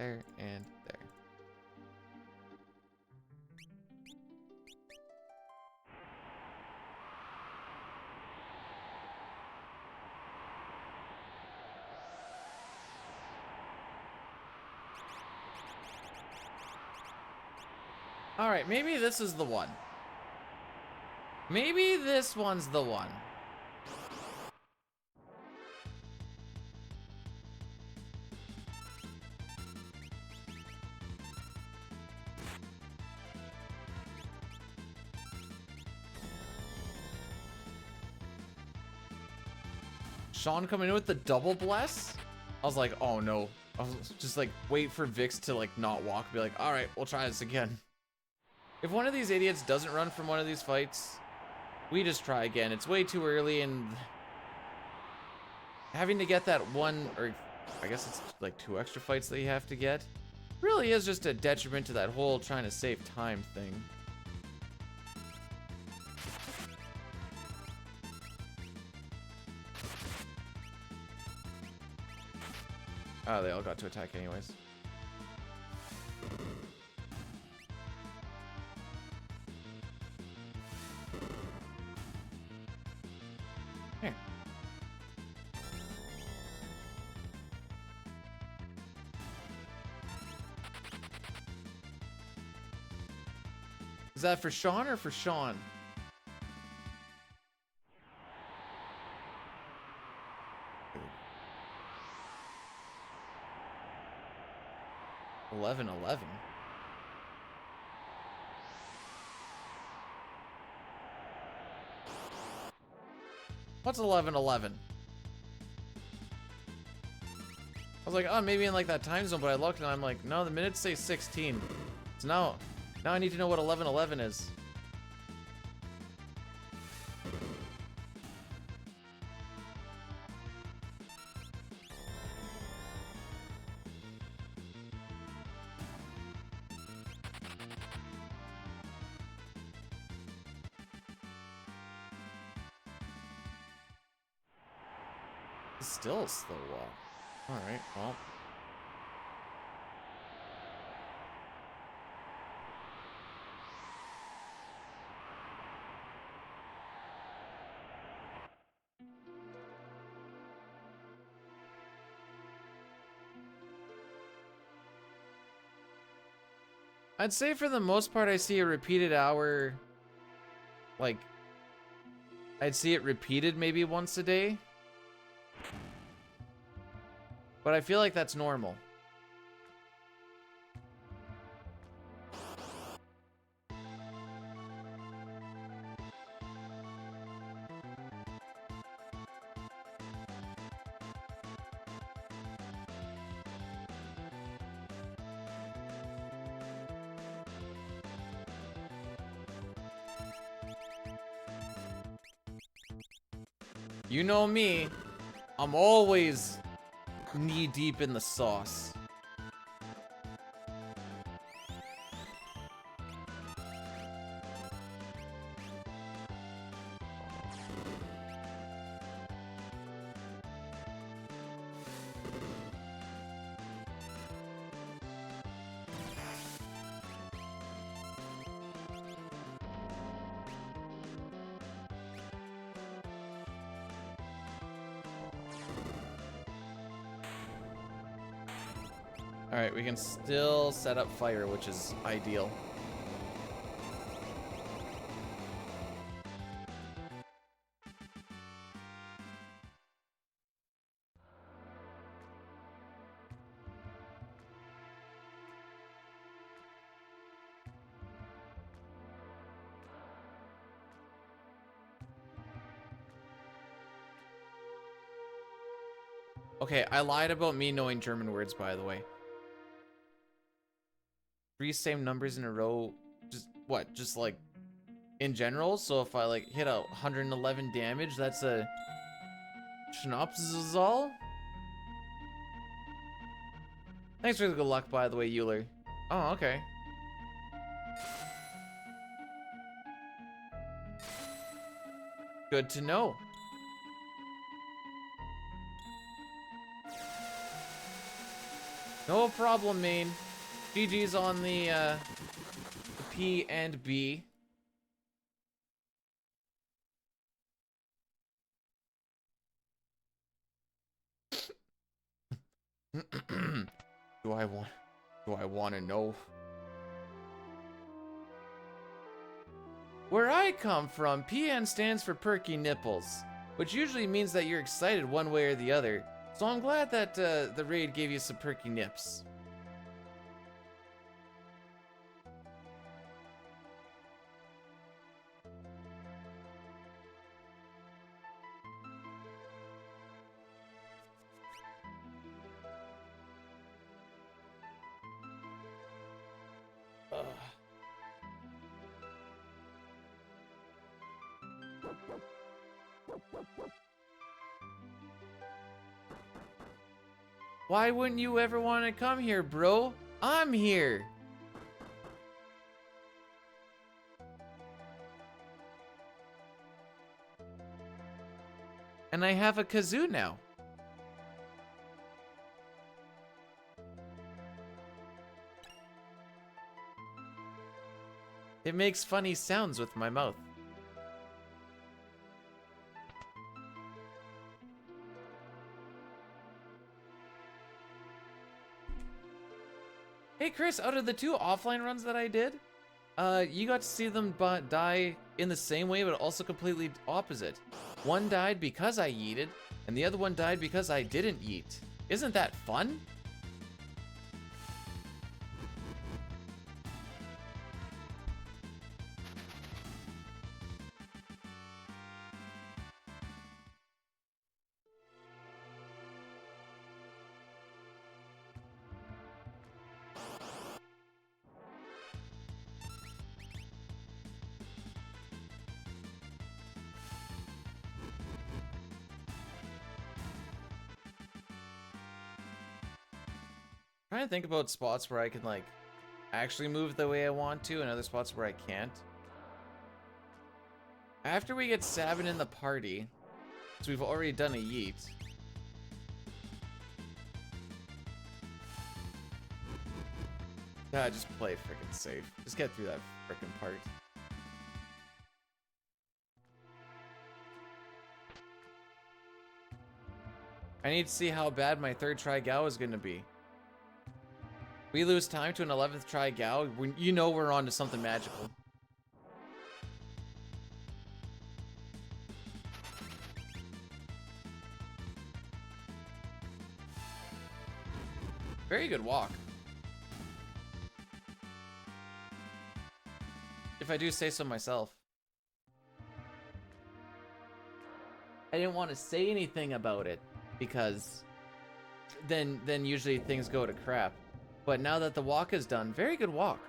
there, and there. All right, maybe this is the one. Maybe this one's the one. Sean coming in with the double bless? I was like, oh no. I was just like, wait for Vix to like not walk. Be like, all right, we'll try this again. If one of these idiots doesn't run from one of these fights, we just try again. It's way too early, and having to get that one, or I guess it's like 2 extra fights that you have to get, really is just a detriment to that whole trying to save time thing. Oh, they all got to attack anyways. Here. Is that for Sean or for Sean? $11.11. What's 11:11? I was like, oh, maybe in like that time zone, but I looked and I'm like, no, the minutes say 16. So now I need to know what 11:11 is. Still a slow walk. Alright, well. I'd say for the most part I see a repeated hour, like, I'd see it repeated maybe once a day. But I feel like that's normal. You know me, I'm always knee deep in the sauce. Alright, we can still set up fire, which is ideal. Okay, I lied about me knowing German words, by the way. 3 same numbers in a row, just what? Just like in general? So if I like hit a 111 damage, that's a Schnapszahl? Thanks for the good luck, by the way, Euler. Oh, okay. Good to know. No problem, main. GG's on the P and B. Do I want to know? Where I come from, PN stands for perky nipples, which usually means that you're excited one way or the other. So I'm glad that the raid gave you some perky nips. Ugh. Why wouldn't you ever want to come here, bro? I'm here. And I have a kazoo now. It makes funny sounds with my mouth. Hey Chris, out of the 2 offline runs that I did, you got to see them die in the same way, but also completely opposite. One died because I yeeted, and the other one died because I didn't yeet. Isn't that fun? Trying to think about spots where I can like actually move the way I want to and other spots where I can't. After we get Sabin in the party, so we've already done a yeet. Yeah, just play frickin' safe. Just get through that frickin' part. I need to see how bad my 3rd try Gao is gonna be. We lose time to an 11th try Gao, you know we're on to something magical. Very good walk. If I do say so myself. I didn't want to say anything about it because then usually things go to crap. But now that the walk is done, very good walk.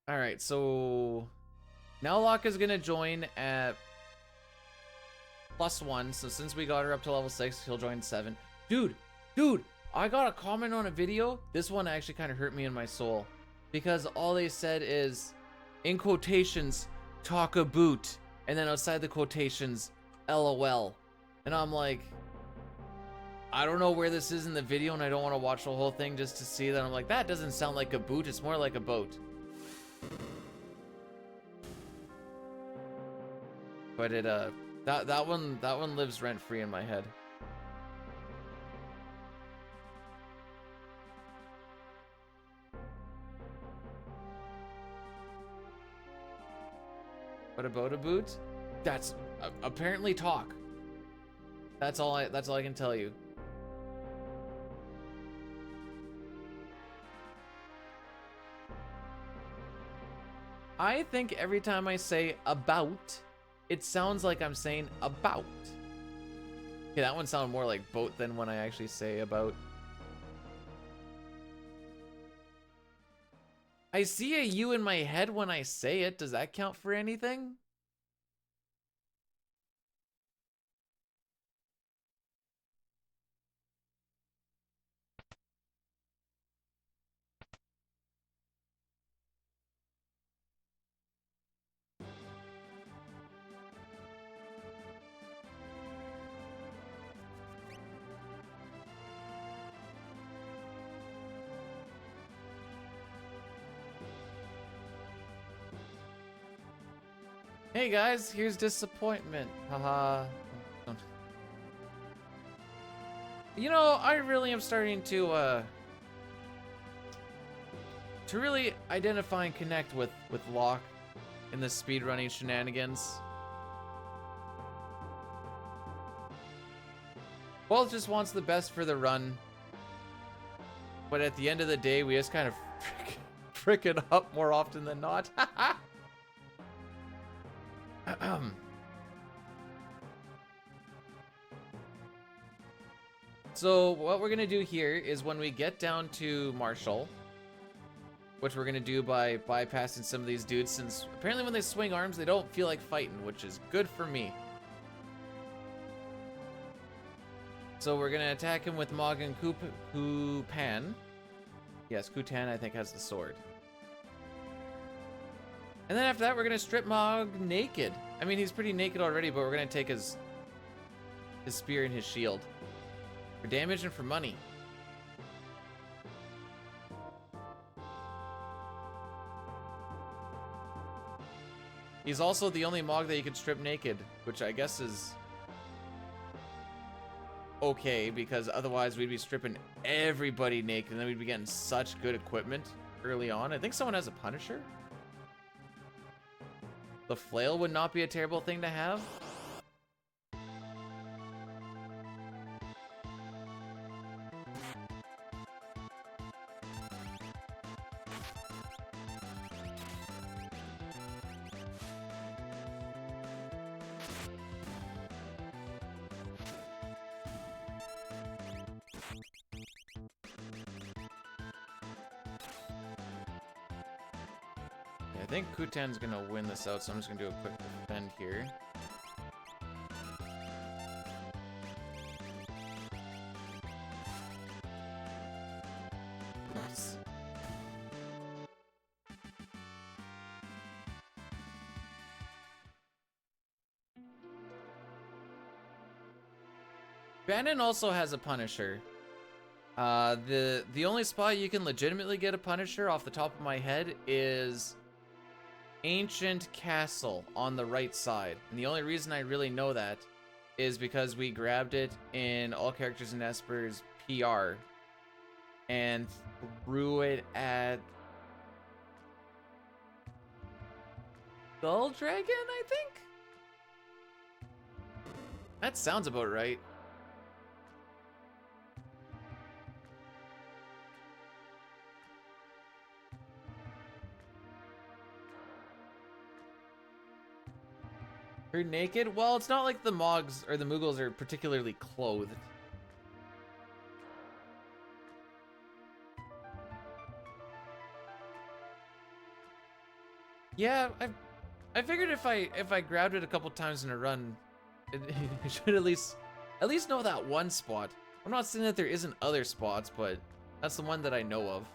All right, so now Locke is gonna join at +1. So since we got her up to level 6, he'll join 7. Dude, I got a comment on a video. This one actually kind of hurt me in my soul because all they said is, in quotations, talk a boot, and then outside the quotations, LOL. And I'm like, I don't know where this is in the video, and I don't want to watch the whole thing just to see that. I'm like, that doesn't sound like a boot. It's more like a boat. But it that one lives rent free in my head. What about a boot? That's apparently talk. That's all I can tell you. I think every time I say about, it sounds like I'm saying about. Okay, that one sounded more like boat than when I actually say about. I see a U in my head when I say it. Does that count for anything? Hey guys, here's disappointment. Haha. You know, I really am starting to really identify and connect with Locke in the speedrunning shenanigans. Both just wants the best for the run, but at the end of the day, we just kind of frickin' up more often than not. So what we're gonna do here is when we get down to Marshall, which we're gonna do by bypassing some of these dudes, since apparently when they swing arms, they don't feel like fighting, which is good for me. So we're gonna attack him with Mog and Kupan. Yes, Kutan I think has the sword. And then after that, we're gonna strip Mog naked. I mean, he's pretty naked already, but we're gonna take his spear and his shield for damage and for money. He's also the only Mog that you can strip naked, which I guess is okay, because otherwise we'd be stripping everybody naked and then we'd be getting such good equipment early on. I think someone has a Punisher. The flail would not be a terrible thing to have. I think Kutan's gonna win this out, so I'm just gonna do a quick defend here. Nice. Bannon also has a Punisher. The only spot you can legitimately get a Punisher off the top of my head is Ancient Castle on the right side. And the only reason I really know that is because we grabbed it in All Characters in Esper's PR and threw it at Skull Dragon, I think? That sounds about right. Her naked? Well, it's not like the Mogs or the Muggles are particularly clothed. Yeah, I figured if I grabbed it a couple times in a run, it should at least know that one spot. I'm not saying that there isn't other spots, but that's the one that I know of.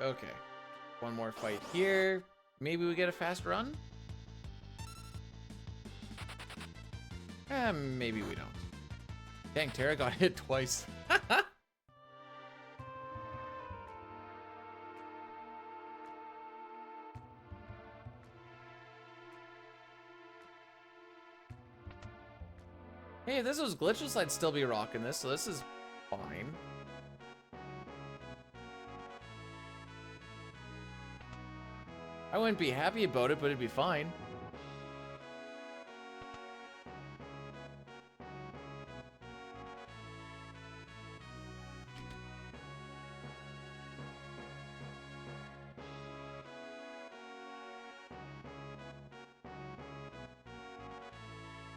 Okay, one more fight here. Maybe we get a fast run? Maybe we don't. Dang, Terra got hit twice. Hey, if this was glitchless, I'd still be rocking this, so this is fine. I wouldn't be happy about it, but it'd be fine.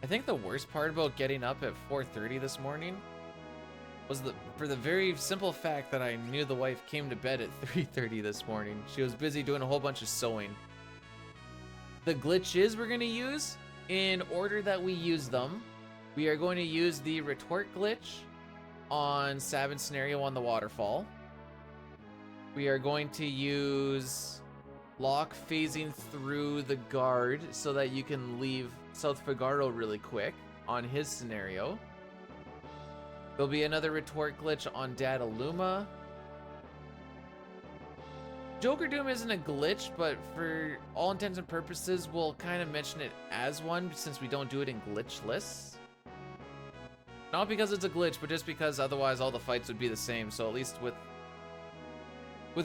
I think the worst part about getting up at 4:30 this morning was for the very simple fact that I knew the wife came to bed at 3:30 this morning. She was busy doing a whole bunch of sewing. The glitches we're going to use, in order that we use them, we are going to use the retort glitch on Sabin scenario on the waterfall. We are going to use Lock phasing through the guard so that you can leave South Figaro really quick on his scenario. There'll be another retort glitch on Dataluma. Joker Doom isn't a glitch, but for all intents and purposes, we'll kind of mention it as one since we don't do it in glitch lists. Not because it's a glitch, but just because otherwise all the fights would be the same. So at least with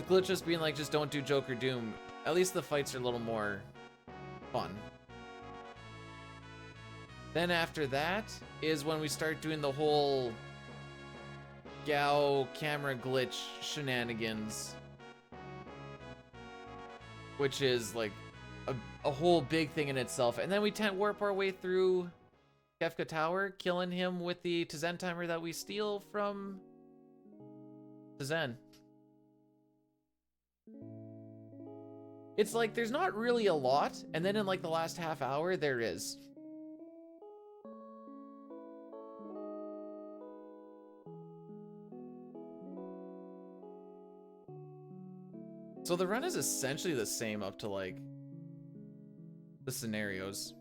glitches being like just don't do Joker Doom, at least the fights are a little more fun. Then after that is when we start doing the whole Gao camera glitch shenanigans, which is like a whole big thing in itself. And then we tent warp our way through Kefka Tower, killing him with the Tizen timer that we steal from Tizen. It's like there's not really a lot, and then in like the last half hour there is. So the run is essentially the same up to like the scenarios.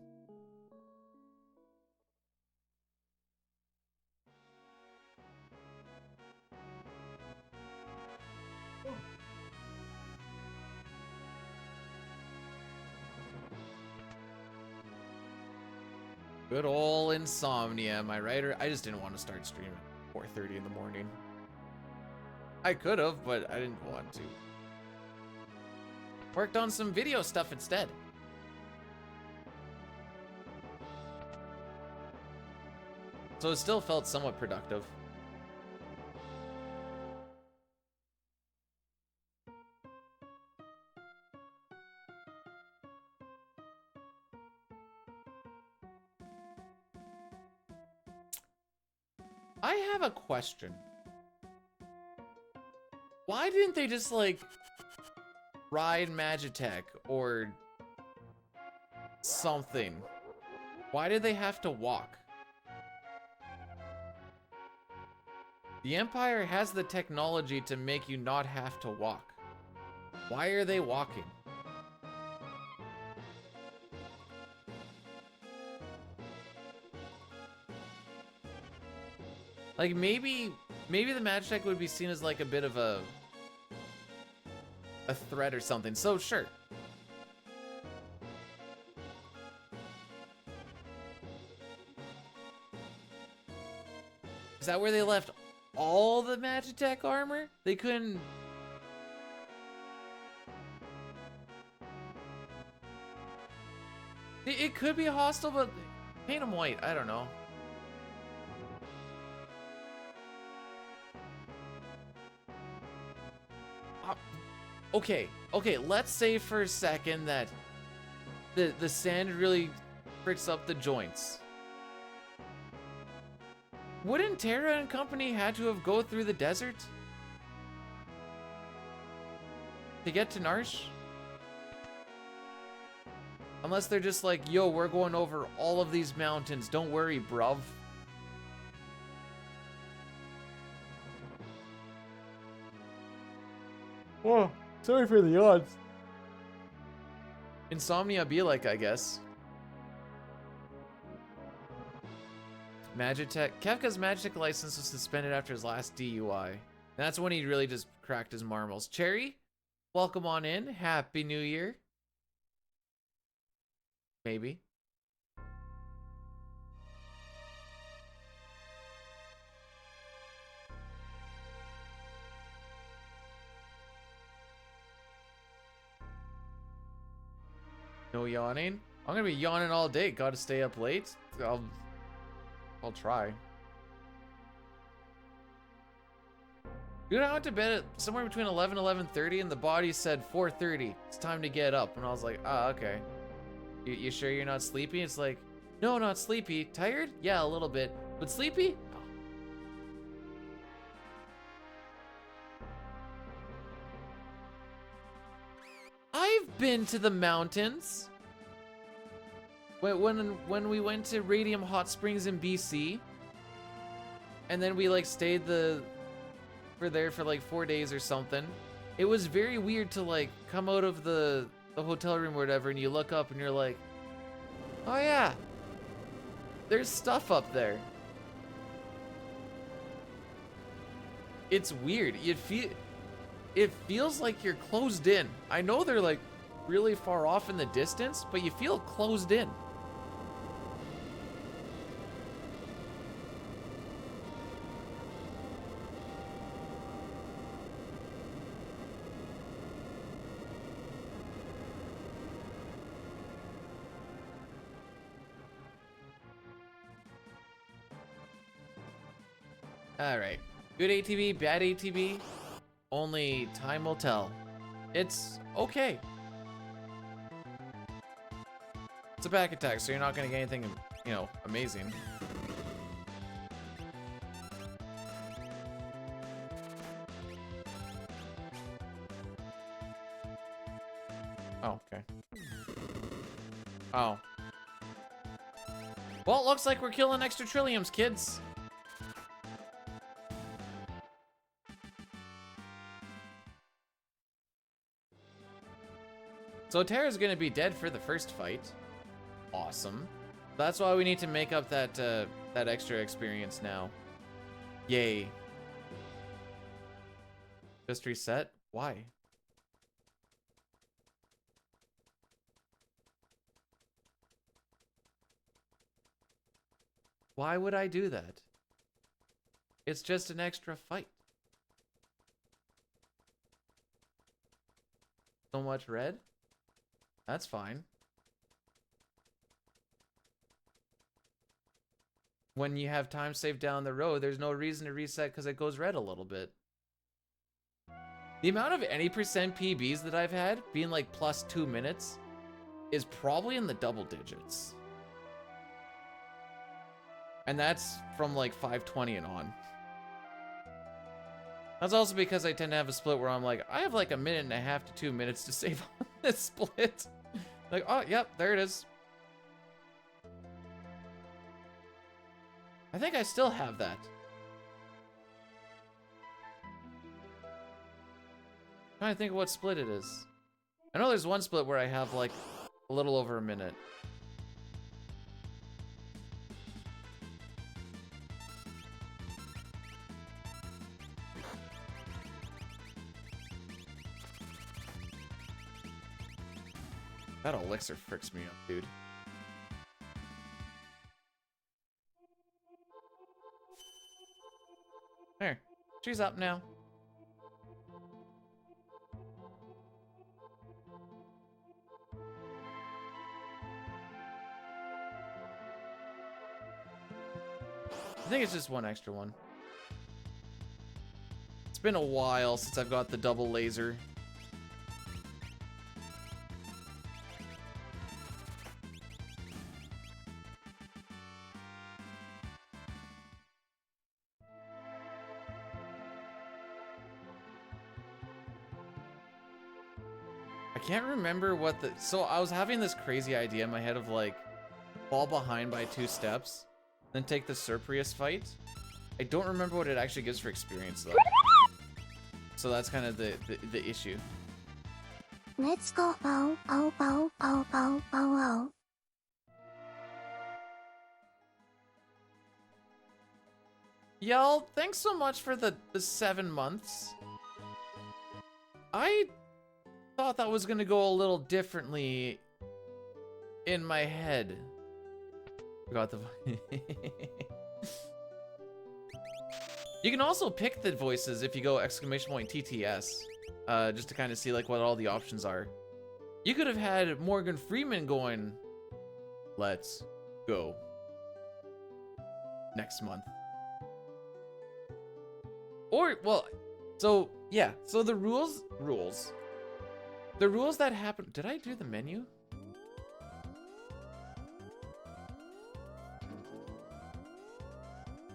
Good ol' insomnia, am I right? Or I just didn't want to start streaming at 4:30 in the morning. I could have, but I didn't want to. Worked on some video stuff instead. So it still felt somewhat productive. I have a question. Why didn't they just like ride Magitech or something? Why did they have to walk? The Empire has the technology to make you not have to walk. Why are they walking? Like maybe the Magitech would be seen as like a bit of a threat or something. So sure. Is that where they left all the Magitech armor? They couldn't. It could be hostile, but paint them white. I don't know. Okay, let's say for a second that the sand really fricks up the joints. Wouldn't Terra and company had to have go through the desert to get to Narsh? Unless they're just like, yo, we're going over all of these mountains, don't worry, bruv. Oh. Sorry for the odds. Insomnia be like, I guess. Magitech. Kefka's Magitech license was suspended after his last DUI. That's when he really just cracked his marbles. Cherry, welcome on in. Happy New Year. Maybe. No yawning. I'm gonna be yawning all day. Gotta stay up late. I'll try. Dude, I went to bed at somewhere between 11 and 11:30 and the body said 4:30. It's time to get up. And I was like, ah, okay. You sure you're not sleepy? It's like, no, not sleepy. Tired? Yeah, a little bit. But sleepy? I've been to the mountains. When we went to Radium Hot Springs in BC, and then we like stayed for like 4 days or something. it was very weird to like come out of the hotel room or whatever, and you look up and you're like, oh yeah, there's stuff up there. It's weird. It feels like you're closed in. I know they're like really far off in the distance, but you feel closed in. All right, good ATV, bad ATV, only time will tell. It's okay. It's a back attack, so you're not gonna get anything, you know, amazing. Oh, okay. Oh. Well, it looks like we're killing extra trilliums, kids. So Terra's gonna be dead for the first fight. Awesome. That's why we need to make up that that extra experience now. Yay. Just reset? Why? Why would I do that? It's just an extra fight. So much red? That's fine. When you have time saved down the road, there's no reason to reset because it goes red a little bit. The amount of any percent PBs that I've had being like plus 2 minutes is probably in the double digits. And that's from like 520 and on. That's also because I tend to have a split where I'm like, I have like 1.5 minutes to 2 minutes to save on this split. Like, oh, yep, there it is. I think I still have that. I'm trying to think of what split it is. I know there's one split where I have like a little over 1 minute. That elixir fricks me up, dude. There, she's up now. I think it's just one extra one. It's been a while since I've got the double laser. I can't remember what the... So I was having this crazy idea in my head of like, fall behind by 2 steps, then take the Surprius fight. I don't remember what it actually gives for experience though. So that's kind of the issue. Let's go, bow, bow, bow, bow, bow, bow, bow. Y'all, thanks so much for the 7 months. I thought that was gonna go a little differently in my head. Forgot the You can also pick the voices if you go !TTS, just to kind of see like what all the options are. You could have had Morgan Freeman going, let's go next month. Or, well, so yeah, so the rules that happen, did I do the menu?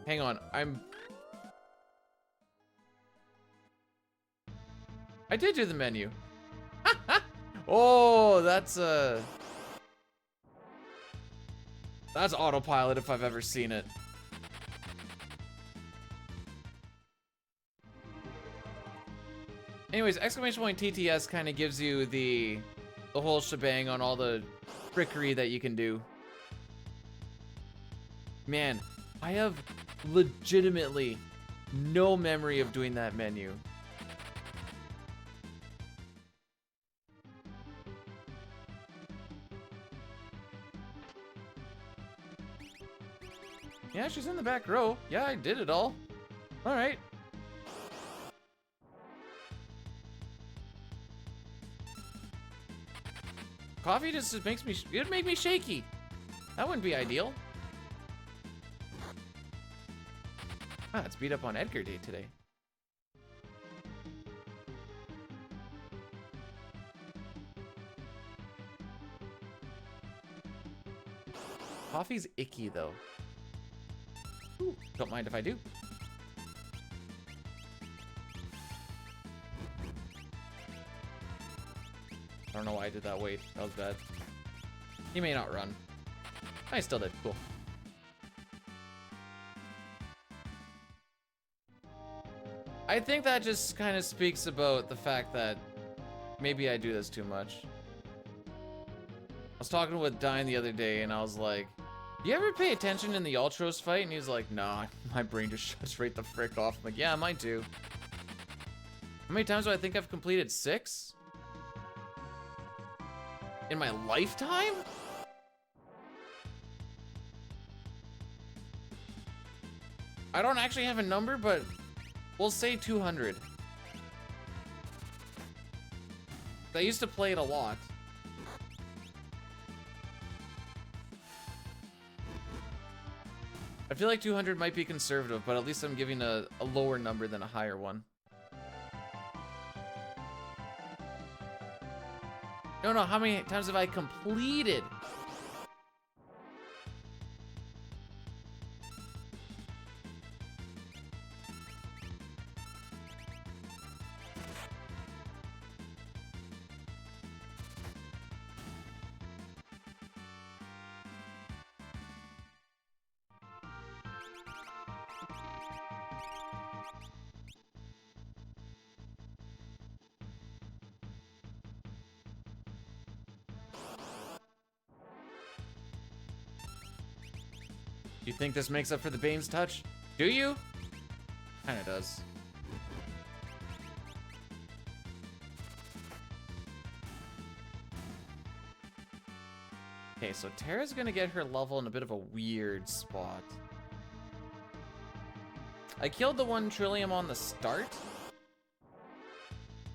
Hang on, I did do the menu. Oh, that's autopilot if I've ever seen it. Anyways, exclamation point TTS kind of gives you the whole shebang on all the trickery that you can do. Man, I have legitimately no memory of doing that menu. Yeah, she's in the back row. Yeah, I did it all. All right. Coffee just makes me, it'd make me shaky. That wouldn't be ideal. Ah, it's beat up on Edgar Day today. Coffee's icky though. Ooh, don't mind if I do. I don't know why I did that. Wait, that was bad. He may not run. I still did. Cool. I think that just kind of speaks about the fact that maybe I do this too much. I was talking with Dine the other day and I was like, do you ever pay attention in the Ultros fight? And he was like, nah, my brain just shuts right the frick off. I'm like, yeah, mine too. How many times do I think I've completed? 6? In my lifetime? I don't actually have a number, but we'll say 200. I used to play it a lot. I feel like 200 might be conservative, but at least I'm giving a lower number than a higher one. No, how many times have I completed? You think this makes up for the Bane's touch? Do you? Kinda does. Okay, so Terra's gonna get her level in a bit of a weird spot. I killed the 1 Trillium on the start,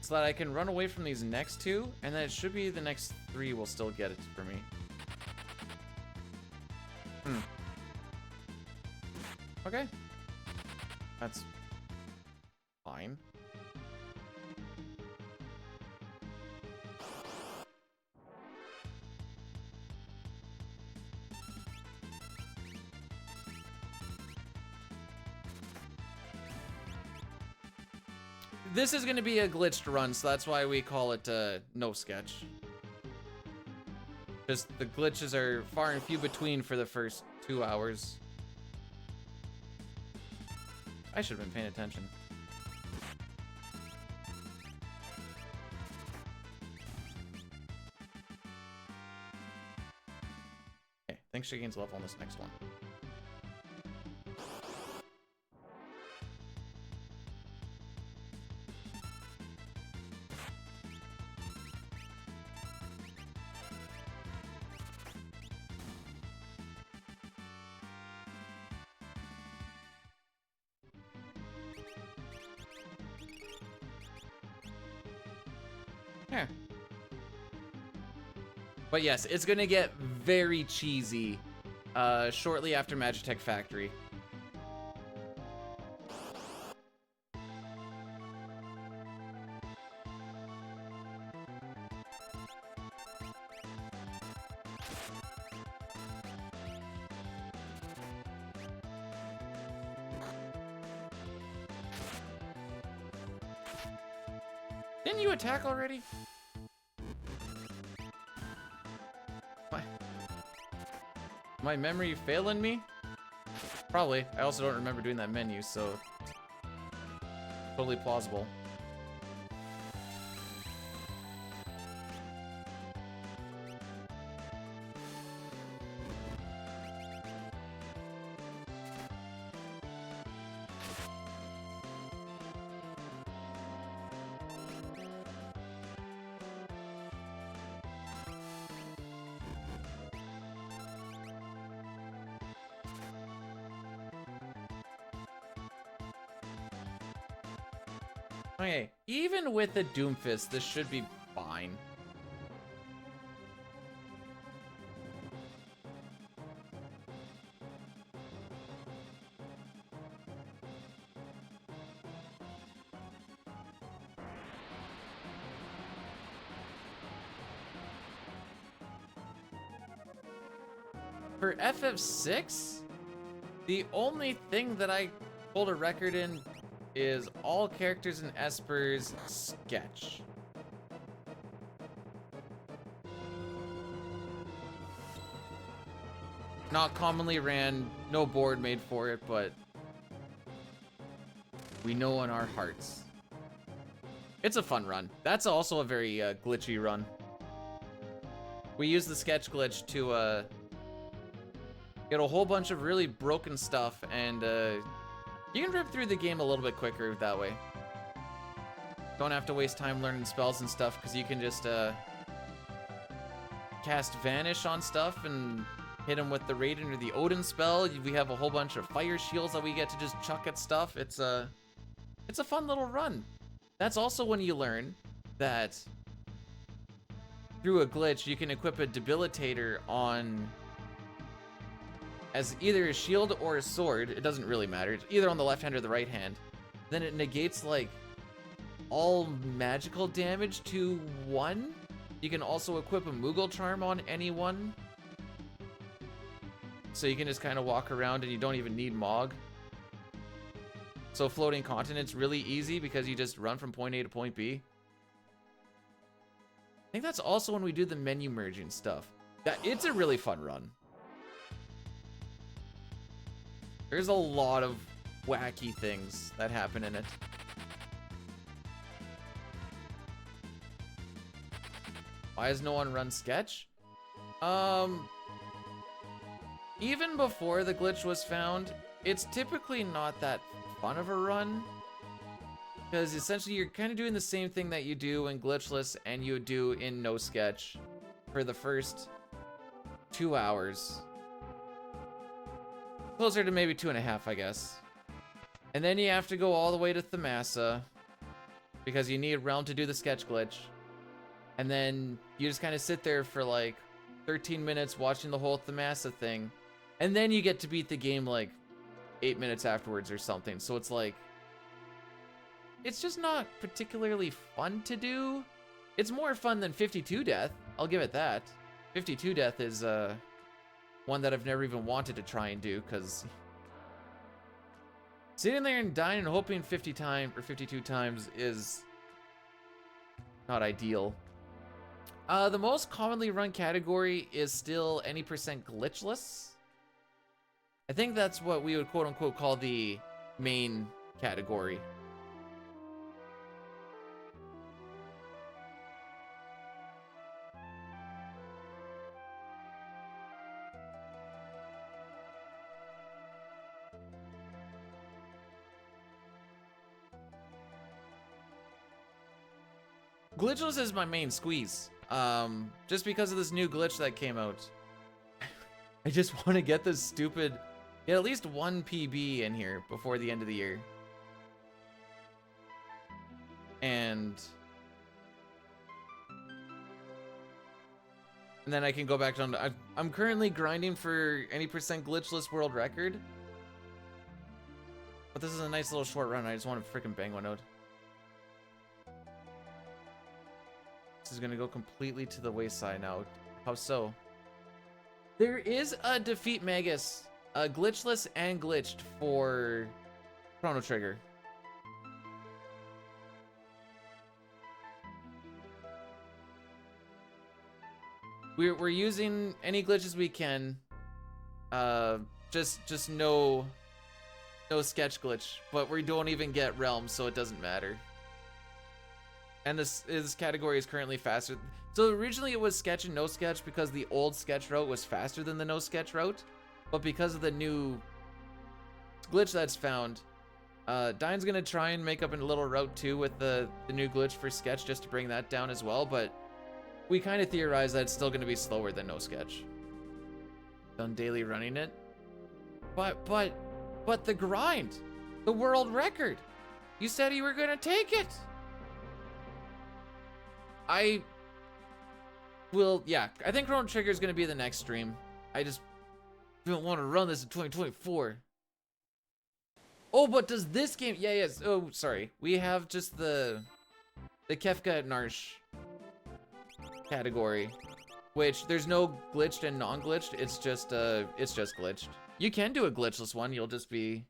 so that I can run away from these next 2, and then it should be the next 3 will still get it for me. Okay. That's fine. This is going to be a glitched run, so that's why we call it no sketch. Just the glitches are far and few between for the first 2 hours. I should have been paying attention. Okay, I think she gains level on this next one. Yeah. But yes, it's gonna get very cheesy shortly after Magitech Factory. Didn't you attack already? My memory failing me? Probably. I also don't remember doing that menu, so totally plausible. Okay, even with the Doomfist, this should be fine. For FF6, the only thing that I hold a record in is all characters in Esper's sketch. Not commonly ran, no board made for it, but we know in our hearts. It's a fun run. That's also a very glitchy run. We use the sketch glitch to get a whole bunch of really broken stuff, and you can rip through the game a little bit quicker that way. Don't have to waste time learning spells and stuff, because you can just cast Vanish on stuff and hit them with the Raiden or the Odin spell. We have a whole bunch of fire shields that we get to just chuck at stuff. It's a fun little run. That's also when you learn that through a glitch, you can equip a debilitator on as either a shield or a sword. It doesn't really matter. It's either on the left hand or the right hand. Then it negates like all magical damage to 1. You can also equip a Moogle charm on anyone. So you can just kind of walk around and you don't even need Mog. So floating continent's really easy because you just run from point A to point B. I think that's also when we do the menu merging stuff. It's a really fun run. There's a lot of wacky things that happen in it. Why has no one run sketch? Even before the glitch was found, it's typically not that fun of a run. Because essentially you're kind of doing the same thing that you do in glitchless and you do in no sketch for the first 2 hours. Closer to maybe 2.5, I guess. And then you have to go all the way to Thamasa because you need Realm to do the sketch glitch. And then you just kind of sit there for like 13 minutes watching the whole Thamasa thing. And then you get to beat the game like 8 minutes afterwards or something. So it's like, it's just not particularly fun to do. It's more fun than 52 Death. I'll give it that. 52 Death is one that I've never even wanted to try and do, because sitting there and dying and hoping 50 times or 52 times is not ideal. The most commonly run category is still any percent glitchless. I think that's what we would quote unquote call the main category. Glitchless is my main squeeze. Just because of this new glitch that came out. I just want to get this stupid, get at least 1 PB in here before the end of the year. And then I can go back down to, I'm currently grinding for any percent glitchless world record. But this is a nice little short run. I just want to freaking bang one out. This is gonna go completely to the wayside now. How so? There is a defeat Magus, glitchless and glitched for Chrono Trigger. We're using any glitches we can. Just no sketch glitch, but we don't even get realms, so it doesn't matter. And this category is currently faster. So originally it was sketch and no sketch because the old sketch route was faster than the no sketch route. But because of the new glitch that's found, Dine's gonna try and make up a little route too with the new glitch for sketch just to bring that down as well. But we kind of theorize that it's still gonna be slower than no sketch. Done daily running it. But the grind, the world record. You said you were gonna take it. Yeah, I think Chrono Trigger is gonna be the next stream. I just don't want to run this in 2024. Oh, but does this game? Yeah, yes. Oh, sorry. We have just the Kefka Narsh category, which there's no glitched and non-glitched. It's just glitched. You can do a glitchless one. You'll just be.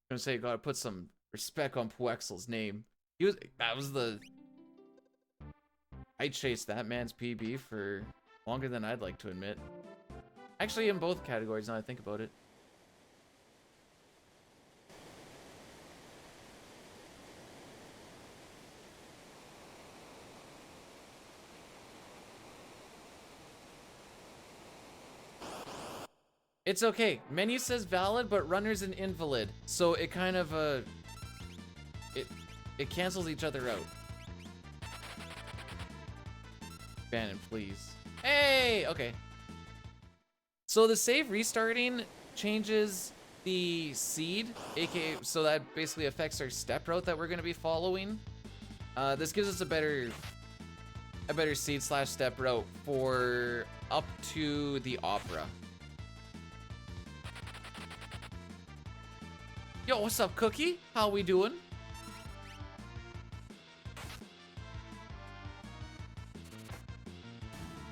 I'm gonna say, you gotta put some respect on Puexel's name. I chased that man's PB for longer than I'd like to admit. Actually, in both categories, now I think about it. It's okay. Menu says valid, but runner's an invalid. So it kind of, it cancels each other out. Bannon, please. Hey! Okay. So the save restarting changes the seed, aka, so that basically affects our step route that we're going to be following. This gives us a better seed slash step route for up to the opera. Yo, what's up, Cookie? How we doing?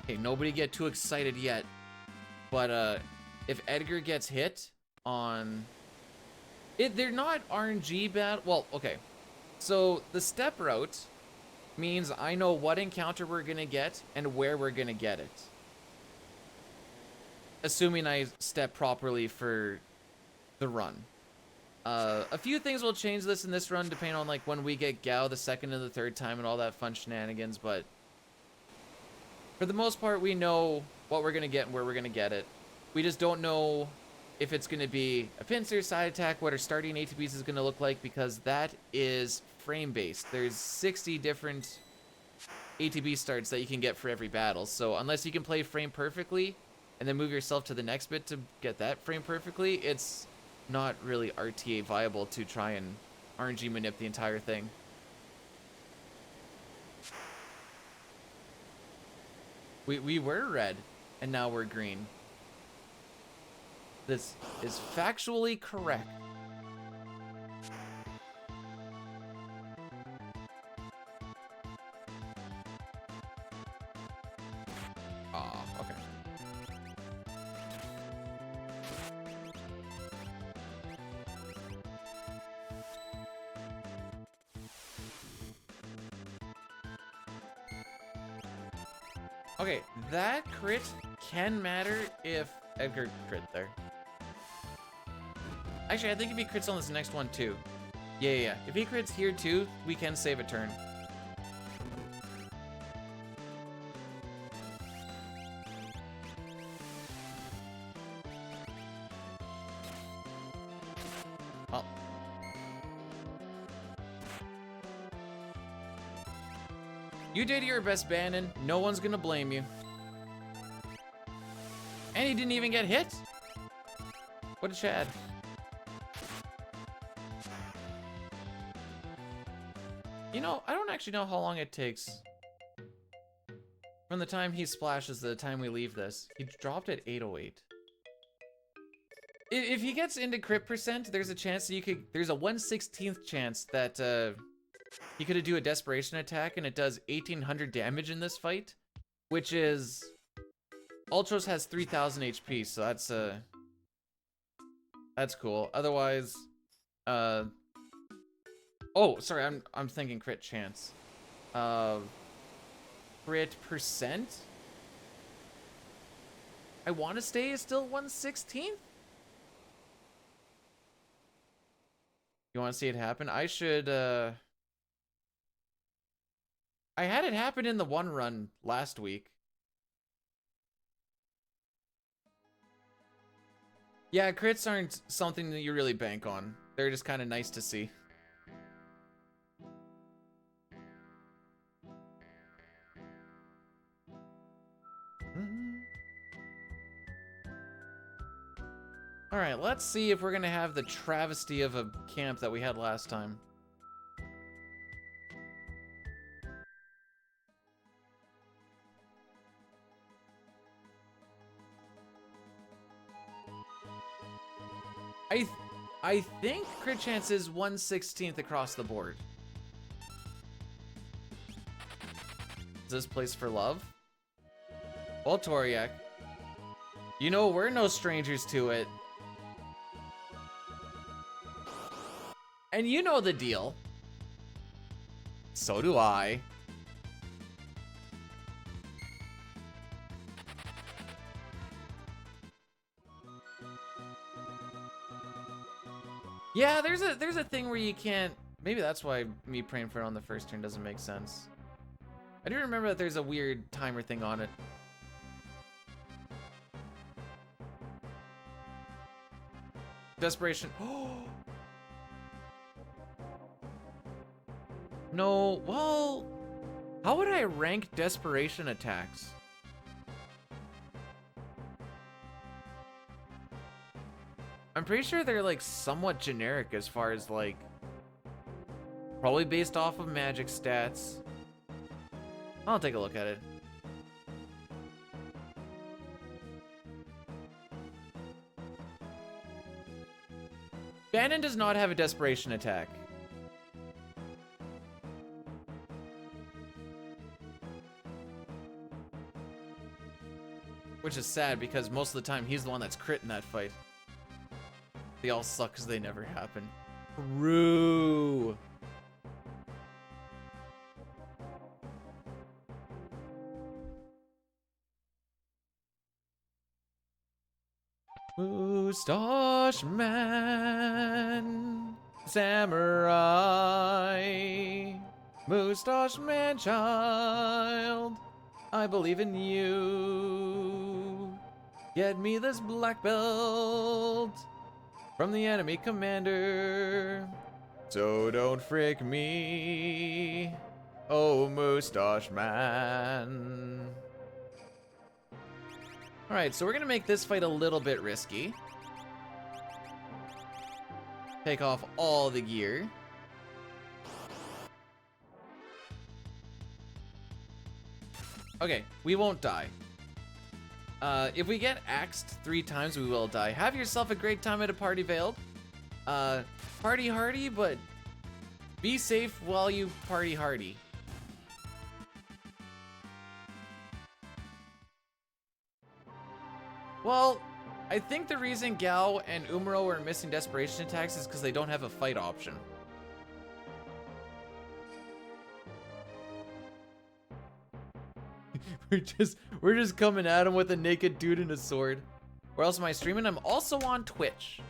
Okay, nobody get too excited yet. But if Edgar gets hit on it, they're not RNG bad. Well, okay. So the step route means I know what encounter we're gonna get and where we're gonna get it. Assuming I step properly for the run. A few things will change this in this run depending on like when we get Gao the second and the third time and all that fun shenanigans, but for the most part we know what we're gonna get and where we're gonna get it. We just don't know if it's gonna be a pincer, side attack, what our starting ATBs is gonna look like, because that is frame based. There's 60 different ATB starts that you can get for every battle. So unless you can play frame perfectly and then move yourself to the next bit to get that frame perfectly, it's not really RTA viable to try and RNG manip the entire thing. We were red, and now we're green. This is factually correct. Oh, okay. Okay, that crit can matter if Edgar crit there. Actually, I think if he crits on this next one too. Yeah. If he crits here too, we can save a turn. Oh. You did your best, Bannon. No one's gonna blame you. And he didn't even get hit? What a Chad. You know, I don't actually know how long it takes from the time he splashes to the time we leave this. He dropped at 808. If he gets into crit percent, there's a chance that there's a 1/16th chance that he could do a desperation attack and it does 1800 damage in this fight, which is Ultros has 3000 HP, so that's cool. Otherwise, oh, sorry, I'm thinking crit chance. Crit percent? I want to stay is still 1/16th? You want to see it happen? I should, I had it happen in the one run last week. Yeah, crits aren't something that you really bank on. They're just kind of nice to see. All right, let's see if we're gonna have the travesty of a camp that we had last time. I think crit chance is 1/16 across the board. Is this place for love? Well, Toriak, you know we're no strangers to it. And you know the deal. So do I. Yeah, there's a thing where you can't. Maybe that's why me praying for it on the first turn doesn't make sense. I do remember that there's a weird timer thing on it. Desperation. Oh. No, well, how would I rank desperation attacks? I'm pretty sure they're like somewhat generic as far as like probably based off of magic stats. I'll take a look at it. Bannon does not have a desperation attack. Which is sad because most of the time he's the one that's crit in that fight. They all suck because they never happen. True. Moustache Man, Samurai, Moustache Man child, I believe in you. Get me this black belt from the enemy commander, so don't frick me, oh Moustache Man. All right, so we're gonna make this fight a little bit risky. Take off all the gear. Okay, we won't die. If we get axed 3 times, we will die. Have yourself a great time at a party, Veiled. Party hardy, but be safe while you party hardy. Well, I think the reason Gao and Umaro were missing desperation attacks is because they don't have a fight option. we're just coming at him with a naked dude and a sword. Where else am I streaming? I'm also on Twitch.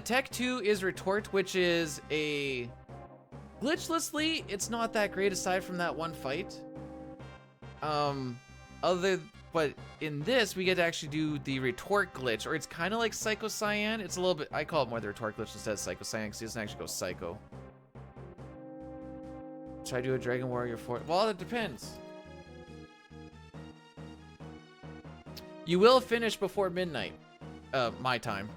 Tech 2 is Retort, which is a glitchlessly, it's not that great aside from that one fight. But in this, we get to actually do the retort glitch, or it's kind of like Psycho Cyan. It's a little bit, I call it more the retort glitch instead of Psycho Cyan, because he doesn't actually go psycho. Should I do a Dragon Warrior 4? Well, it depends. You will finish before midnight. My time.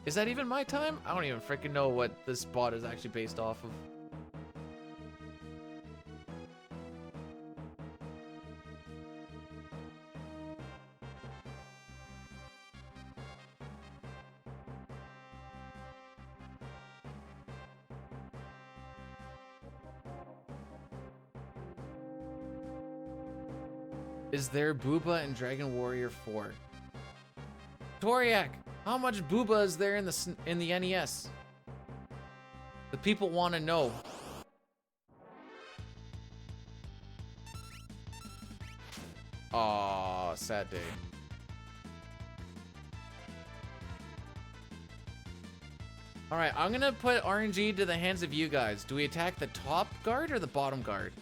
Is that even my time? I don't even freaking know what this bot is actually based off of. Is there Booba in Dragon Warrior 4? Toriak, how much Booba is there in the NES? The people want to know. Aw, sad day. All right, I'm gonna put RNG to the hands of you guys. Do we attack the top guard or the bottom guard?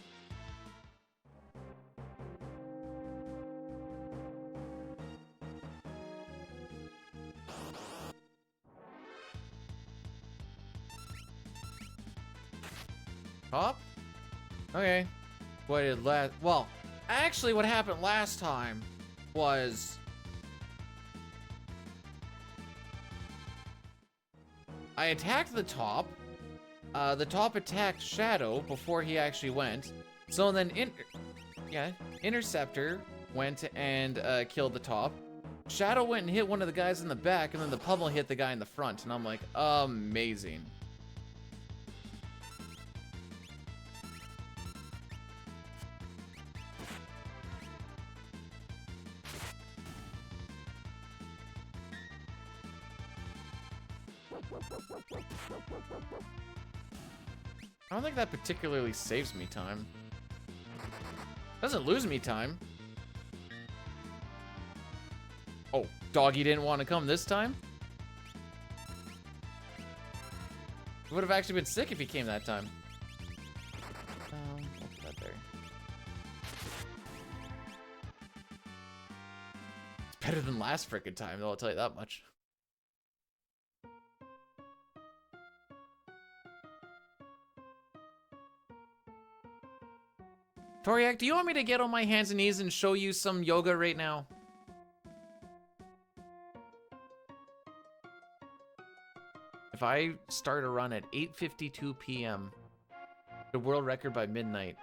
Top? Okay. What did last? Well, actually, what happened last time was I attacked the top. The top attacked Shadow before he actually went. So then, Interceptor went and killed the top. Shadow went and hit one of the guys in the back, and then the pummel hit the guy in the front. And I'm like, amazing. I don't think that particularly saves me time. Doesn't lose me time. Oh, doggy didn't want to come this time? It would have actually been sick if he came that time. I'll put that there. It's better than last frickin' time, though, I'll tell you that much. Toriak, do you want me to get on my hands and knees and show you some yoga right now? If I start a run at 8:52 p.m., the world record by midnight,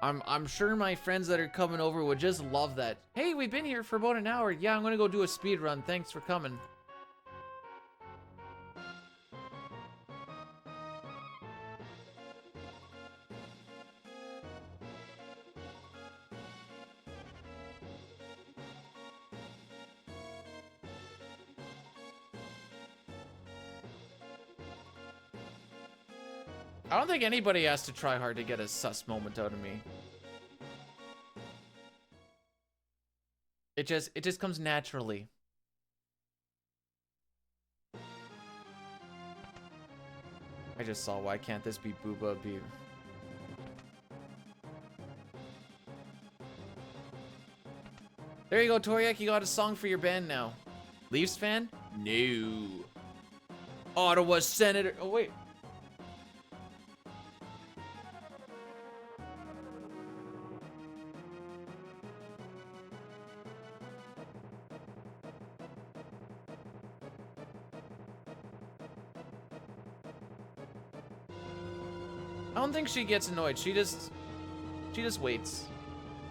I'm sure my friends that are coming over would just love that. Hey, we've been here for about an hour. Yeah, I'm gonna go do a speed run. Thanks for coming. I don't think anybody has to try hard to get a sus moment out of me. It just comes naturally. I just saw, why can't this be Booba be? There you go, Toriak, you got a song for your band now. Leafs fan? No. Ottawa Senator. Oh wait. I don't think she gets annoyed. She just waits.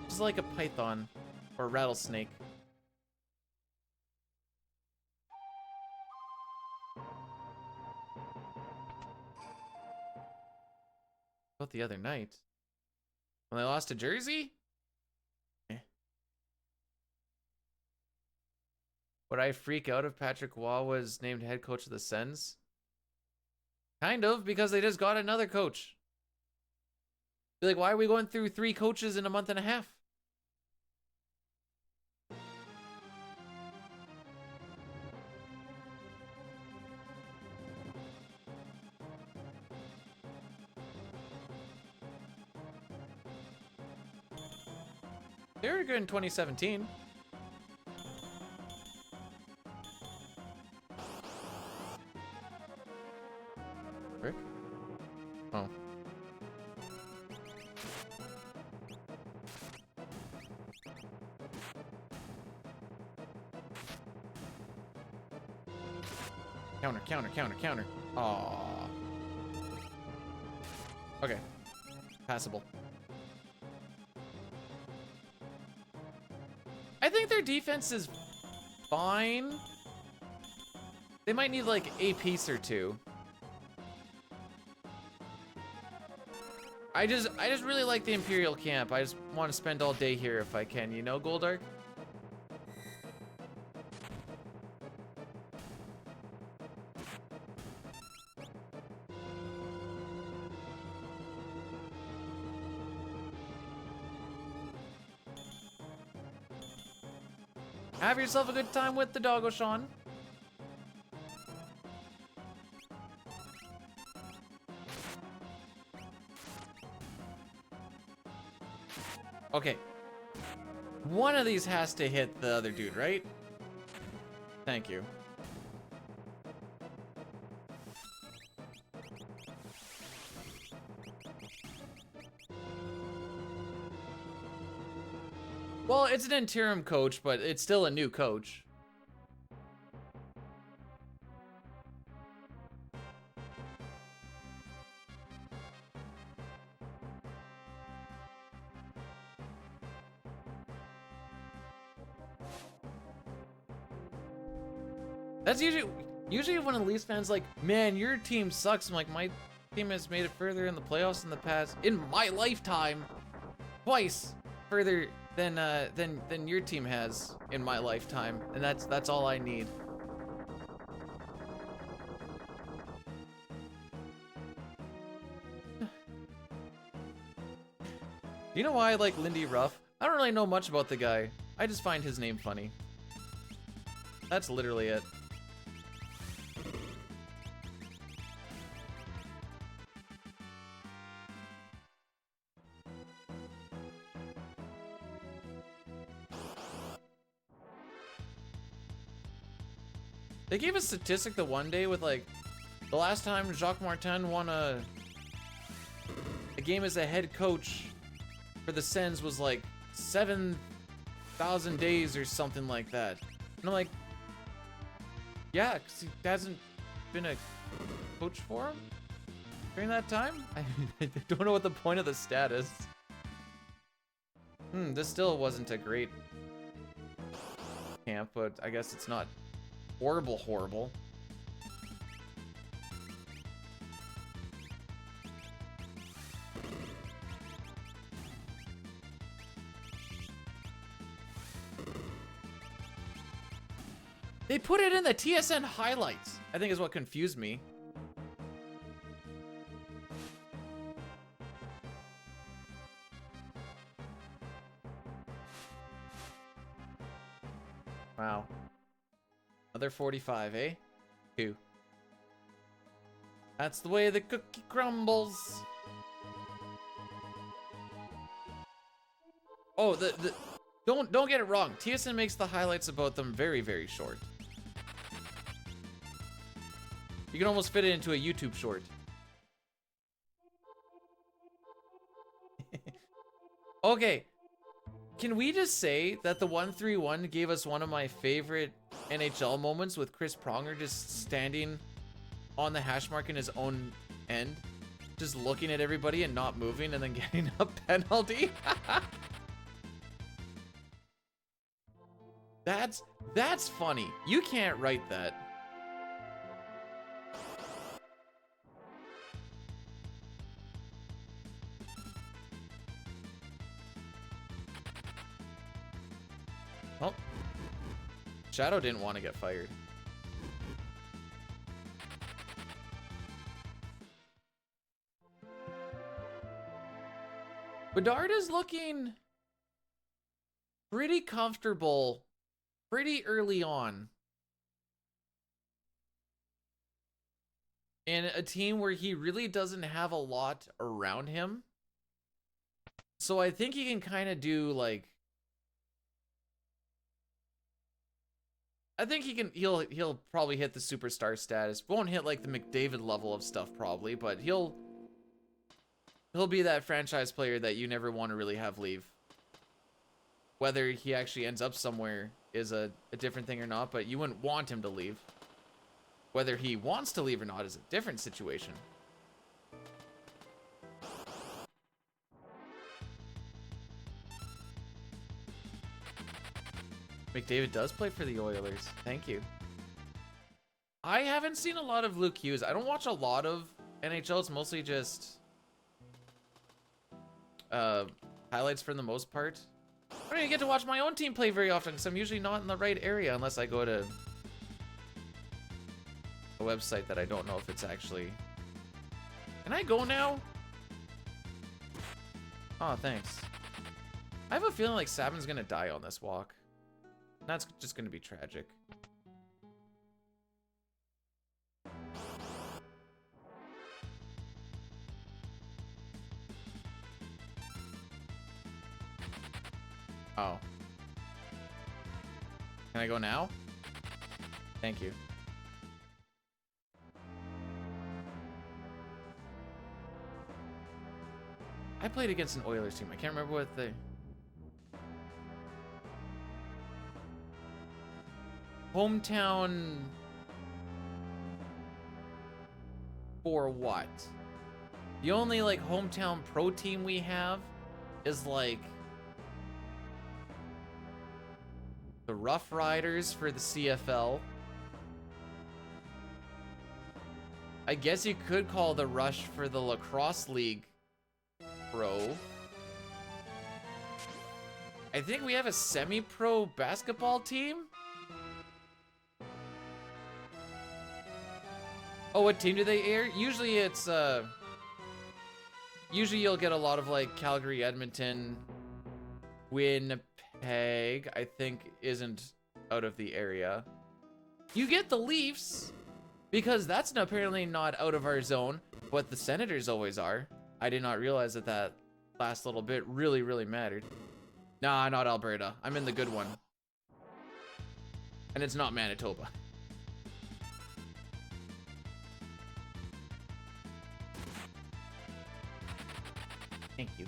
She's like a python or a rattlesnake. About the other night when they lost to Jersey? Would I freak out if Patrick Waugh was named head coach of the Sens? Kind of, because they just got another coach. Be like, why are we going through 3 coaches in a month and a half? They were good in 2017. Rick? Oh. Counter, counter, counter, counter. Aww. Okay. Passable. I think their defense is fine. They might need like a piece or two. I just really like the Imperial camp. I just want to spend all day here if I can, you know, Goldark? Have yourself a good time with the doggo, Sean. Okay. One of these has to hit the other dude, right? Thank you. it's an interim coach, but it's still a new coach. That's usually when a Leafs fan's like, man, your team sucks. I'm like, my team has made it further in the playoffs in the past, in my lifetime, twice further than your team has in my lifetime, and that's all I need. You know why I like Lindy Ruff? I don't really know much about the guy. I just find his name funny. That's literally it. They gave a statistic the one day with like, the last time Jacques Martin won a game as a head coach for the Sens was like 7,000 days or something like that. And I'm like, yeah, because he hasn't been a coach for him during that time? I don't know what the point of the stat is. This still wasn't a great camp, but I guess it's not horrible. They put it in the TSN highlights, I think is what confused me. Wow. Another 45, eh? 2. That's the way the cookie crumbles. Oh, don't get it wrong. TSN makes the highlights about them very, very short. You can almost fit it into a YouTube short. Okay. Can we just say that the 1-3-1 gave us one of my favorite NHL moments with Chris Pronger just standing on the hash mark in his own end, just looking at everybody and not moving and then getting a penalty? That's funny. You can't write that. Well, Shadow didn't want to get fired. Bedard is looking pretty comfortable pretty early on in a team where he really doesn't have a lot around him. So I think he can kind of do like, I think he'll probably hit the superstar status. Won't hit like the McDavid level of stuff probably, but he'll be that franchise player that you never want to really have leave. Whether he actually ends up somewhere is a different thing or not, but you wouldn't want him to leave. Whether he wants to leave or not is a different situation. McDavid does play for the Oilers. Thank you. I haven't seen a lot of Luke Hughes. I don't watch a lot of NHL. It's mostly just highlights for the most part. I don't even get to watch my own team play very often because I'm usually not in the right area unless I go to a website that I don't know if it's actually... Can I go now? Oh, thanks. I have a feeling like Sabin's gonna die on this walk. That's just gonna be tragic. Oh. Can I go now? Thank you. I played against an Oilers team. I can't remember what they... hometown for what? The only like hometown pro team we have is like the Rough Riders for the CFL. I guess you could call the Rush for the Lacrosse League pro. I think we have a semi-pro basketball team. Oh, what team do they air? Usually it's, usually you'll get a lot of like Calgary, Edmonton, Winnipeg, I think isn't out of the area. You get the Leafs, because that's apparently not out of our zone, but the Senators always are. I did not realize that that last little bit really, really mattered. Nah, not Alberta. I'm in the good one. And it's not Manitoba. Thank you.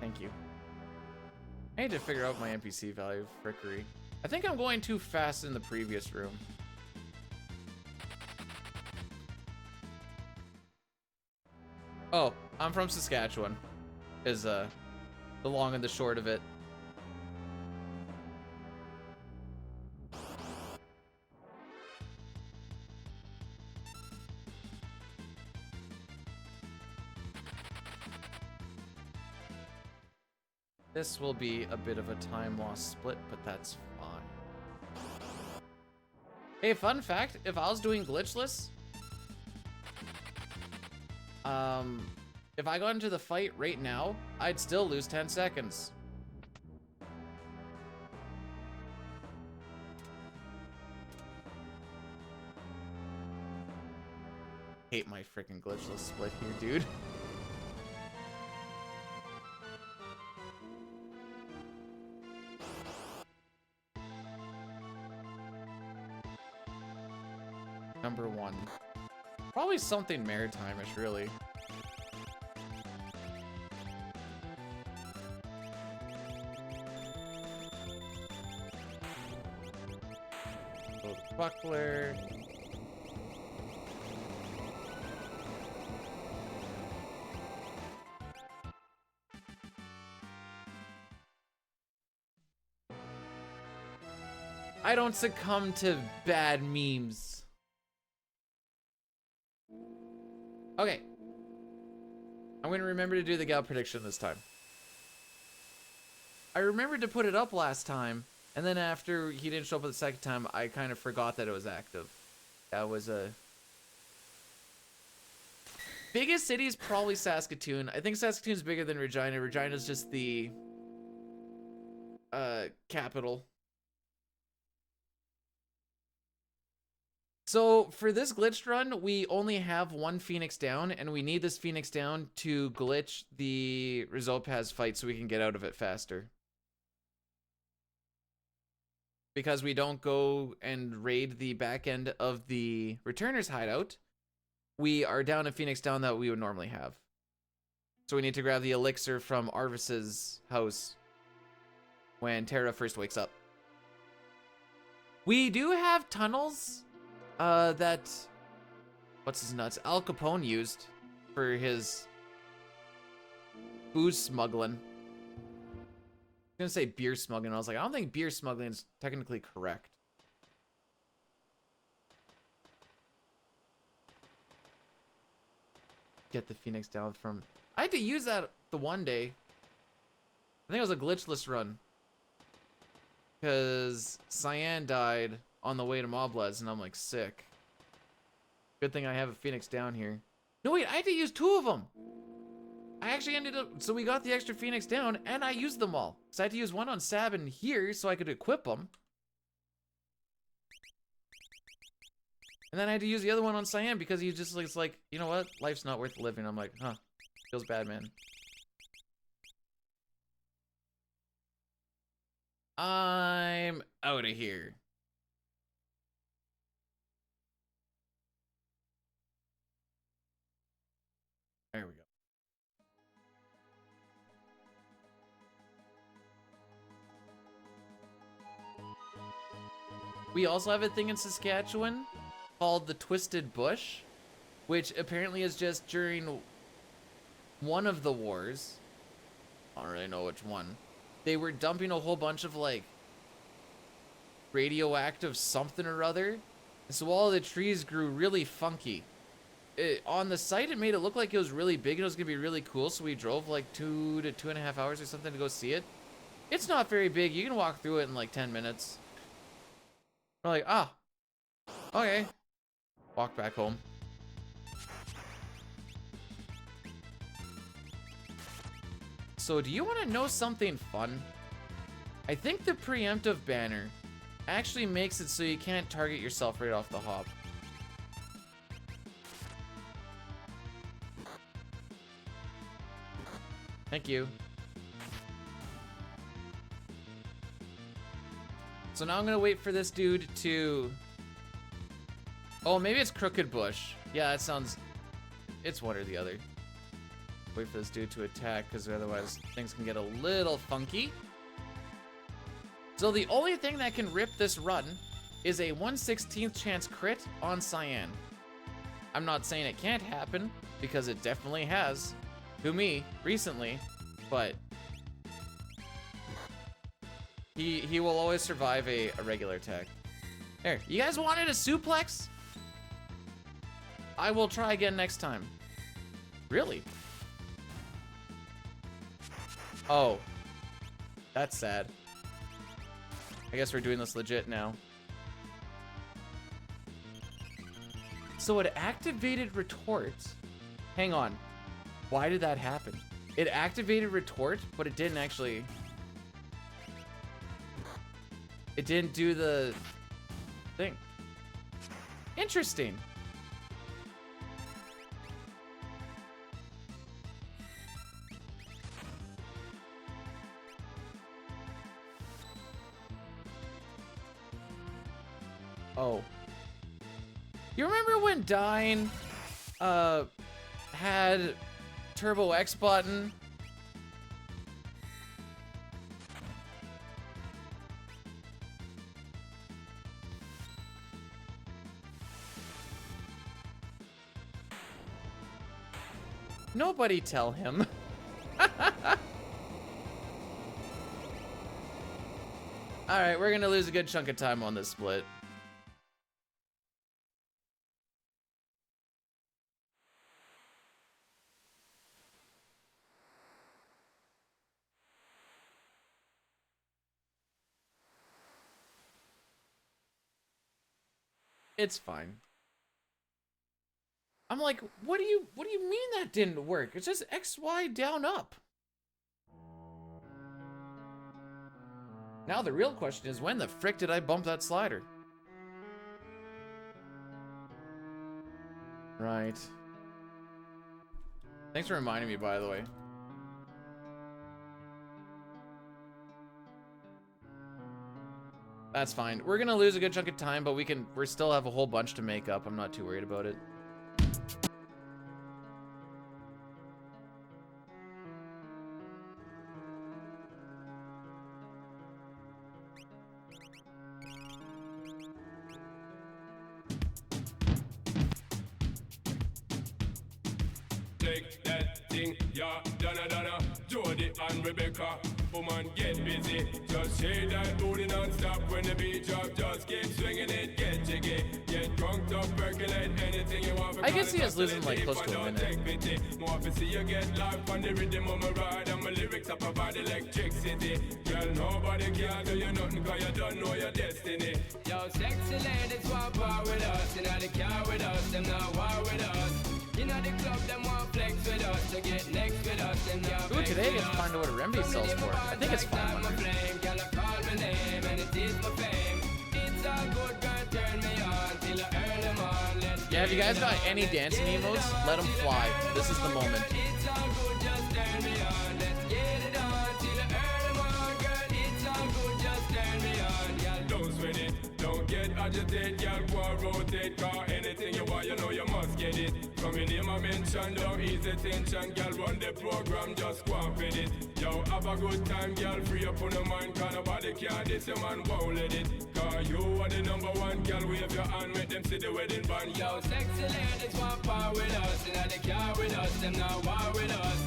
Thank you. I need to figure out my NPC value, frickery. I think I'm going too fast in the previous room. Oh, I'm from Saskatchewan, is the long and the short of it. This will be a bit of a time loss split, but that's fine. Hey, fun fact, if I was doing glitchless, if I got into the fight right now, I'd still lose 10 seconds. Hate my freaking glitchless split here, dude. Number 1. Probably something maritime-ish, really. Buckler. I don't succumb to bad memes. Okay. I'm gonna remember to do the gal prediction this time. I remembered to put it up last time, and then after he didn't show up the second time, I kind of forgot that it was active. That was a... Biggest city is probably Saskatoon. I think Saskatoon's bigger than Regina. Regina's just the capital. So for this glitched run, we only have one Phoenix down, and we need this Phoenix down to glitch the Rizopas fight so we can get out of it faster. Because we don't go and raid the back end of the Returner's hideout, we are down a Phoenix down that we would normally have. So we need to grab the elixir from Arvis's house when Terra first wakes up. We do have tunnels that, what's his nuts, Al Capone used for his booze smuggling. I was gonna say beer smuggling. I was like, I don't think beer smuggling is technically correct. Get the Phoenix down from... I had to use that the one day. I think it was a glitchless run. Because Cyan died on the way to Moblez, and I'm like, sick. Good thing I have a Phoenix down here. No, wait, I had to use 2 of them. I actually ended up... So we got the extra Phoenix down, and I used them all. So I had to use one on Sabin here so I could equip them. And then I had to use the other one on Cyan because he just like, you know what? Life's not worth living. I'm like, huh. Feels bad, man. I'm out of here. There we go. We also have a thing in Saskatchewan called the Twisted Bush, which apparently is just during one of the wars. I don't really know which one. They were dumping a whole bunch of like radioactive something or other. And so all the trees grew really funky. On the site, it made it look like it was really big and it was gonna be really cool. So we drove like 2 to 2.5 hours or something to go see it. It's not very big. You can walk through it in like 10 minutes. We're like, ah, okay. Walk back home. So do you want to know something fun? I think the preemptive banner actually makes it so you can't target yourself right off the hop. Thank you. So now I'm gonna wait for this dude to... Oh, maybe it's Crooked Bush. Yeah, that sounds... It's one or the other. Wait for this dude to attack, because otherwise things can get a little funky. So the only thing that can rip this run is a 1/16th chance crit on Cyan. I'm not saying it can't happen, because it definitely has. To me, recently, but... He will always survive a regular attack. There, you guys wanted a suplex? I will try again next time. Really? Oh. That's sad. I guess we're doing this legit now. So it activated retort. Hang on. Why did that happen? It activated retort, but it didn't actually... It didn't do the thing. Interesting. Oh. You remember when Dyne had Turbo X button? Nobody tell him. Alright, we're gonna lose a good chunk of time on this split. It's fine. I'm like, what do you mean that didn't work? It's just X, Y, down, up. Now the real question is, when the frick did I bump that slider? Right. Thanks for reminding me, by the way. That's fine. We're gonna lose a good chunk of time, but we still have a whole bunch to make up. I'm not too worried about it. Take that thing, yeah, Donna, Jody and Rebecca. Woman, get busy. Just shake that booty non-stop when the beat drop. Just keep swinging it, get jiggy. Get drunk up, percolate anything you want. I can see us losing like close to a minute. More to see you get live on the rhythm of my ride. And my lyrics up about electricity. Girl, nobody can do you nothing cause you don't know your destiny. Yo, sexy ladies want war with us. In the car with us, them not war with us. You know the club, them want flex with us. To get next with us, them not Ooh, today I get to find out what a remedy sells for. I think it's 500. Yeah, if you guys got any dancing emotes, let them fly. This is the moment. Don't get agitated, girl, go rotate, car anything you want, you know you must get it. From your name want mention, don't ease attention, girl, run the program, just go and fit it. Yo, have a good time, girl, free up on your mind, cause nobody care, this your man won't let it. Cause you are the number one, girl, wave your hand, make them see the wedding band. Yo, sexy ladies want part with us, inna the car with us, them not war with us.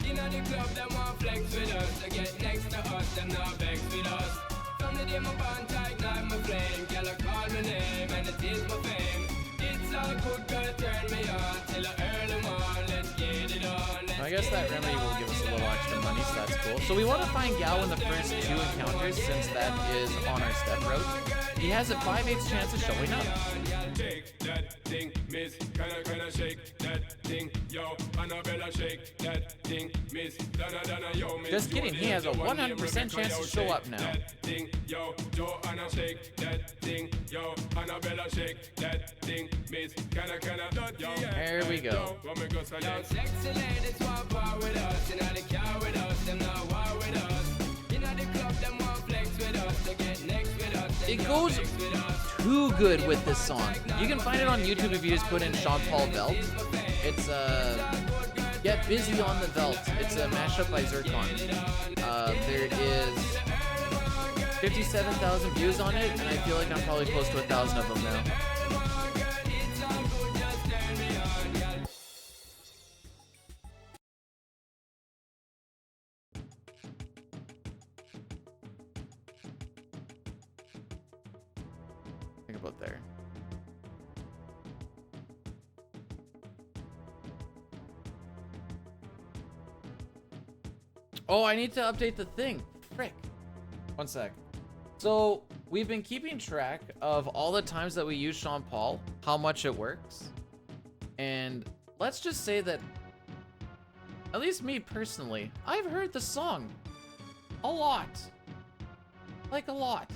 Inna the club, them want flex with us, to get next to us, them not vex with us. From the day my bond tight, ignite my flame, girl, I call my name, and it is my fame. It's all good, girl, turn me on, till I early morn, let's get it on. I guess that remedy will give us a little extra money, so that's cool. So we want to find Gao in the first 2 encounters, since that is on our step route. He has a 5/8 chance of showing up. Shake that thing, miss. Can I shake that thing, yo? Annabella, shake that thing, miss. Donna, yo, miss. Just kidding, he has a 100% chance to show up now. That thing, yo, Joanna, shake that thing, yo. Annabella, shake that thing, miss. Can I, yo. There we go. Yo, sexy ladies want part with us, inna the car with us, them not war with us. Inna the club, them want flex with us, to get next with us. It goes too good with this song. You can find it on YouTube if you just put in Sean Paul Velt. It's Get Busy on the Velt. It's a mashup by Zircon. There is 57,000 views on it, and I feel like I'm probably close to 1,000 of them now. About there. Oh, I need to update the thing. Frick. One sec. So we've been keeping track of all the times that we use Sean Paul, how much it works. And let's just say that, at least me personally, I've heard the song a lot. Like a lot.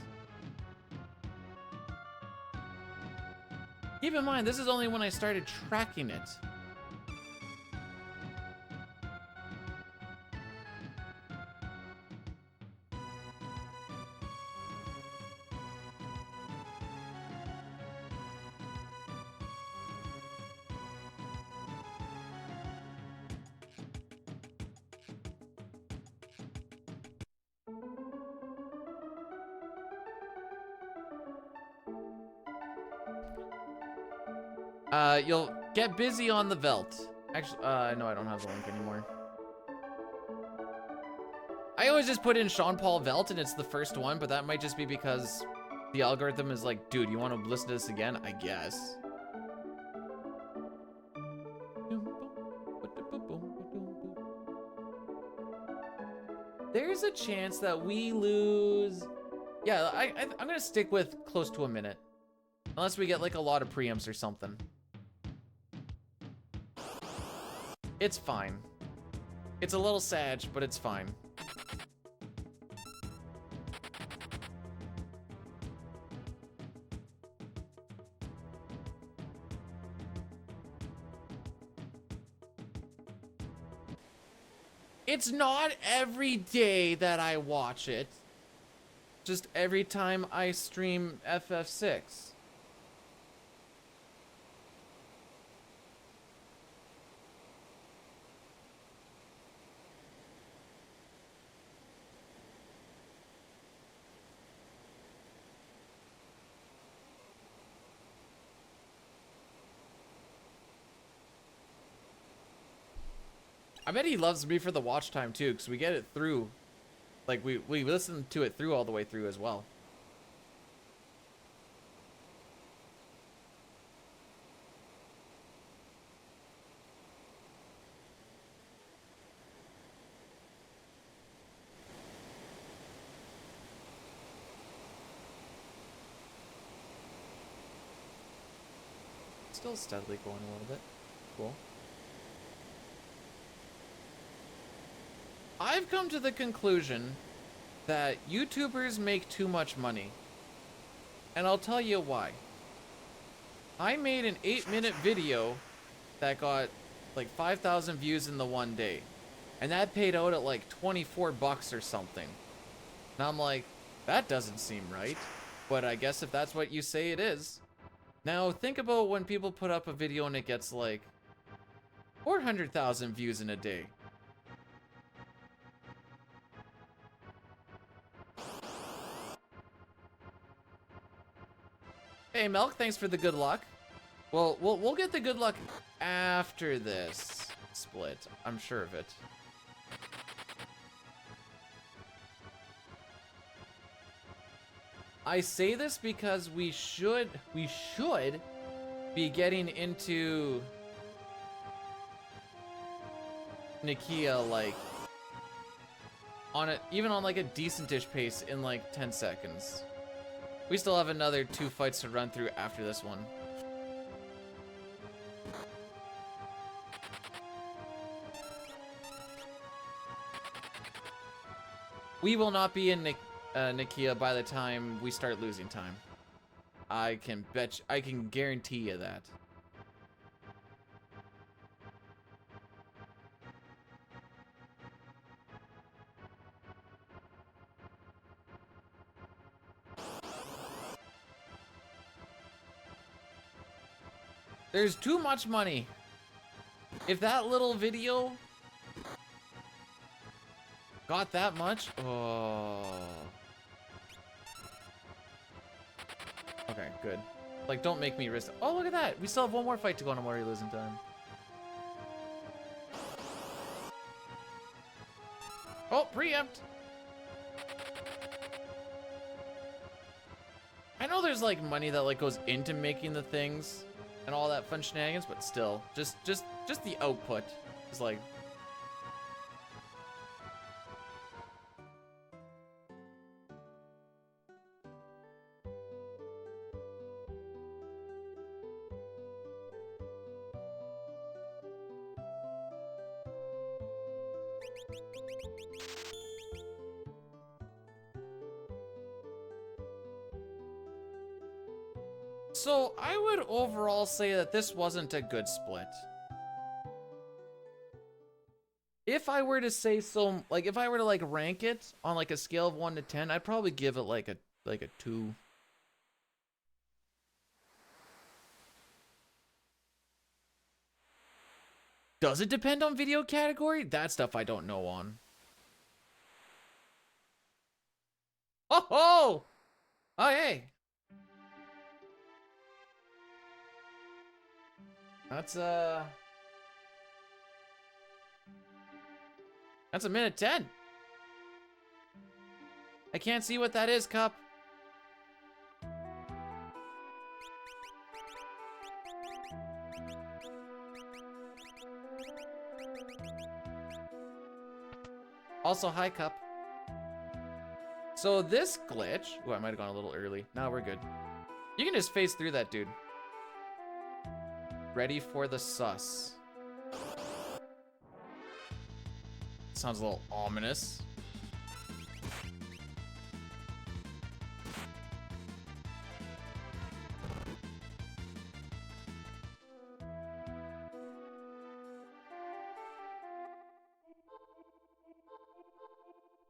Keep in mind, this is only when I started tracking it. You'll get busy on the Velt. Actually, no, I don't have the link anymore. I always just put in Sean Paul Velt and it's the first one, but that might just be because the algorithm is like, dude, you want to listen to this again? I guess. There's a chance that we lose. Yeah, I'm gonna stick with close to a minute. Unless we get like a lot of preamps or something. It's fine. It's a little sad, but it's fine. It's not every day that I watch it. Just every time I stream FF6. I bet he loves me for the watch time too, because we get it through. Like, we listen to it through all the way through as well. Still steadily going a little bit. Cool. I've come to the conclusion that YouTubers make too much money. And I'll tell you why. I made an 8-minute video that got like 5,000 views in the one day. And that paid out at like 24 bucks or something. And I'm like, that doesn't seem right. But I guess if that's what you say it is. Now think about when people put up a video and it gets like 400,000 views in a day. Hey, Milk, thanks for the good luck. Well, we'll get the good luck after this split. I'm sure of it. I say this because we should be getting into Nikia like even on like a decentish pace in like 10 seconds. We still have another 2 fights to run through after this one. We will not be in Nikia by the time we start losing time. I can guarantee you that. There's too much money. If that little video got that much, oh. Okay, good. Like, don't make me risk. Oh, look at that. We still have one more fight to go on. I'm already losing time. Oh, preempt. I know there's like money that like goes into making the things and all that fun shenanigans, but still, just the output is like. So I would overall say that this wasn't a good split. If I were to say so, like if I were to like rank it on like a scale of 1 to 10, I'd probably give it like a 2. Does it depend on video category? That stuff I don't know on. Oh, hey. That's a minute 10. I can't see what that is, Cup. Also, hi, Cup. So this glitch, oh, I might have gone a little early. No, we're good. You can just phase through that, dude. Ready for the sus. Sounds a little ominous.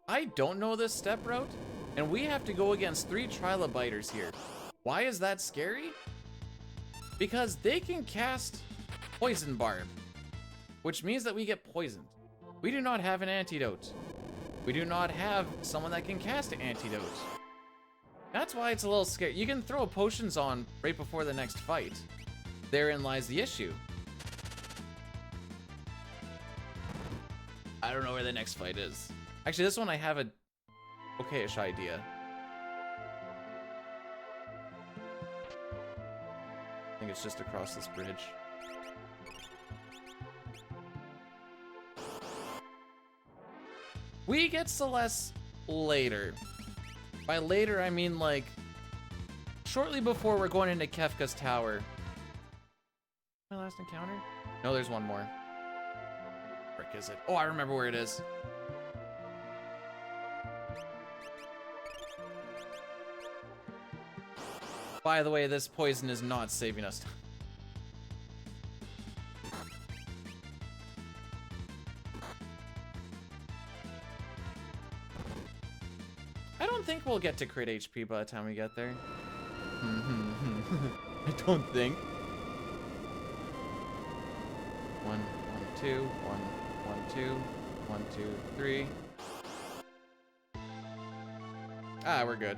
I don't know this step route, and we have to go against 3 trilobiters here. Why is that scary? Because they can cast Poison Barb, which means that we get poisoned. We do not have an antidote. We do not have someone that can cast an antidote. That's why it's a little scary. You can throw potions on right before the next fight. Therein lies the issue. I don't know where the next fight is. Actually, this one I have a okay-ish idea. I think it's just across this bridge. We get Celeste later. By later, I mean like shortly before we're going into Kefka's Tower. My last encounter? No, there's one more. Frick is it? Oh, I remember where it is. By the way, this poison is not saving us. I don't think we'll get to crit HP by the time we get there. I don't think. One. 2, 1, 1, 2, 1, 2, 3. Ah, we're good.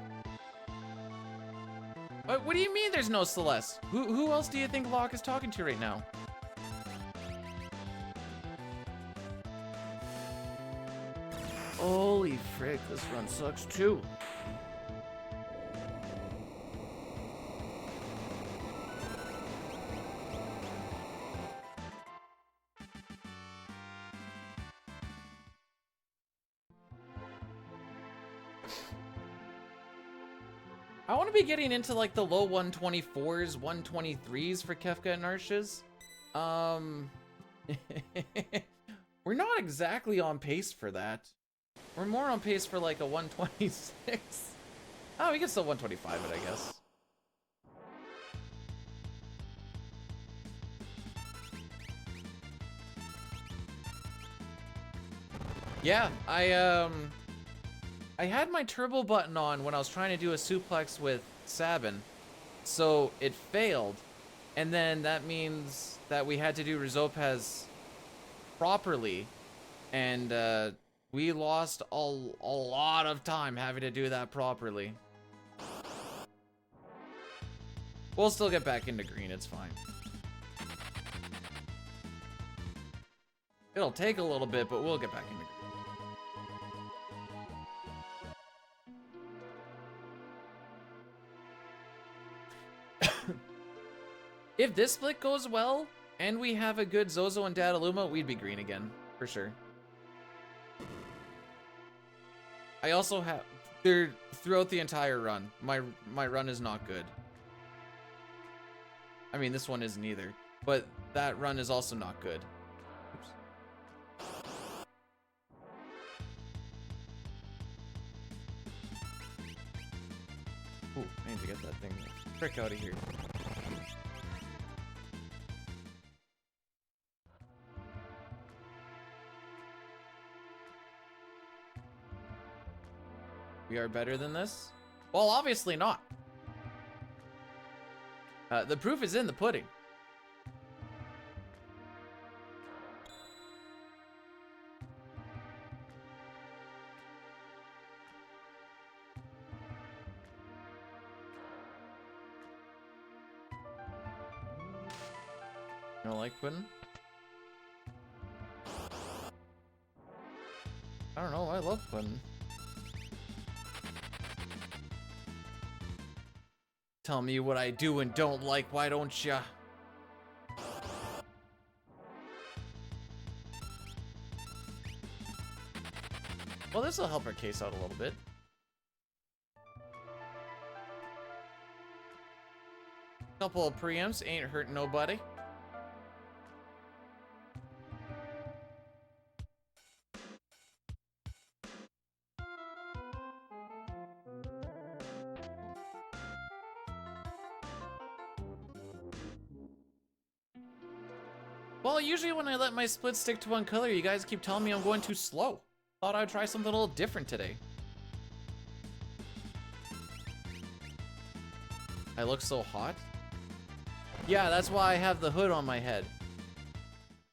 What do you mean there's no Celeste? Who else do you think Locke is talking to right now? Holy frick, this run sucks too. I want to be getting into like the low 124s, 123s for Kefka and Arches. We're not exactly on pace for that. We're more on pace for like a 126. Oh, we can still 125 it, I guess. Yeah, I had my turbo button on when I was trying to do a suplex with Sabin, so it failed, and then that means that we had to do Rizopas properly, and we lost a lot of time having to do that properly. We'll still get back into green, it's fine. It'll take a little bit, but we'll get back into green. If this split goes well, and we have a good Zozo and Dadaluma, we'd be green again, for sure. I also have, throughout the entire run, my run is not good. I mean, this one isn't either, but that run is also not good. Oops. Ooh, I need to get that thing the frick out of here. We are better than this? Well, obviously not. The proof is in the pudding. You don't like pudding? I don't know, I love pudding. Tell me what I do and don't like, why don't ya? Well, this will help our case out a little bit. Couple of preamps ain't hurting nobody. Well, usually when I let my split stick to one color, you guys keep telling me I'm going too slow. Thought I'd try something a little different today. I look so hot? Yeah, that's why I have the hood on my head.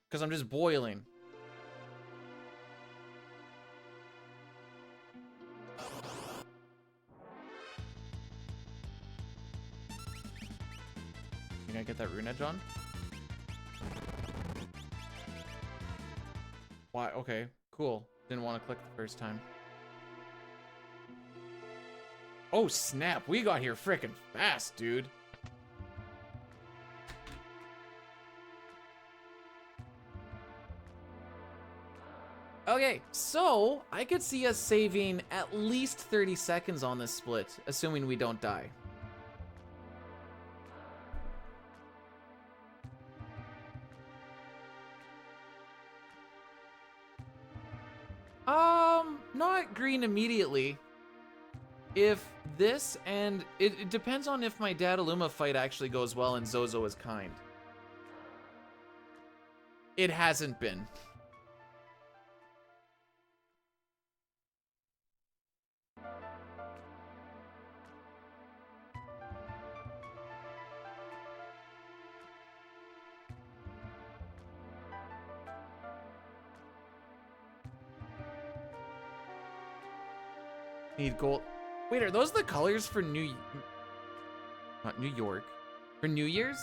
Because I'm just boiling. You gonna get that rune edge on? Why? Okay, cool. Didn't want to click the first time. Oh snap, we got here frickin' fast, dude. Okay, so I could see us saving at least 30 seconds on this split, assuming we don't die. Not green immediately. If this, and it depends on if my Dadaluma fight actually goes well and Zozo is kind. It hasn't been. Need gold. Wait, are those the colors for not New York, for New Year's?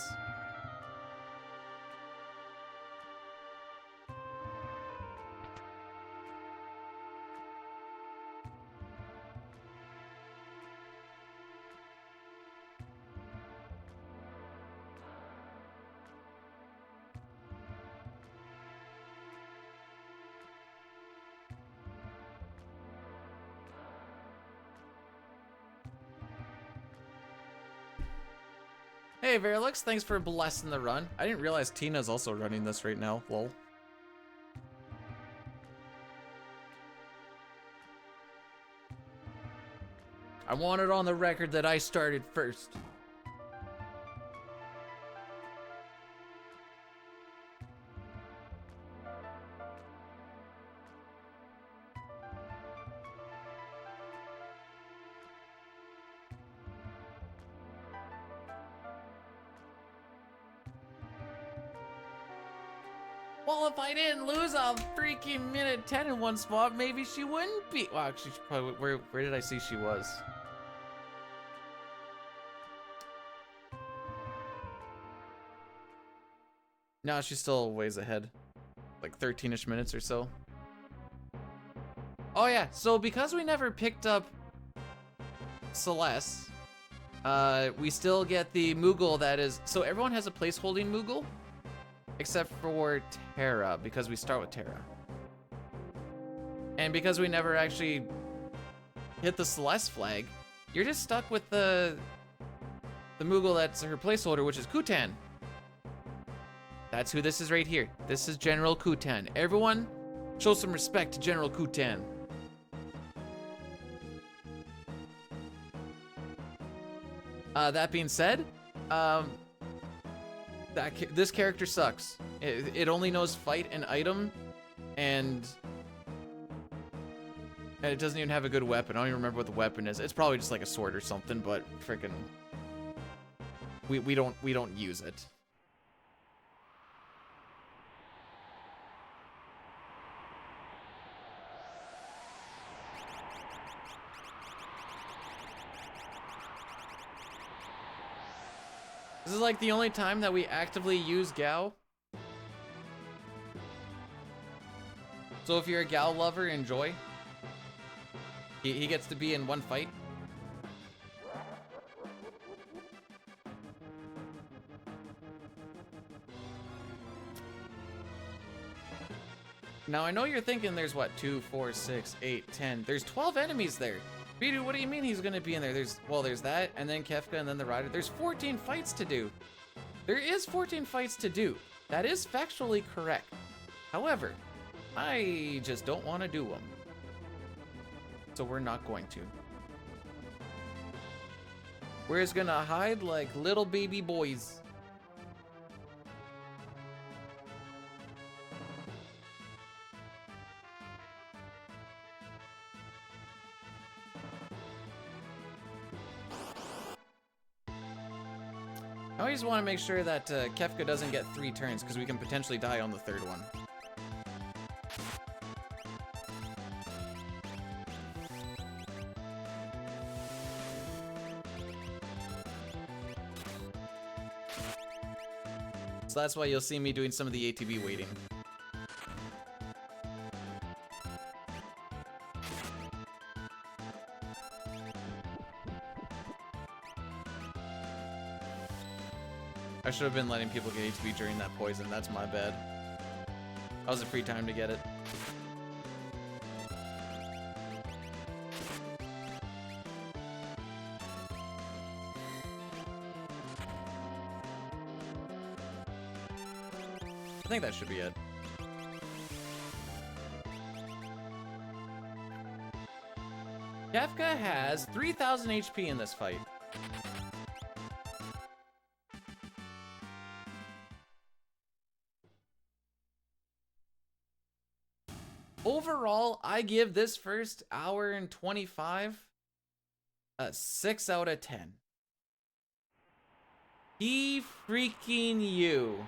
Hey, Verlix, thanks for blessing the run. I didn't realize Tina's also running this right now, lol. I want it on the record that I started first. Well, if I didn't lose a freaking minute 10 in one spot, maybe she wouldn't be. Well, actually, she probably, where did I see she was? No, she's still ways ahead. Like 13-ish minutes or so. Oh yeah, so because we never picked up Celeste, we still get the Moogle that is, so everyone has a place-holding Moogle, except for Terra, because we start with Terra. And because we never actually hit the Celeste flag, you're just stuck with the Moogle that's her placeholder, which is Kutan. That's who this is right here. This is General Kutan. Everyone, show some respect to General Kutan. That being said, this character sucks. It only knows fight and item, and it doesn't even have a good weapon. I don't even remember what the weapon is. It's probably just like a sword or something, but frickin' we don't use it. This is like the only time that we actively use Gao. So if you're a Gao lover, enjoy. He gets to be in one fight. Now I know you're thinking there's what, 2, 4, 6, 8, 10. There's 12 enemies there. Bidu, what do you mean he's gonna be in there? There's that, and then Kefka, and then the Rider. There's 14 fights to do. There is 14 fights to do. That is factually correct. However, I just don't want to do them. So we're not going to. We're just gonna hide like little baby boys. I always want to make sure that Kefka doesn't get 3 turns, because we can potentially die on the 3rd one. So that's why you'll see me doing some of the ATB waiting. I should have been letting people get ATB during that poison. That's my bad. That was a free time to get it. I think that should be it. Kefka has 3,000 HP in this fight. Overall, I give this first hour and 25 a 6 out of 10. He freaking you.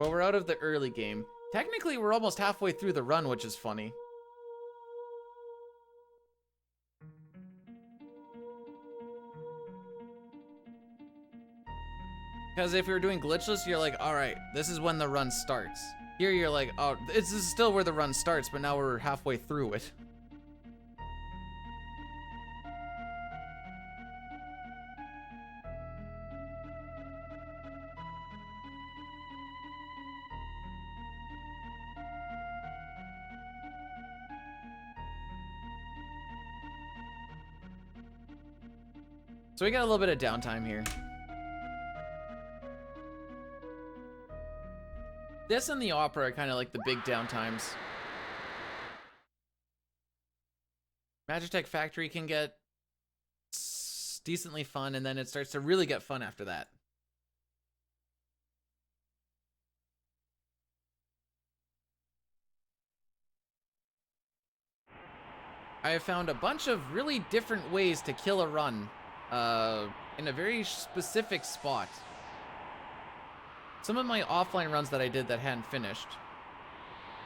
But we're out of the early game. Technically, we're almost halfway through the run, which is funny. Because if you're doing glitchless, you're like, all right, this is when the run starts. Here you're like, oh, this is still where the run starts, but now we're halfway through it. So we got a little bit of downtime here. This and the opera are kind of like the big downtimes. Magitech Factory can get decently fun, and then it starts to really get fun after that. I have found a bunch of really different ways to kill a run in a very specific spot. Some of my offline runs that I did that hadn't finished,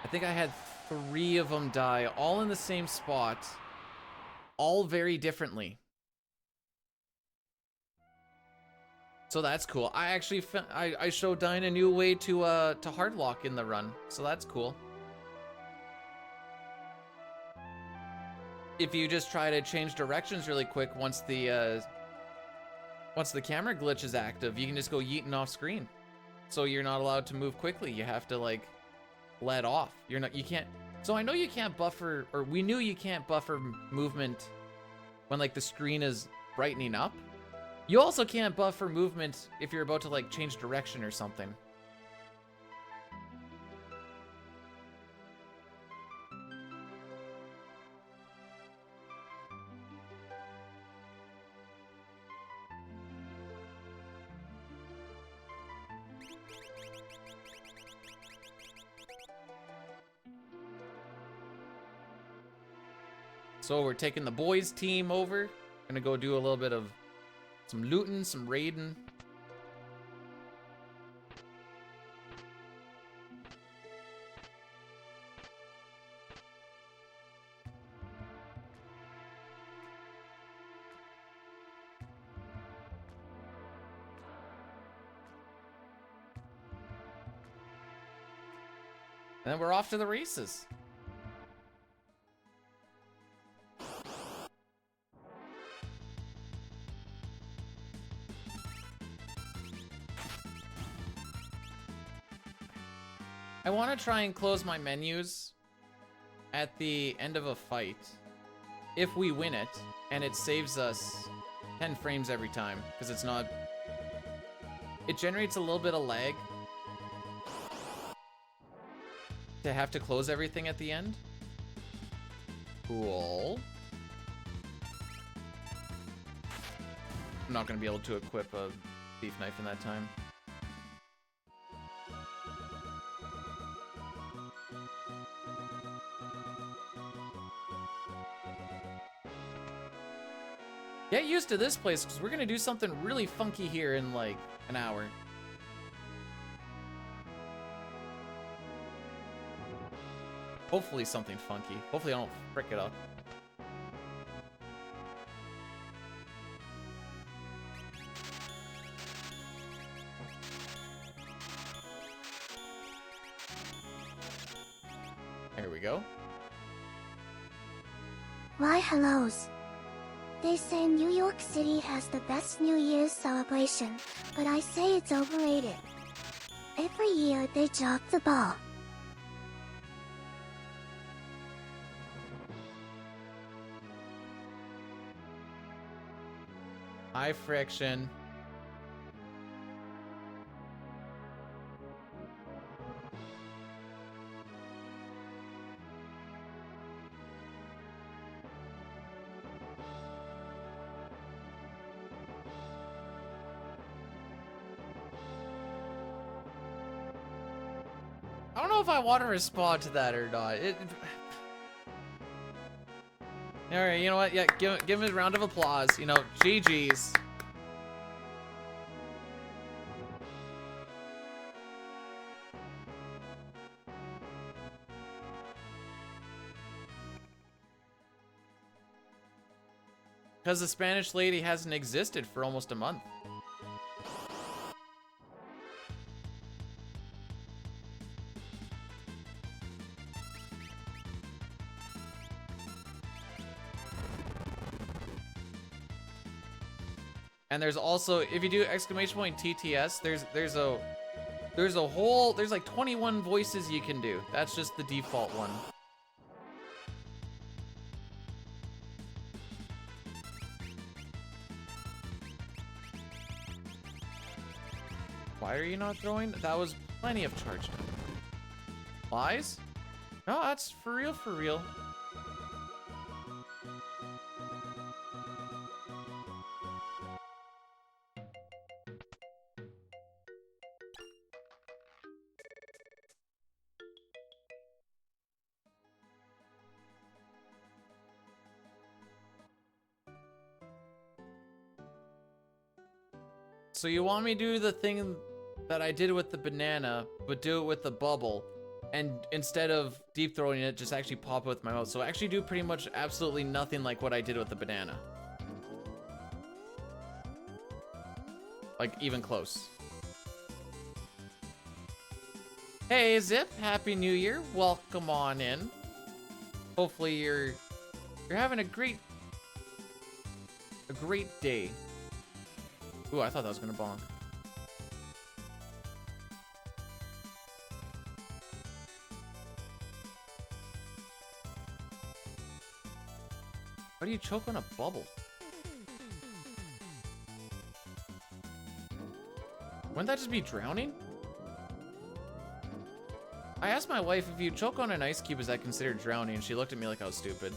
I think I had 3 of them die, all in the same spot, all very differently. So that's cool. I actually I showed Dyne a new way to hardlock in the run, so that's cool. If you just try to change directions really quick, once the camera glitch is active, you can just go yeeting off screen. So you're not allowed to move quickly. You have to like let off. You can't. So I know you can't buffer, or we knew you can't buffer movement when like the screen is brightening up. You also can't buffer movement if you're about to like change direction or something. So we're taking the boys team over. Gonna go do a little bit of some looting, some raiding. And then we're off to the races. I want to try and close my menus at the end of a fight if we win it, and it saves us 10 frames every time, because it's not... It generates a little bit of lag to have to close everything at the end. Cool. I'm not going to be able to equip a thief knife in that time. Get used to this place, because we're going to do something really funky here in, like, an hour. Hopefully something funky. Hopefully I don't frick it up. There we go. Why hellos. They say New York City has the best New Year's celebration, but I say it's overrated. Every year they drop the ball. High friction. I don't know if I want to respond to that or not. All right, you know what? Yeah, give him a round of applause. You know, GG's. Because the Spanish lady hasn't existed for almost a month. And there's also, if you do exclamation point TTS, there's like 21 voices you can do. That's just the default one. Why are you not throwing? That was plenty of charge time. Lies? No, that's for real, for real. So you want me to do the thing that I did with the banana, but do it with the bubble, and instead of deep throwing it, just actually pop it with my mouth. So actually do pretty much absolutely nothing like what I did with the banana. Like even close. Hey Zip, Happy New Year. Welcome on in. Hopefully you're having a great day. Ooh, I thought that was gonna bonk. Why do you choke on a bubble? Wouldn't that just be drowning? I asked my wife, if you choke on an ice cube, is that considered drowning? And she looked at me like I was stupid.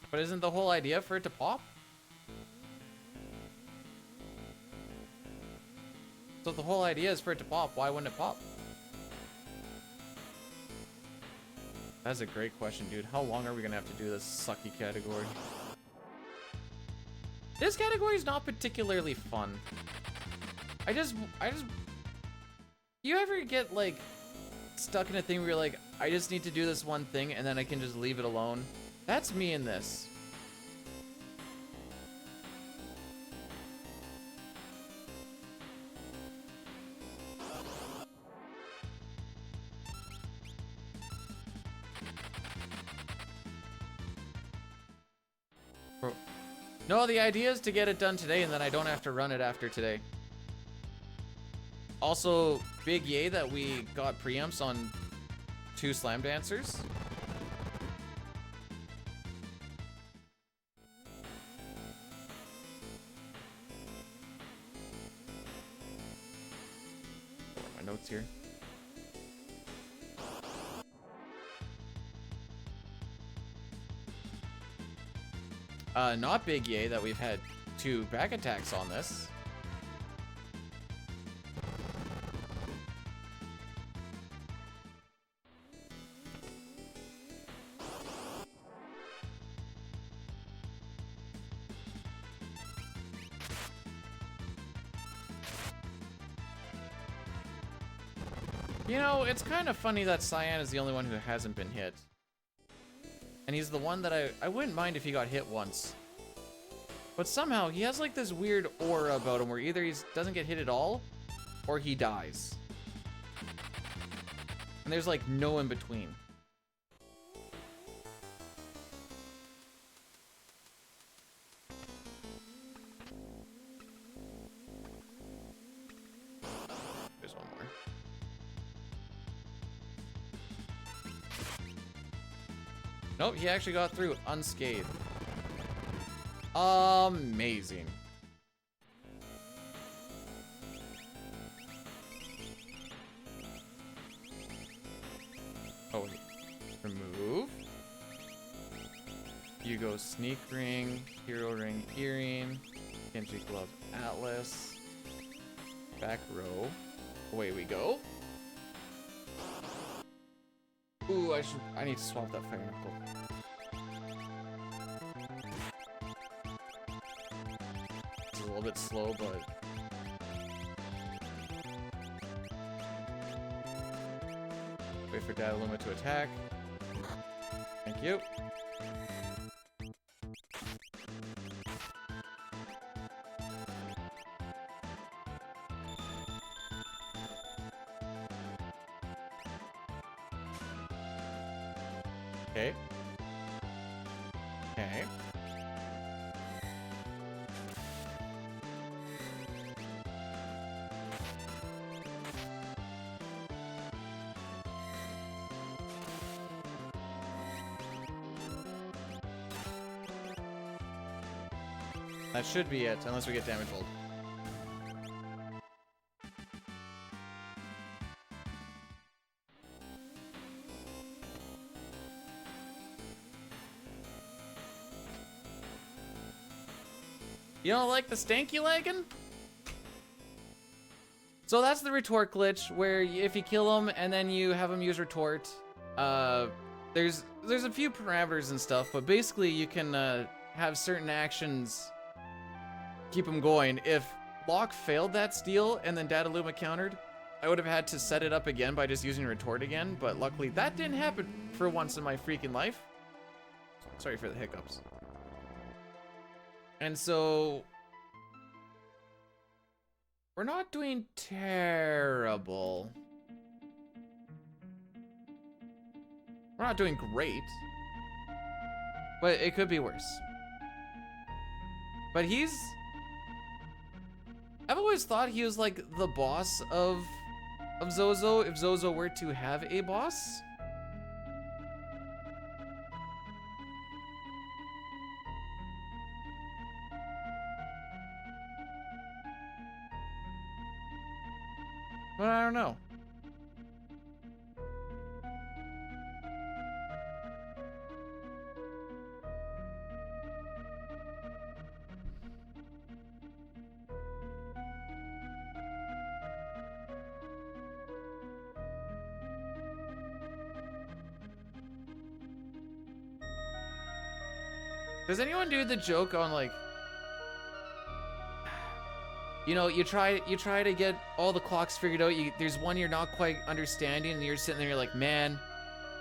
But isn't the whole idea for it to pop? So if the whole idea is for it to pop, why wouldn't it pop? That's a great question, dude. How long are we gonna have to do this sucky category? This category is not particularly fun. You ever get like stuck in a thing where you're like, I just need to do this one thing and then I can just leave it alone? That's me in this. No, the idea is to get it done today and then I don't have to run it after today. Also, big yay that we got preamps on 2 slam dancers. My notes here. Not big yay that we've had 2 back attacks on this. You know, it's kind of funny that Cyan is the only one who hasn't been hit. And he's the one that I wouldn't mind if he got hit once. But somehow, he has like this weird aura about him where either he doesn't get hit at all, or he dies. And there's like no in between. There's one more. Nope, he actually got through unscathed. Amazing. Oh, wait. Remove. You go sneak ring, hero ring, earring, Genji glove, atlas. Back row. Away we go. Ooh, I need to swap that fire nickel. It's a little bit slow, but wait for Dataluma to attack. Thank you. Okay. Okay. That should be it, unless we get damage hold. You don't like the stanky lagging? So that's the retort glitch, where if you kill him and then you have him use retort, there's a few parameters and stuff, but basically you can have certain actions keep him going. If Locke failed that steal and then Dataluma countered, I would have had to set it up again by just using retort again, but luckily that didn't happen for once in my freaking life. Sorry for the hiccups. And so we're not doing terrible. We're not doing great, but it could be worse. But I've always thought he was like the boss of Zozo, if Zozo were to have a boss. But I don't know. Does anyone do the joke on like, you know, you try to get all the clocks figured out. There's one you're not quite understanding, and you're sitting there, you're like, man,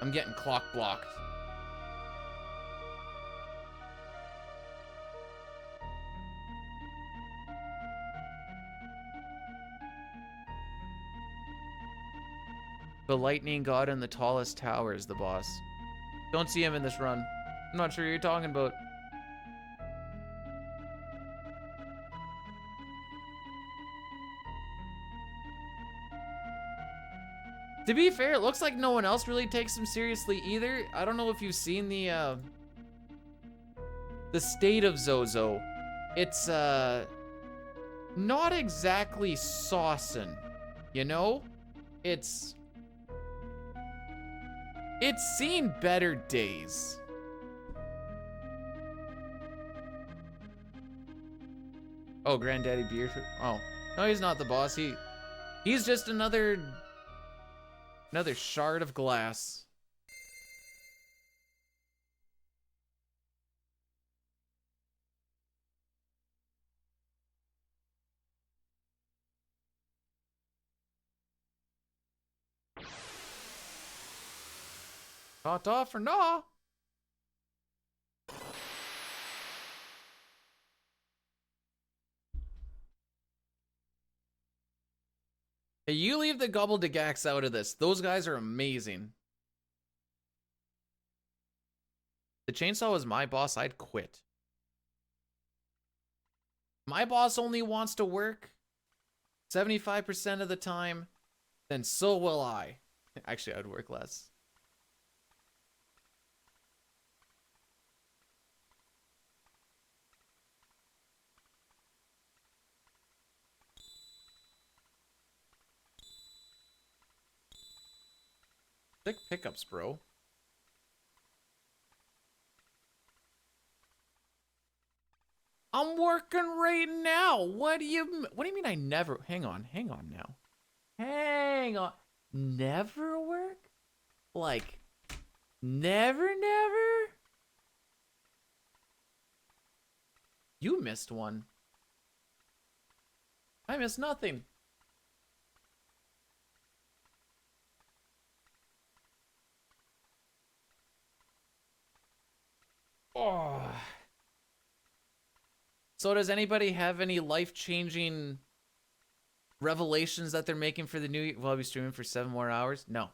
I'm getting clock blocked. The lightning god in the tallest tower is the boss. Don't see him in this run. I'm not sure what you're talking about. To be fair, it looks like no one else really takes him seriously either. I don't know if you've seen the state of Zozo. It's not exactly saucin', you know? It's seen better days. Oh, Granddaddy Beer. Oh, no, he's not the boss. He's just another shard of glass. Hot off or no? Hey, you leave the Gobbledygook out of this. Those guys are amazing. If the chainsaw was my boss, I'd quit. My boss only wants to work 75% of the time, then so will I. Actually, I'd work less. Thick pickups, bro. I'm working right now. What do you mean I never? Hang on now. Hang on. Never work? Like, never? You missed one. I missed nothing. Oh. So does anybody have any life-changing revelations that they're making for the new year? Will I be streaming for 7 more hours? No.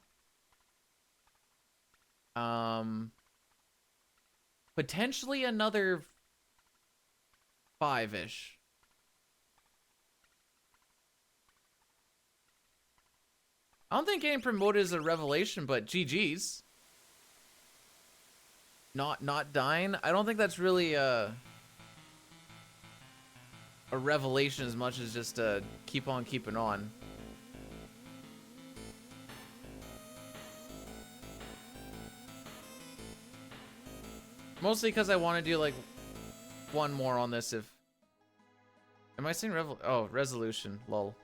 Potentially another 5-ish. I don't think getting promoted is a revelation, but GG's. Not dying. I don't think that's really a revelation as much as just keep on keeping on. Mostly because I want to do like one more on this. If am I saying resolution? Lol.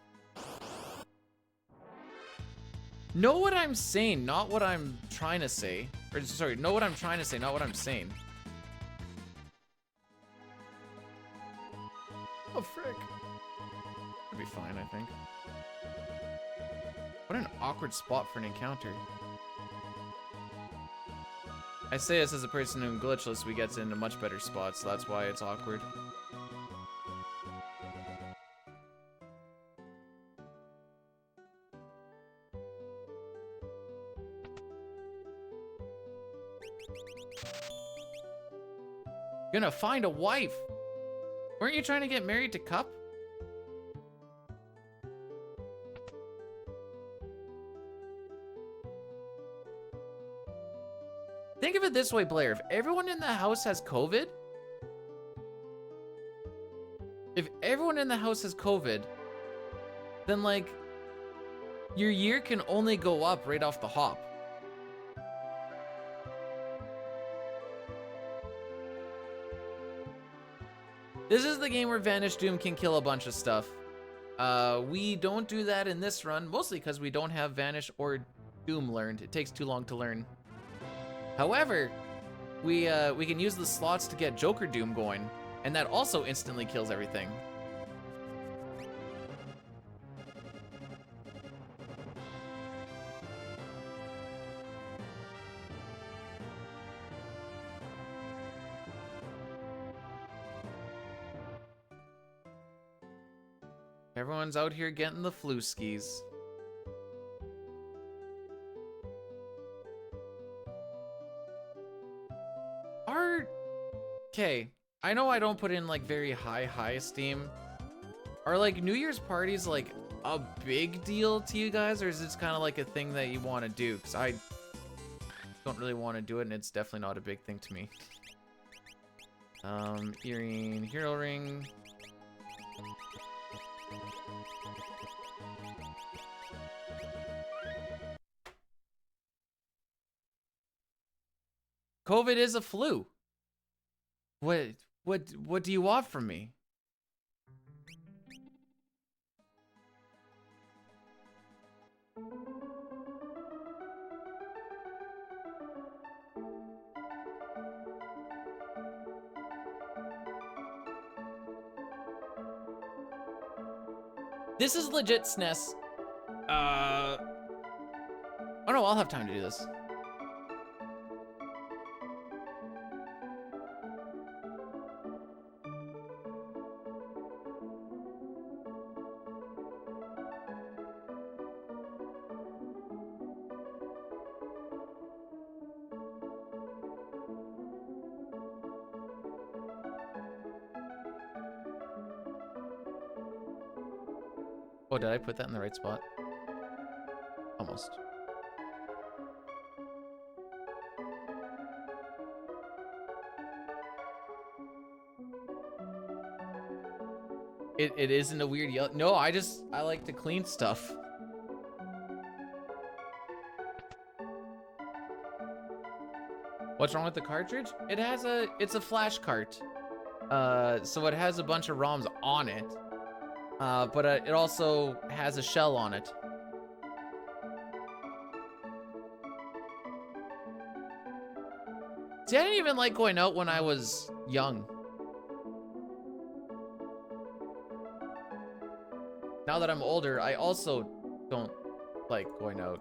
Know what I'm saying, not what I'm trying to say. Or sorry, know what I'm trying to say, not what I'm saying. Oh frick. That'd be fine, I think. What an awkward spot for an encounter. I say this as a person who glitchless, we get into much better spots, so that's why it's awkward. Gonna find a wife. Weren't you trying to get married to Cup? Think of it this way, Blair. If everyone in the house has COVID, then like your year can only go up right off the hop. This is the game where Vanish Doom can kill a bunch of stuff. We don't do that in this run, mostly because we don't have Vanish or Doom learned. It takes too long to learn. However, we can use the slots to get Joker Doom going, and that also instantly kills everything. Everyone's out here getting the flu skis. Okay, I know I don't put in like very high esteem. Are like New Year's parties like a big deal to you guys, or is this kind of like a thing that you want to do? Because I don't really want to do it, and it's definitely not a big thing to me. Earring, hero ring. COVID is a flu. What do you want from me? This is legit SNES. Oh no, I'll have time to do this. Oh, did I put that in the right spot? Almost. It isn't a weird yellow. No, I like to clean stuff. What's wrong with the cartridge? It's a flash cart. So it has a bunch of ROMs on it, but it also has a shell on it. See, I didn't even like going out when I was young. Now that I'm older, I also don't like going out.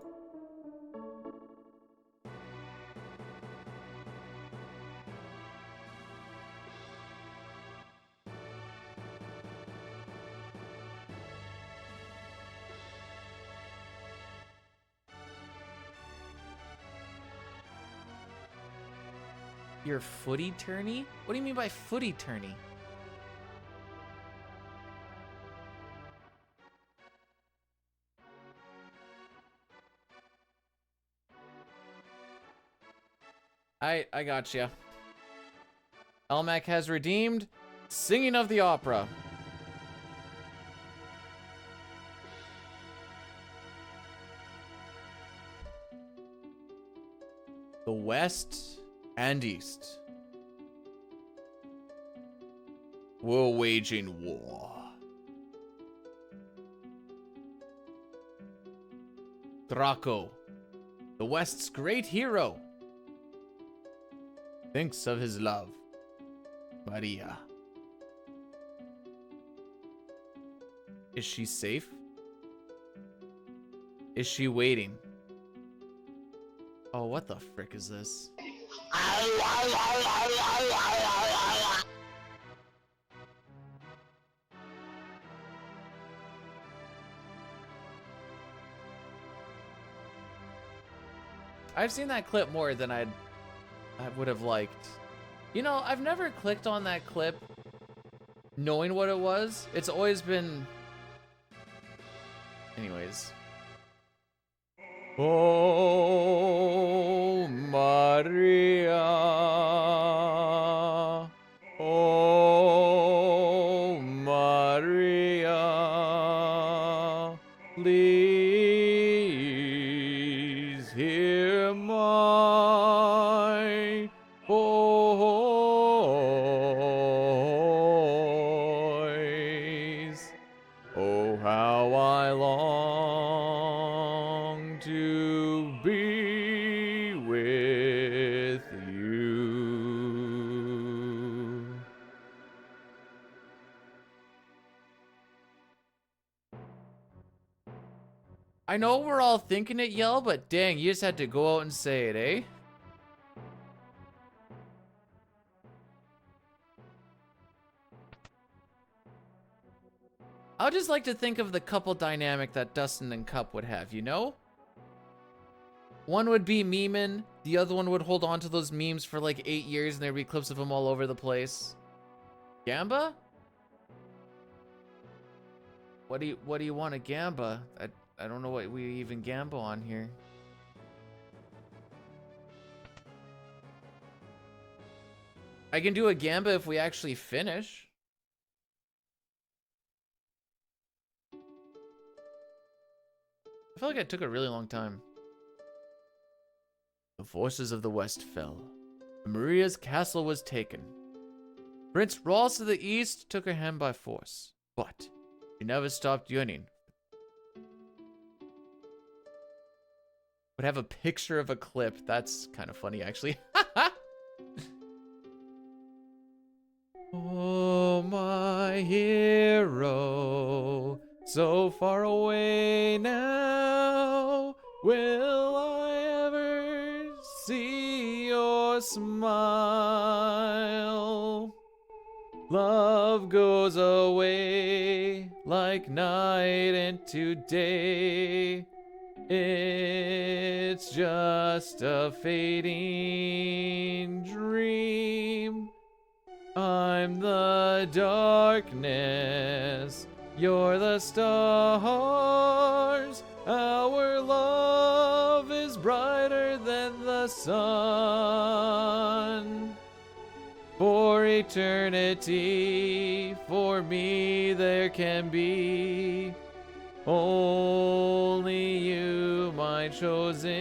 Your footy tourney? What do you mean by footy tourney? I gotcha. Elmac has redeemed Singing of the Opera. The West and East. We're waging war. Draco, the West's great hero, thinks of his love, Maria. Is she safe? Is she waiting? Oh, what the frick is this? I've seen that clip more than I would have liked. You know, I've never clicked on that clip knowing what it was. It's always been... Anyways. Oh, Maria. Oh, Maria. Please hear my voice. Oh, how I long to be with you. I know we're all thinking it, Yell, but dang, you just had to go out and say it, eh? I would just like to think of the couple dynamic that Dustin and Cup would have, you know? One would be memeing, the other one would hold on to those memes for like 8 years and there'd be clips of them all over the place. Gamba? What do you want a Gamba? I don't know what we even gamble on here. I can do a Gamba if we actually finish. I feel like I took a really long time. The forces of the West fell. Maria's castle was taken. Prince Rolls to the east took her hand by force, but she never stopped yearning. Would have a picture of a clip. That's kind of funny, actually. Oh, my hero, so far away now. Will I ever see your smile? Love goes away like night into day. It's just a fading dream. I'm the darkness, you're the stars. Our love is brighter than the sun. For eternity, for me there can be only you, my chosen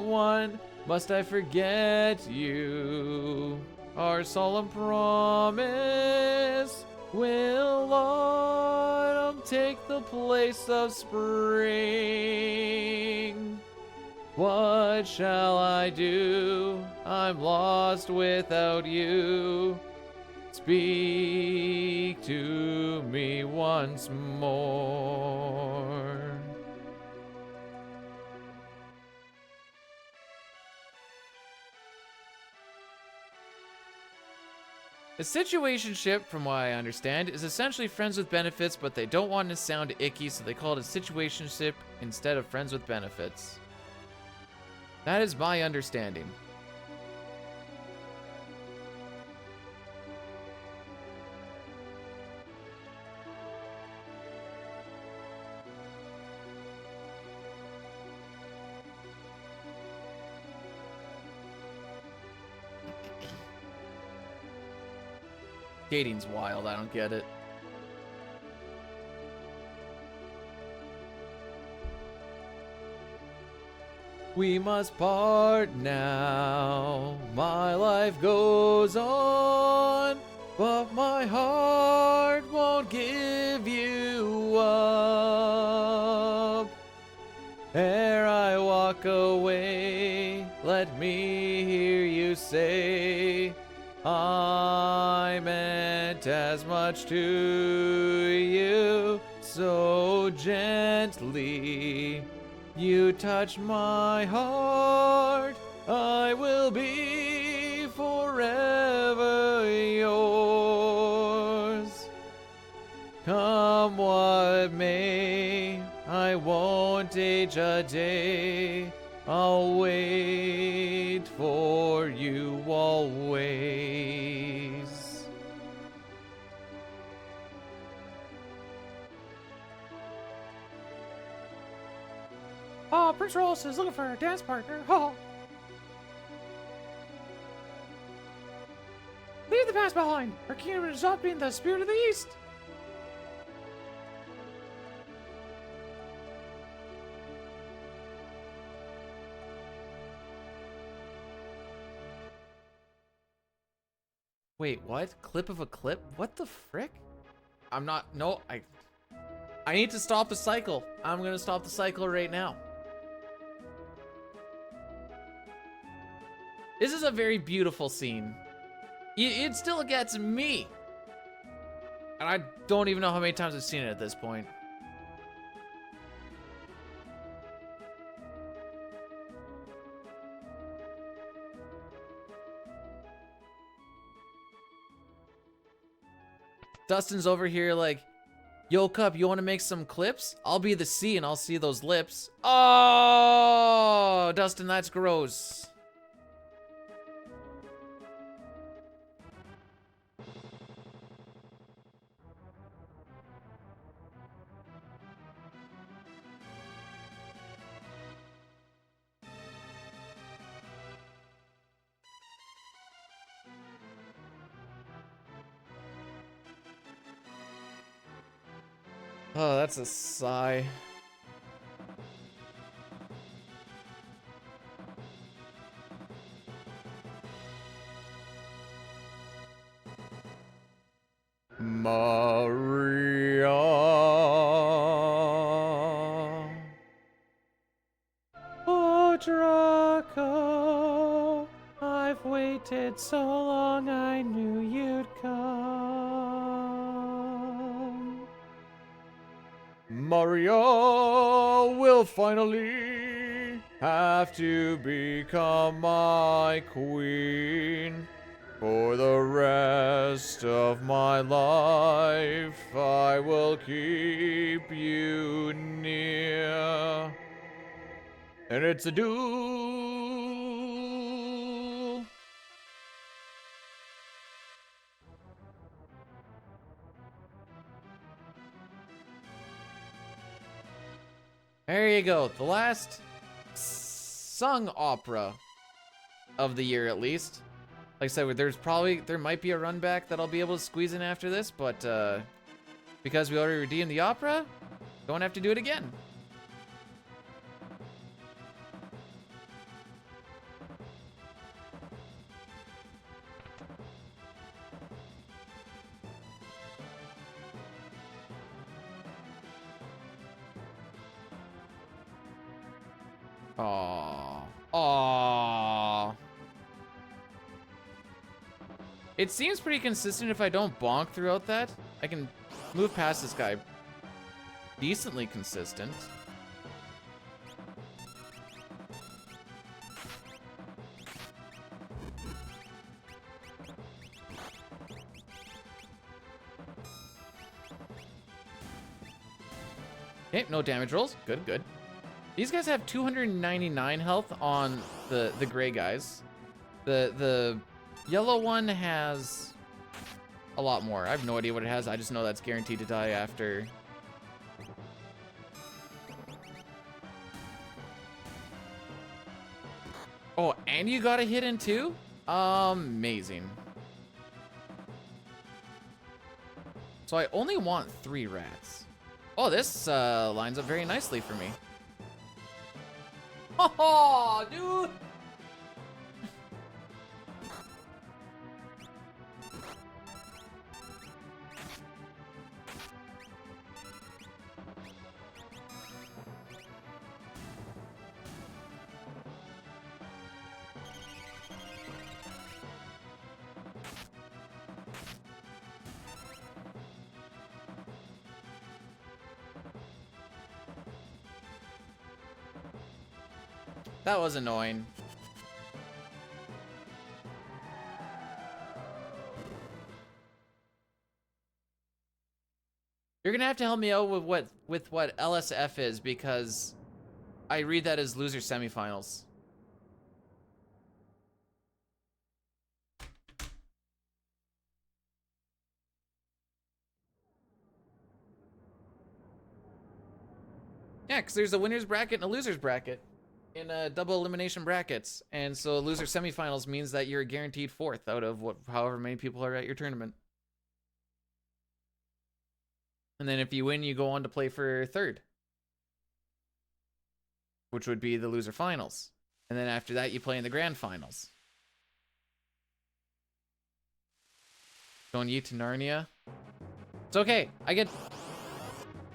one. Must I forget you? Our solemn promise, will autumn take the place of spring? What shall I do? I'm lost without you. Speak to me once more. A situationship, from what I understand, is essentially friends with benefits, but they don't want to sound icky, so they call it a situationship instead of friends with benefits. That is my understanding. Dating's wild, I don't get it. We must part now. My life goes on, but my heart won't give you up. Ere I walk away, let me hear you say, I meant as much to you, so gently you touch my heart. I will be forever yours. Come what may, I won't age a day. I'll wait for you always. Oh, Prince Royals is looking for a dance partner. Oh. Leave the past behind. Our kingdom is not being the spirit of the East. Wait, what? Clip of a clip? What the frick? I'm not, no, I need to stop the cycle. I'm gonna stop the cycle right now. This is a very beautiful scene. It still gets me. And I don't even know how many times I've seen it at this point. Dustin's over here like, yo, Cup, you want to make some clips? I'll be the C and I'll see those lips. Oh, Dustin, that's gross. Oh, that's a sigh. Maria. Oh, Draco, I've waited so long, I knew you'd come. Maria will finally have to become my queen. For the rest of my life, I will keep you near. And it's a duel. There you go. The last sung opera of the year, at least. Like I said, there might be a run back that I'll be able to squeeze in after this, but because we already redeemed the opera, don't have to do it again. Aww. Aww. It seems pretty consistent if I don't bonk throughout that. I can move past this guy. Decently consistent. Okay, no damage rolls. Good, good. These guys have 299 health on the gray guys. The yellow one has a lot more. I have no idea what it has. I just know that's guaranteed to die after. Oh, and you got a hit in too? Amazing. So I only want 3 rats. Oh, this lines up very nicely for me. Oh, dude! That was annoying. You're gonna have to help me out with what LSF is, because I read that as loser semifinals. Yeah, because there's a winner's bracket and a loser's bracket in double elimination brackets, and so loser semifinals means that you're guaranteed 4th out of however many people are at your tournament. And then if you win, you go on to play for 3rd, which would be the loser finals. And then after that, you play in the grand finals. Going yeet to Narnia. It's okay.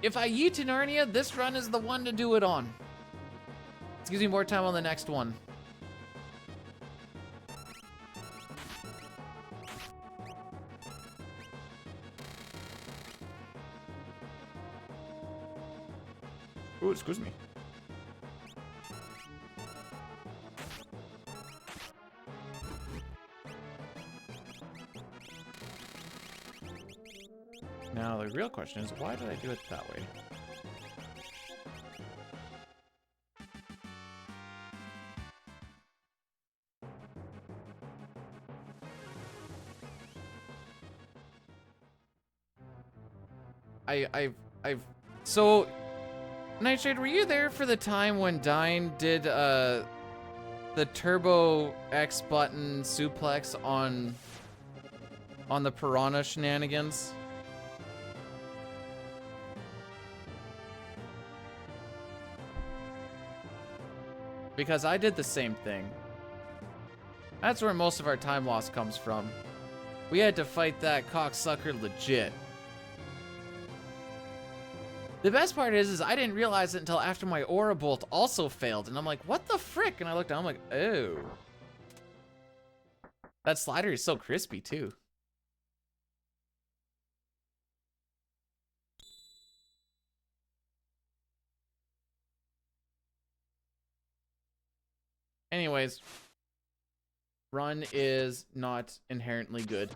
If I yeet to Narnia, this run is the one to do it on. It gives me more time on the next one. Oh, excuse me. Now the real question is, why did I do it that way? So, Nightshade, were you there for the time when Dine did the Turbo X button suplex on the Piranha shenanigans? Because I did the same thing. That's where most of our time loss comes from. We had to fight that cocksucker legit. The best part is I didn't realize it until after my Aura Bolt also failed, and I'm like, what the frick? And I looked down, I'm like, oh. That slider is so crispy too. Anyways, run is not inherently good,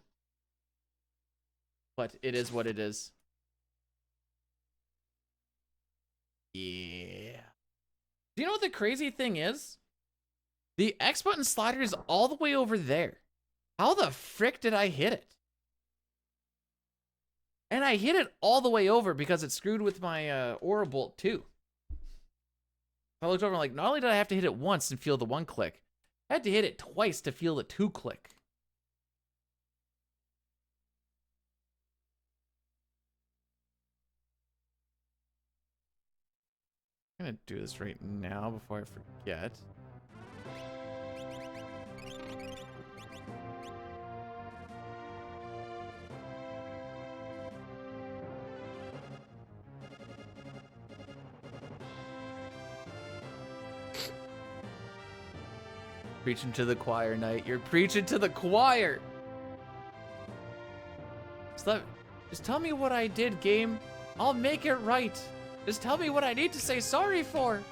but it is what it is. Yeah. Do you know what the crazy thing is? The X button slider is all the way over there. How the frick did I hit it? And I hit it all the way over because it screwed with my Aura Bolt too. I looked over and like, not only did I have to hit it once and feel the 1 click, I had to hit it twice to feel the 2 click. I'm gonna do this right now before I forget. Preaching to the choir, Knight. You're preaching to the choir. Just tell me what I did, game. I'll make it right. Just tell me what I need to say sorry for.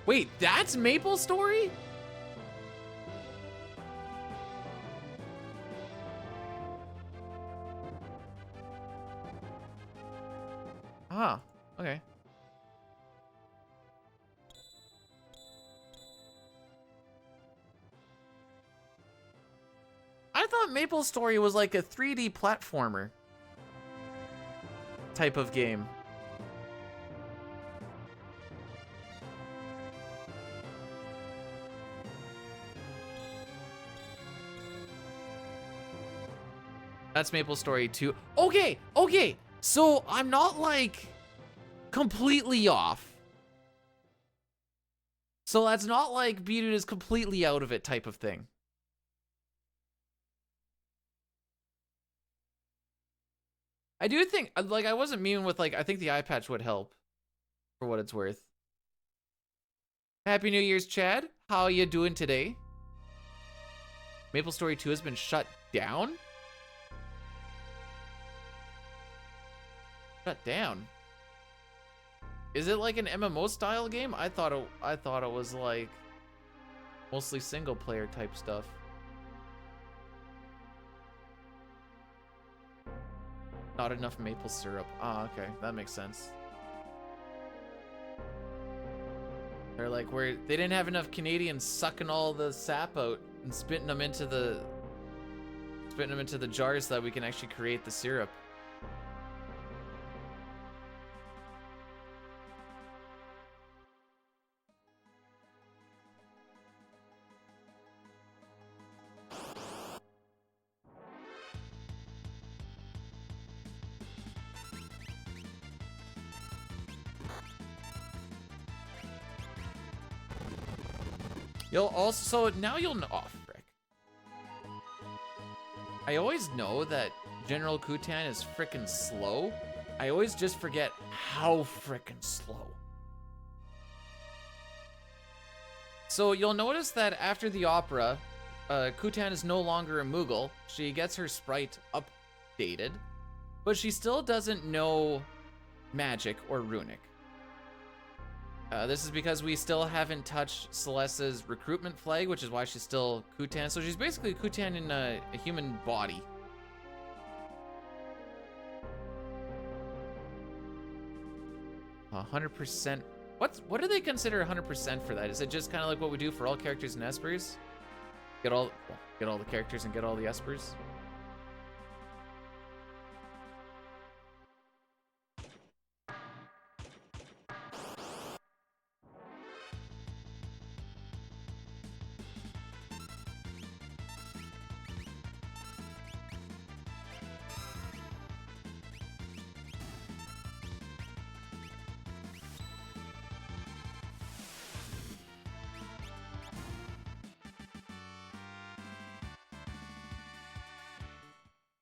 Wait, that's Maple Story? Ah, okay. I thought Maple Story was like a 3D platformer type of game. That's Maple Story 2. Okay, okay. So I'm not like completely off. So that's not like Beat-It is completely out of it type of thing. I do think, like, I wasn't mean with, like, I think the eye patch would help for what it's worth. Happy New Year's, Chad. How are you doing today? Maple Story 2 has been shut down? Shut down? Is it like an MMO style game? I thought it was like mostly single player type stuff. Not enough maple syrup. Ah, okay, that makes sense. They're like, they didn't have enough Canadians sucking all the sap out and spitting them into the jars so that we can actually create the syrup. You'll also, so now you'll know, oh, frick. I always know that General Kutan is frickin' slow. I always just forget how frickin' slow. So you'll notice that after the opera, Kutan is no longer a Moogle. She gets her sprite updated, but she still doesn't know magic or runic. This is because we still haven't touched Celeste's recruitment flag, which is why she's still Kutan. So she's basically Kutan in a human body. %. What do they consider 100% for that? Is it just kind of like what we do for all characters and espers? Get all the characters and get all the espers?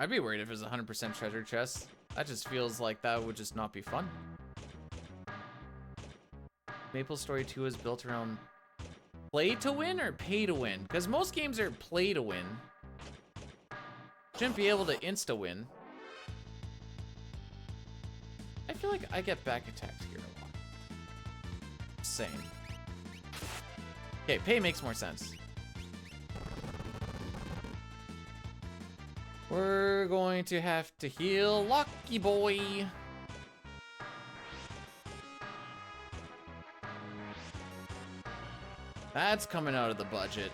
I'd be worried if it was 100% treasure chest. That just feels like that would just not be fun. Maple Story 2 is built around play to win or pay to win? Because most games are play to win. Shouldn't be able to insta win. I feel like I get back attacked here a lot. Same. Okay, pay makes more sense. We're going to have to heal Lucky Boy. That's coming out of the budget.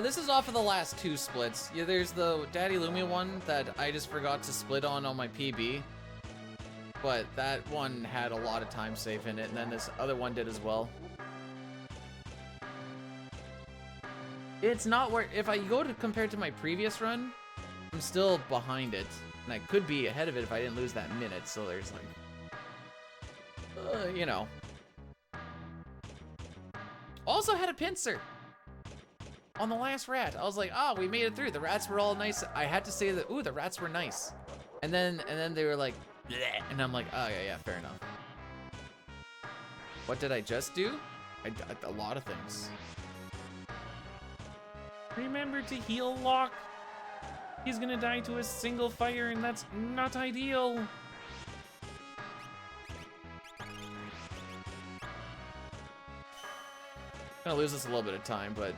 This is off of the last two splits. Yeah, there's the Daddy Lumia one that I just forgot to split on my PB. But that one had a lot of time save in it, and then this other one did as well. It's not where, if I go to compare to my previous run, I'm still behind it. And I could be ahead of it if I didn't lose that minute, so there's like, you know. Also had a pincer on the last rat. I was like, oh, we made it through. The rats were all nice. I had to say that, ooh, the rats were nice. And then they were like, bleh. And I'm like, oh yeah, fair enough. What did I just do? A lot of things. Remember to heal Locke. He's gonna die to a single fire, and that's not ideal. Gonna lose this a little bit of time, but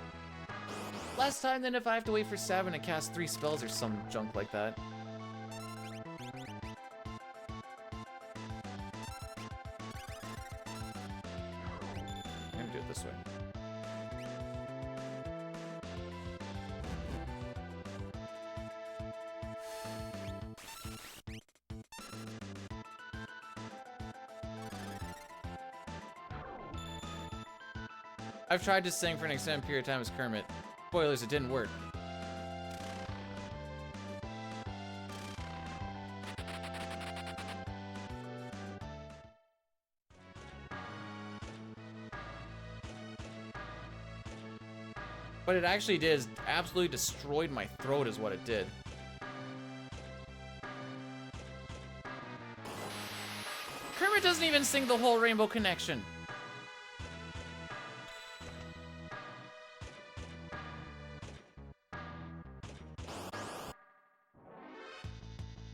less time than if I have to wait for 7 and cast 3 spells or some junk like that. I'm gonna do it this way. I've tried to sing for an extended period of time as Kermit. Spoilers, it didn't work. What it actually did is absolutely destroyed my throat is what it did. Kermit doesn't even sing the whole Rainbow Connection.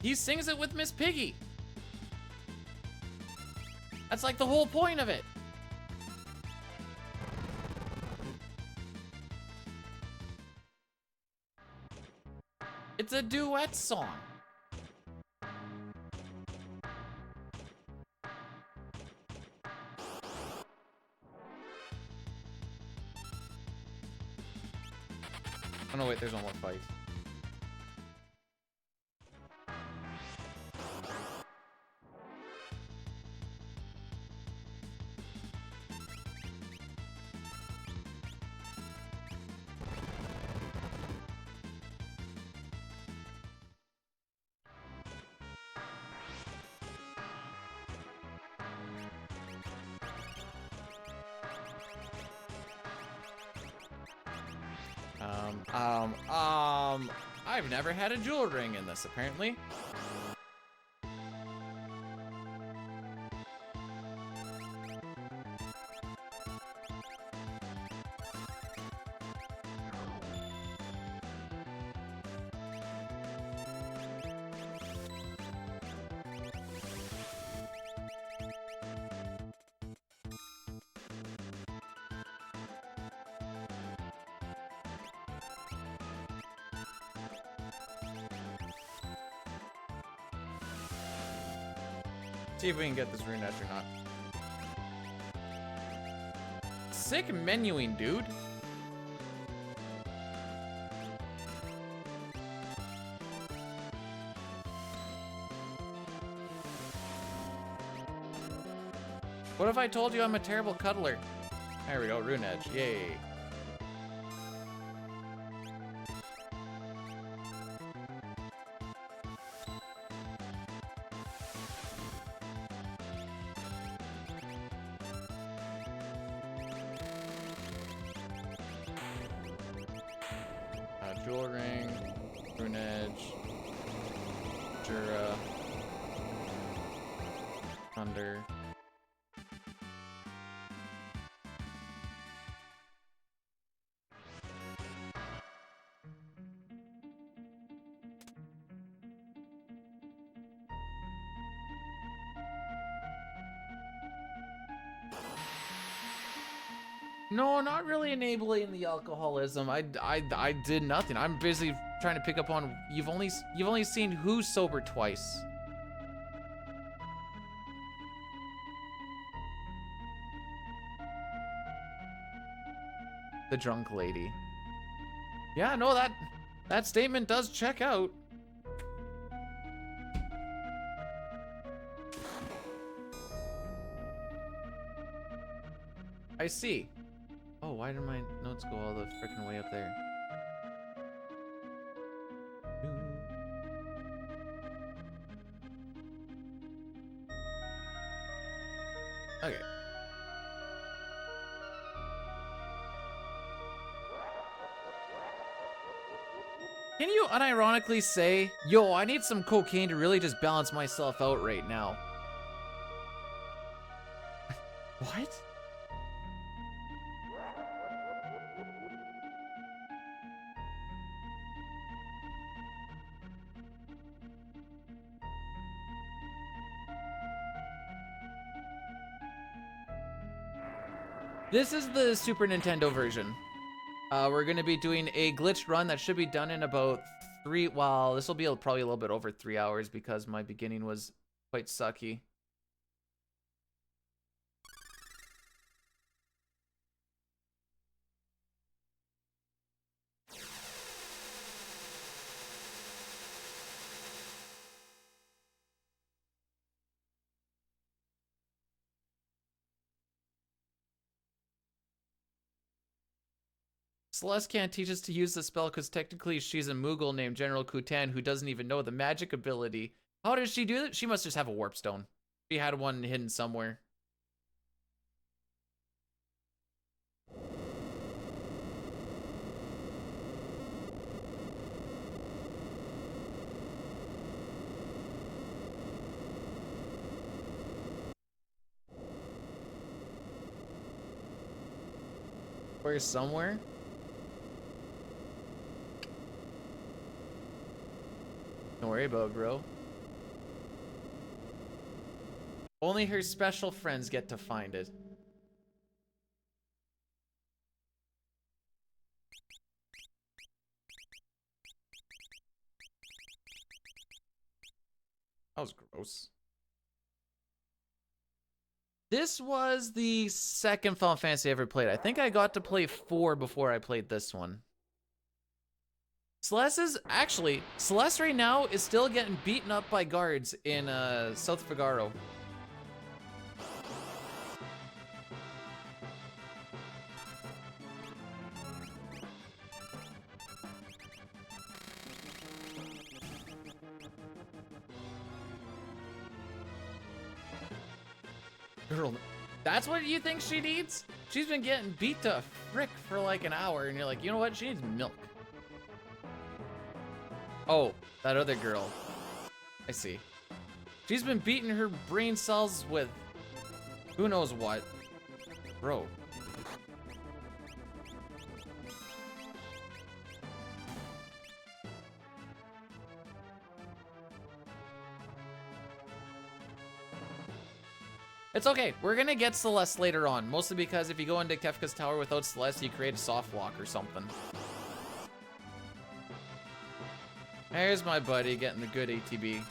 He sings it with Miss Piggy. That's like the whole point of it. It's a duet song. Oh no, wait, there's one more fight. I've never had a jewel ring in this, apparently. See if we can get this rune edge or not. Sick menuing, dude. What if I told you I'm a terrible cuddler? There we go, rune edge, yay. Jewel ring, rune edge, Jura, thunder. No, not really enabling the alcoholism. I did nothing. I'm busy trying to pick up on. You've only seen who's sober twice. The drunk lady. Yeah, no, that statement does check out. I see. Oh, why did my notes go all the freaking way up there? Okay. Can you unironically say, yo, I need some cocaine to really just balance myself out right now? What? This is the Super Nintendo version. We're gonna be doing a glitched run that should be done in about well, this will be probably a little bit over 3 hours because my beginning was quite sucky. Celeste can't teach us to use the spell because technically she's a Moogle named General Kutan who doesn't even know the magic ability. How does she do that? She must just have a warp stone. She had one hidden somewhere. Where's somewhere? Don't worry about it, bro. Only her special friends get to find it. That was gross. This was the second Final Fantasy I ever played. I think I got to play 4 before I played this one. Celeste right now is still getting beaten up by guards in South Figaro. Girl, that's what you think she needs? She's been getting beat to a frick for like an hour, and you're like, you know what? She needs milk. Oh, that other girl. I see. She's been beating her brain cells with who knows what. Bro. It's okay. We're gonna get Celeste later on, mostly because if you go into Kefka's Tower without Celeste, you create a soft lock or something. There's my buddy getting the good ATB.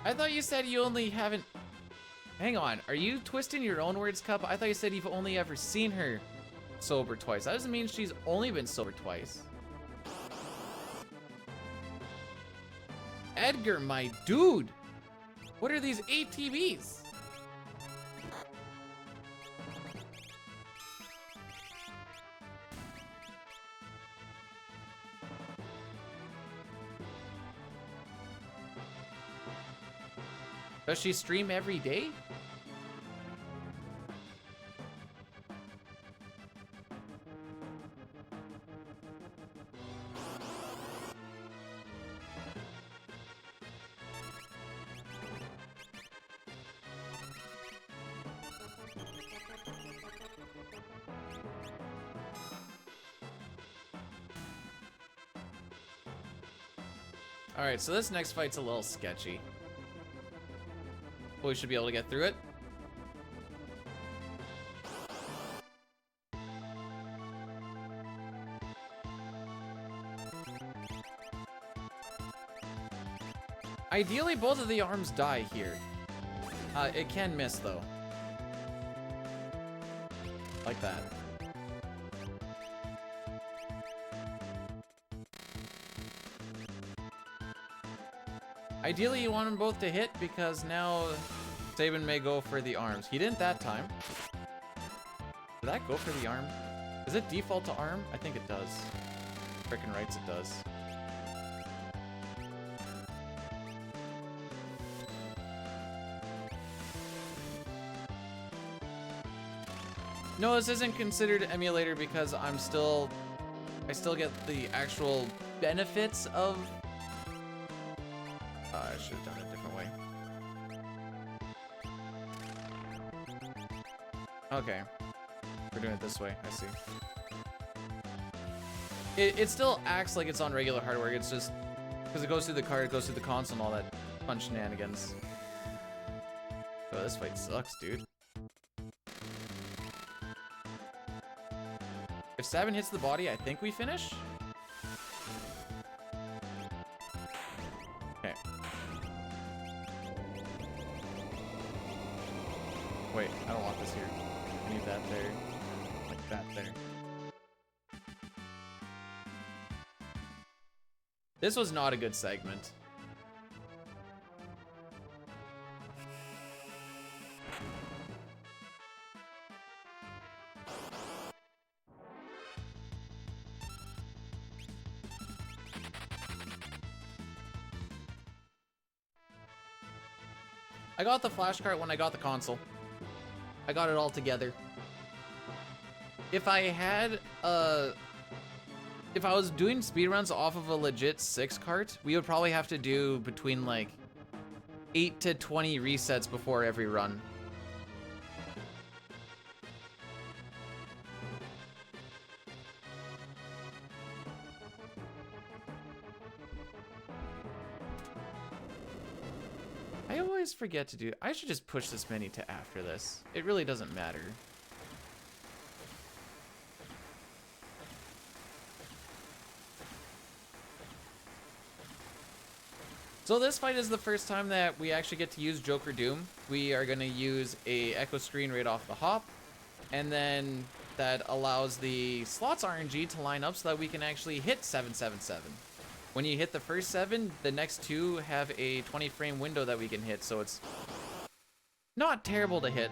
I thought you said you only haven't... Hang on, are you twisting your own words, Cup? I thought you said you've only ever seen her sober twice. That doesn't mean she's only been sober twice. Edgar, my dude! What are these ATVs? Does she stream every day? Alright, so this next fight's a little sketchy. But we should be able to get through it. Ideally, both of the arms die here. It can miss, though. Like that. Ideally, you want them both to hit because now Sabin may go for the arms. He didn't that time. Did that go for the arm? Does it default to arm? I think it does. Frickin' rights it does. No, this isn't considered emulator because I still get the actual benefits of... I should have done it a different way. Okay. We're doing it this way, I see. It still acts like it's on regular hardware, it's just... Because it goes through the card, it goes through the console and all that fun shenanigans. Oh, this fight sucks, dude. If 7 hits the body, I think we finish? Okay. Wait, I don't want this here. I need that there. Like that there. This was not a good segment. I got the flash cart when I got the console. I got it all together. If I had if I was doing speedruns off of a legit 6 cart, we would probably have to do between like 8 to 20 resets before every run. I always forget to do. I should just push this mini to after this. It really doesn't matter. So this fight is the first time that we actually get to use Joker Doom. We are going to use a echo screen right off the hop, and then that allows the slots RNG to line up so that we can actually hit 777. When you hit the first 7, the next 2 have a 20 frame window that we can hit, so it's not terrible to hit.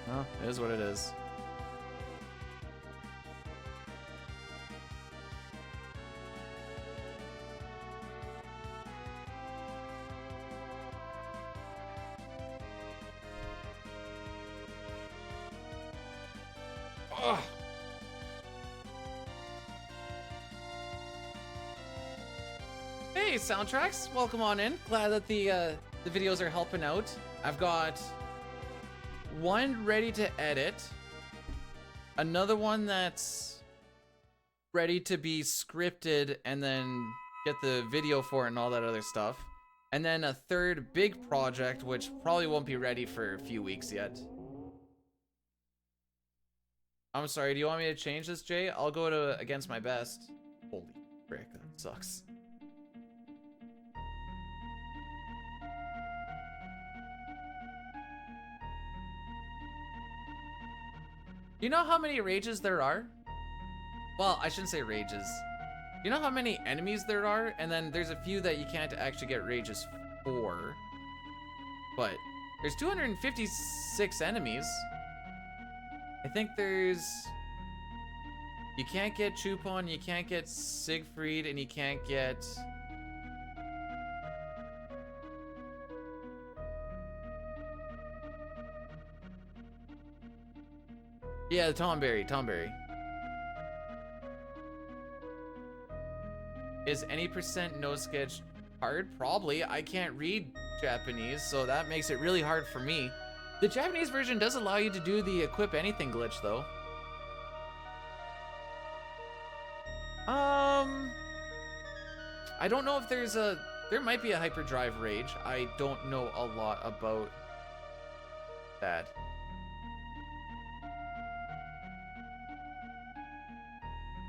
Well, it is what it is. Ugh. Hey, soundtracks! Welcome on in. Glad that the videos are helping out. I've got one ready to edit, another one that's ready to be scripted and then get the video for it and all that other stuff, and then a third big project which probably won't be ready for a few weeks yet. I'm sorry, do you want me to change this, Jay? I'll go to against my best. Holy frick, that sucks. You know how many rages there are? Well, I shouldn't say rages. You know how many enemies there are? And then there's a few that you can't actually get rages for. But there's 256 enemies. I think there's... You can't get Chupon, you can't get Siegfried, and you can't get... Yeah, the Tomberry. Is any percent no sketch hard? Probably. I can't read Japanese, so that makes it really hard for me. The Japanese version does allow you to do the equip anything glitch, though. I don't know if there's a... There might be a hyperdrive rage. I don't know a lot about that.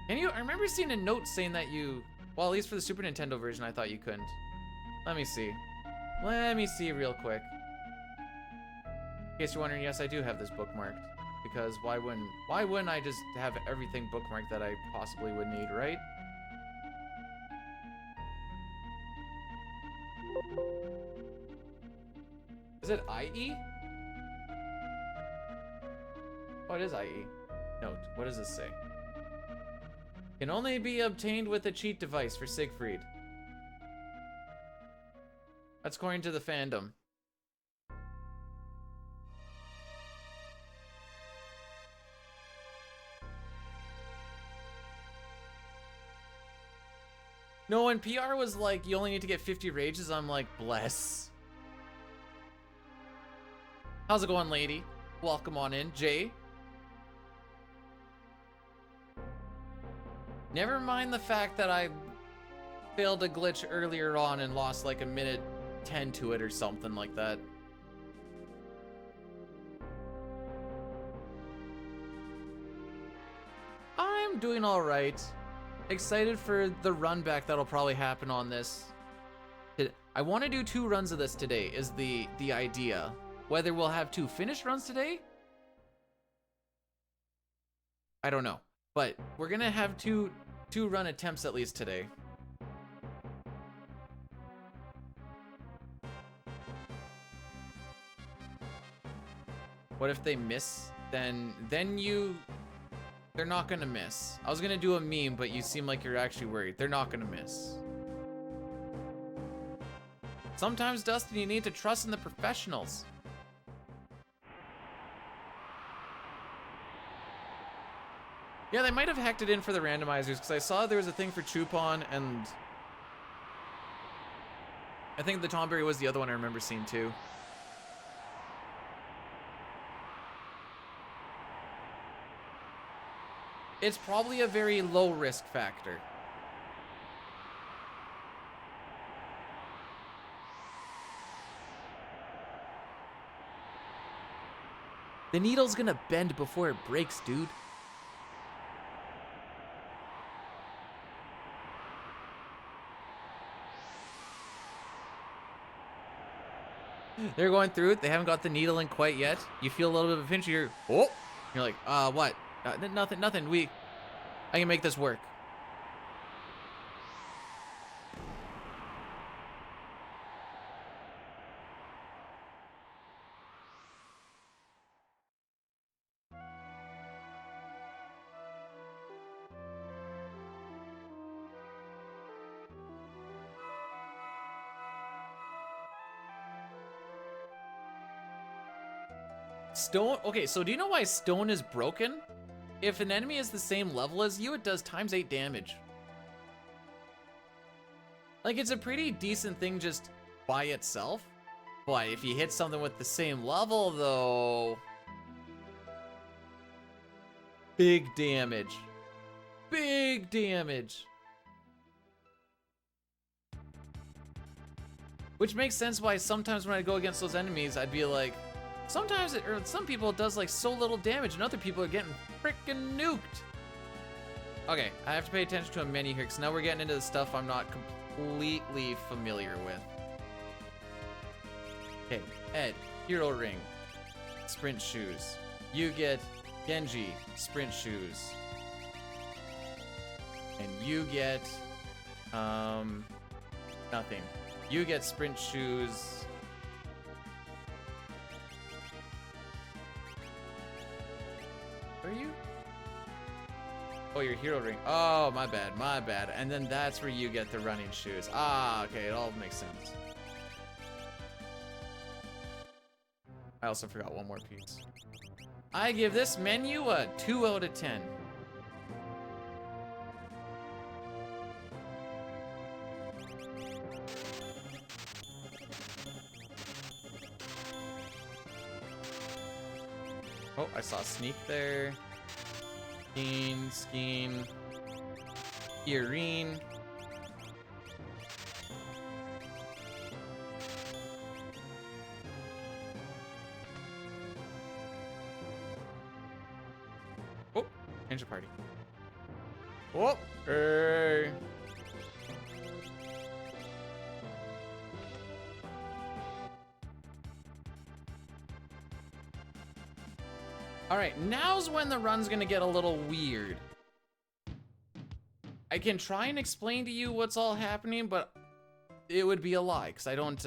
Can you? I remember seeing a note saying that you. Well, at least for the Super Nintendo version, I thought you couldn't. Let me see. Let me see real quick. In case you're wondering, yes, I do have this bookmarked. Because why wouldn't I just have everything bookmarked that I possibly would need, right? Is it IE? Oh, it is IE. Note, what does this say? Can only be obtained with a cheat device for Siegfried. That's according to the fandom. No, when PR was like, you only need to get 50 rages, I'm like, bless. How's it going, lady? Welcome on in. Jay? Never mind the fact that I failed a glitch earlier on and lost like a minute 10 to it or something like that. I'm doing all right. Excited for the run back that'll probably happen on this. I want to do 2 runs of this today is the idea. Whether we'll have 2 finished runs today, I don't know. But we're gonna have two run attempts at least today. What if they miss? Then they're not gonna miss. I was gonna do a meme, but you seem like you're actually worried. They're not gonna miss. Sometimes, Dustin, you need to trust in the professionals. Yeah, they might have hacked it in for the randomizers, because I saw there was a thing for Chupon, and I think the Tomberry was the other one I remember seeing too. It's probably a very low risk factor. The needle's gonna bend before it breaks, dude. They're going through it. They haven't got the needle in quite yet. You feel a little bit of a pinch here. Oh, you're like, what? Nothing. I can make this work. Stone, okay, so do you know why stone is broken? If an enemy is the same level as you, it does ×8 damage. Like, it's a pretty decent thing just by itself. But if you hit something with the same level, though... Big damage. Big damage. Which makes sense why sometimes when I go against those enemies, I'd be like... Sometimes, or some people, it does like so little damage, and other people are getting freaking nuked. Okay, I have to pay attention to a menu here, because now we're getting into the stuff I'm not completely familiar with. Okay, Ed, Hero Ring, Sprint Shoes. You get Genji, Sprint Shoes. And you get, nothing. You get Sprint Shoes. Are you? Oh, your Hero Ring. Oh, my bad. And then that's where you get the running shoes. Ah, okay, it all makes sense. I also forgot one more piece. I give this menu a 2 out of 10. Oh, I saw Sneak there. Skeen. Irene. Oh, Ninja Party. Oh, hey. All right, now's when the run's gonna get a little weird. I can try and explain to you what's all happening, but it would be a lie, because I don't,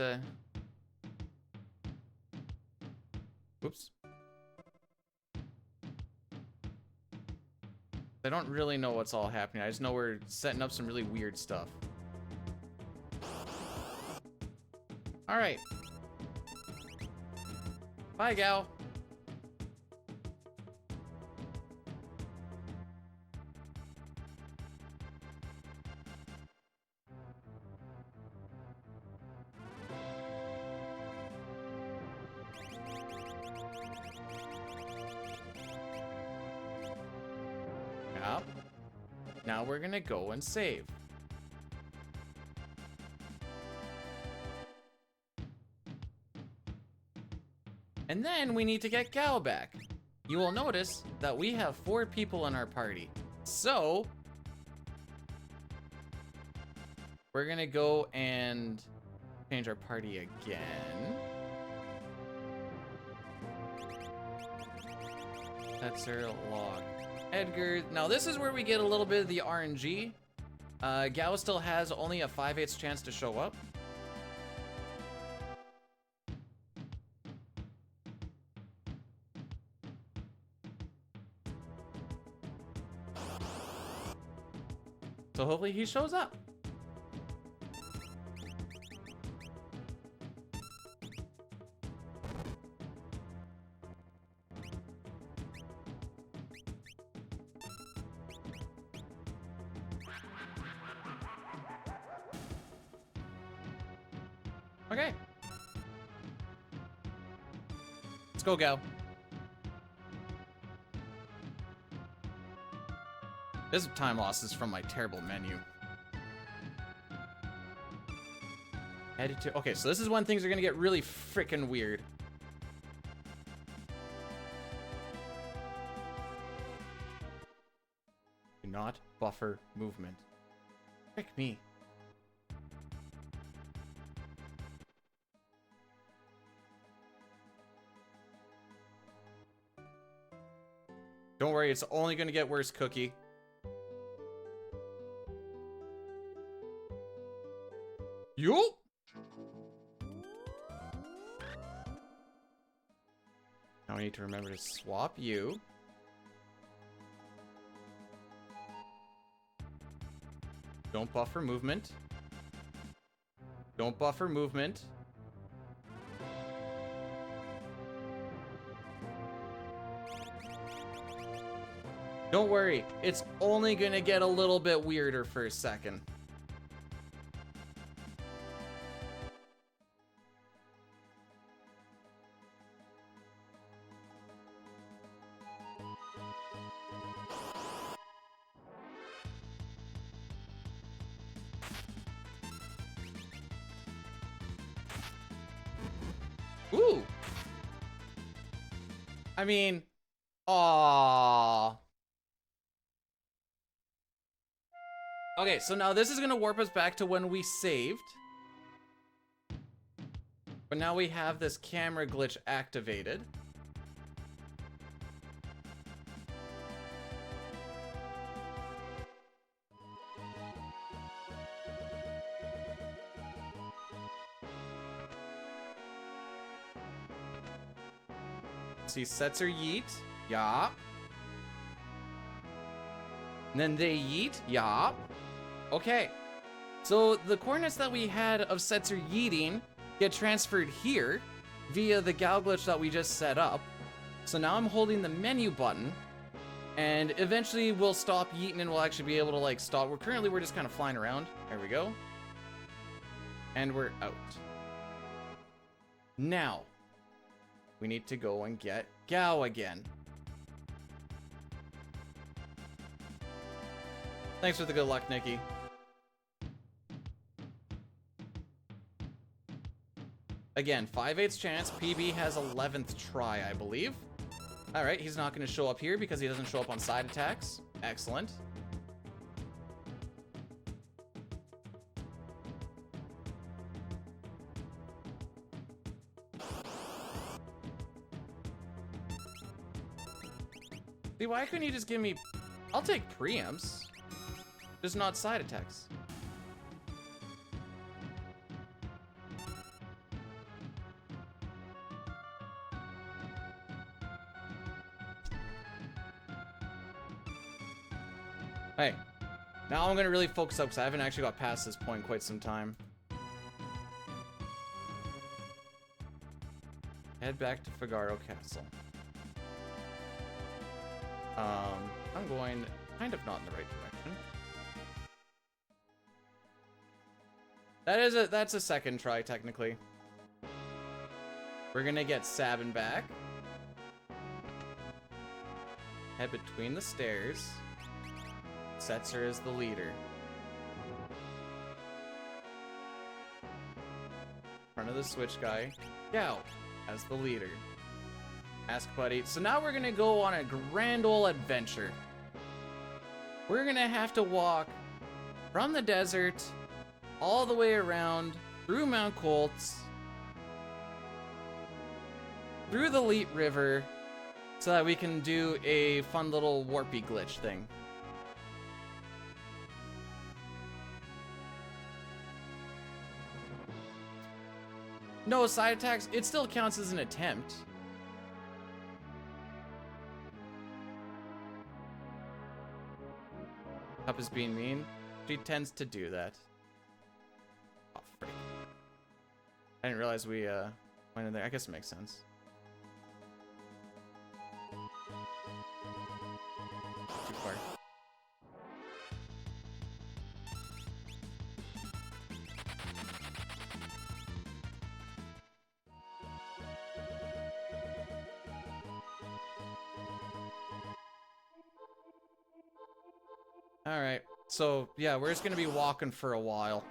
Oops. I don't really know what's all happening. I just know we're setting up some really weird stuff. All right. Bye, gal. Yep. Now we're gonna go and save. And then we need to get Gal back. You will notice that we have 4 people in our party. So we're gonna go and change our party again. That's our log. Edgar. Now this is where we get a little bit of the RNG. Gao still has only a 5/8 chance to show up. So hopefully he shows up. Okay. Let's go, Gao. This time loss is from my terrible menu. Headed to... Okay, so this is when things are gonna get really freaking weird. Do not buffer movement. Frick me. Don't worry, it's only gonna get worse, Cookie. Yo! Now we need to remember to swap you. Don't buffer movement. Don't buffer movement. Don't worry, it's only gonna get a little bit weirder for a second. Ooh! I mean, aww. Okay, so now this is gonna warp us back to when we saved. But now we have this camera glitch activated. See, sets are yeet. Yeah. And then they yeet. Yeah. Okay. So the coordinates that we had of sets are yeeting get transferred here via the gal glitch that we just set up. So now I'm holding the menu button and eventually we'll stop yeeting and we'll actually be able to like stop. We're just kind of flying around. There we go. And we're out. Now, we need to go and get Gao again. Thanks for the good luck, Nikki. Again, 5/8 chance. PB has 11th try, I believe. All right, he's not going to show up here because he doesn't show up on side attacks. Excellent. See, why couldn't you just give me... I'll take preamps. Just not side attacks. Hey, now I'm gonna really focus up because I haven't actually got past this point in quite some time. Head back to Figaro Castle. I'm going kind of not in the right direction. That's a second try technically. We're gonna get Sabin back. Head between the stairs. Setzer is the leader. Front of the switch guy. Gao as the leader. Ask Buddy. So now we're gonna go on a grand ol' adventure. We're gonna have to walk from the desert all the way around through Mount Colts, through the Lete River, so that we can do a fun little warpy glitch thing. No side attacks, it still counts as an attempt. Cup is being mean. She tends to do that. Oh, frick. I didn't realize we went in there. I guess it makes sense. Too far. Alright, so yeah, we're just gonna be walking for a while.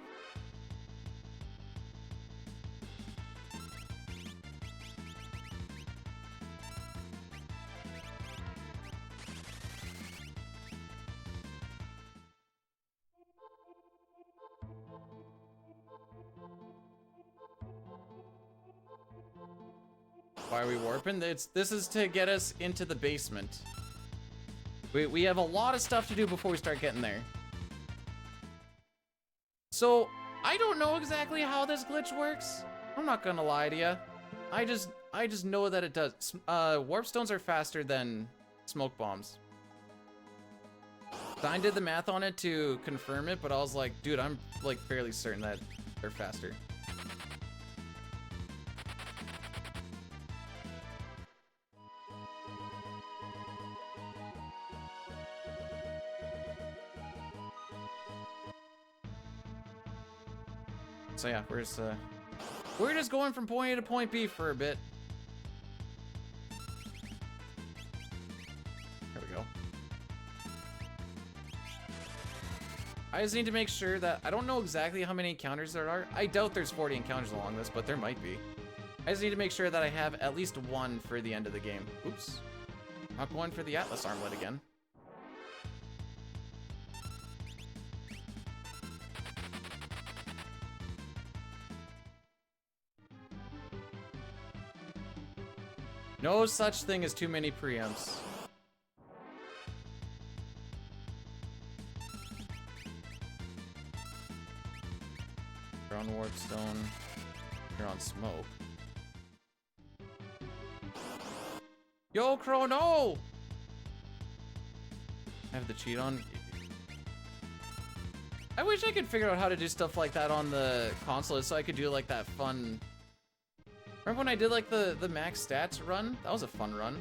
Why are we warping? This is to get us into the basement. We have a lot of stuff to do before we start getting there. So, I don't know exactly how this glitch works. I'm not gonna lie to you. I just know that it does. Warp stones are faster than smoke bombs. Stein did the math on it to confirm it, but I was like, dude, I'm like fairly certain that they're faster. So yeah, we're just going from point A to point B for a bit. There we go. I just need to make sure that I don't know exactly how many encounters there are. I doubt there's 40 encounters along this, but there might be. I just need to make sure that I have at least one for the end of the game. Oops. Not going for the Atlas armlet again. No such thing as too many preamps. You're on Warpstone. You're on Smoke. Yo, Chrono! I have the cheat on. I wish I could figure out how to do stuff like that on the console so I could do like that fun... Remember when I did like the max stats run? That was a fun run.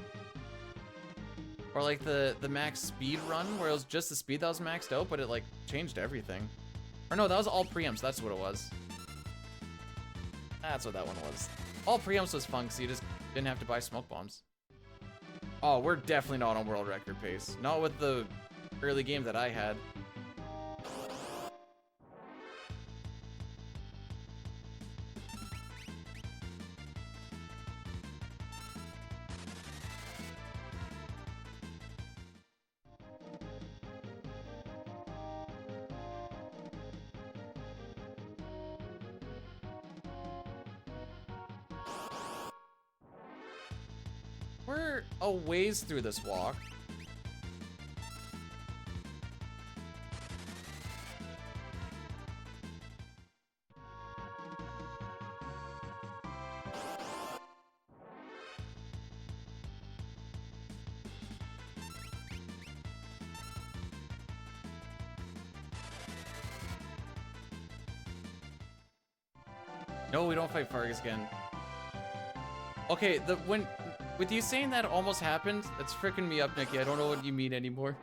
Or like the max speed run where it was just the speed that was maxed out, but it like changed everything. Or no, that was all preamps, that's what it was. That's what that one was. All preamps was fun because you just didn't have to buy smoke bombs. Oh, we're definitely not on world record pace. Not with the early game that I had. We're a ways through this walk. No, we don't fight Fargus again. Okay, with you saying that almost happened, that's freaking me up, Nikki. I don't know what you mean anymore.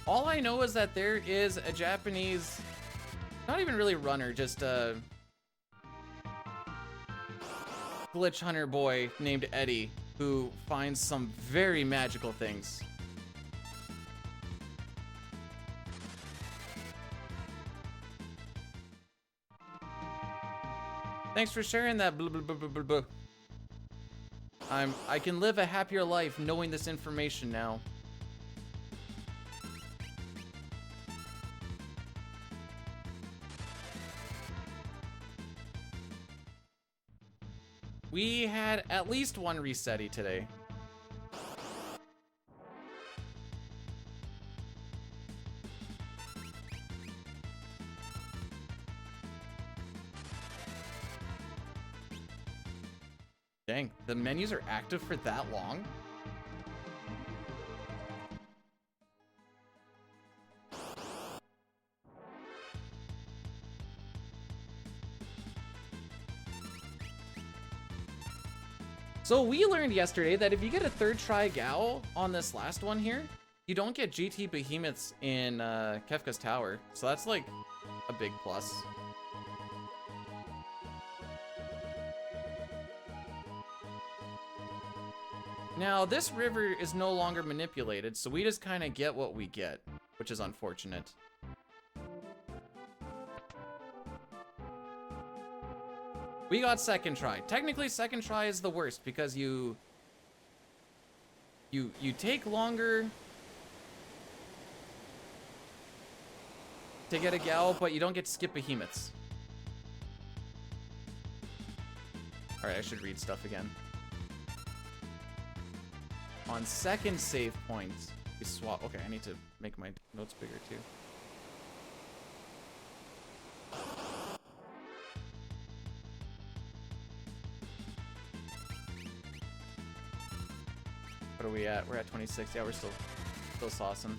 All I know is that there is a Japanese, not even really runner, just a glitch hunter boy named Eddie who finds some very magical things. Thanks for sharing that. Blah, blah, blah, blah, blah, blah. I can live a happier life knowing this information now. We had at least one resetty today. Dang, the menus are active for that long? So we learned yesterday that if you get a third try Gao on this last one here, you don't get GT behemoths in Kefka's Tower. So that's like a big plus. Now, this river is no longer manipulated, so we just kind of get what we get, which is unfortunate. We got second try. Technically, second try is the worst because you take longer to get a Gao, but you don't get to skip behemoths. All right, I should read stuff again. On second save point, we swap. Okay, I need to make my notes bigger too. What are we at? We're at 26. Yeah, we're still saucing.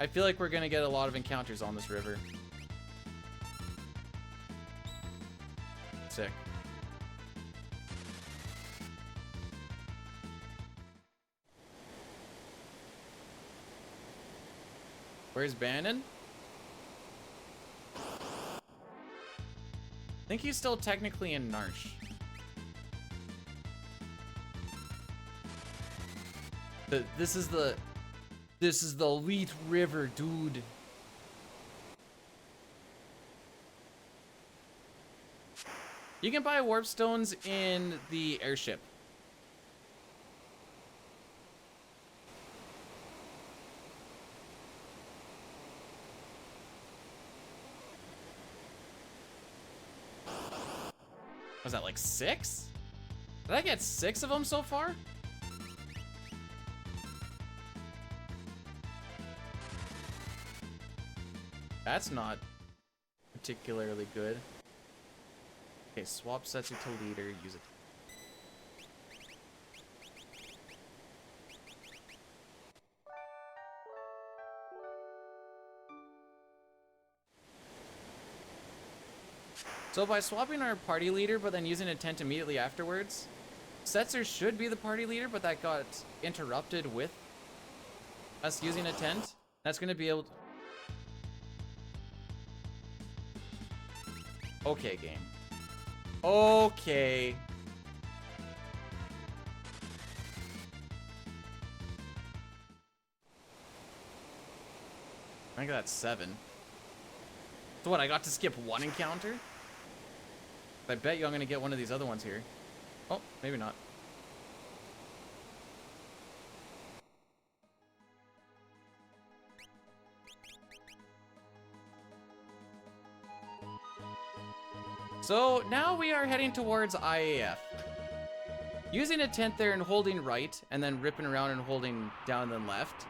I feel like we're gonna get a lot of encounters on this river. Sick. Where's Bannon? I think he's still technically in Narsh. This is the Lete River, dude. You can buy warp stones in the airship. Was that like 6? Did I get 6 of them so far? That's not particularly good. Okay, swap Setsu to leader, use it. So by swapping our party leader, but then using a tent immediately afterwards, Setzer should be the party leader, but that got interrupted with us using a tent. That's gonna be able to... Okay, game. Okay. I think that's 7. So what, I got to skip 1 encounter? I bet you I'm gonna get one of these other ones here. Oh, maybe not. So now we are heading towards IAF. Using a tent there and holding right, and then ripping around and holding down and then left.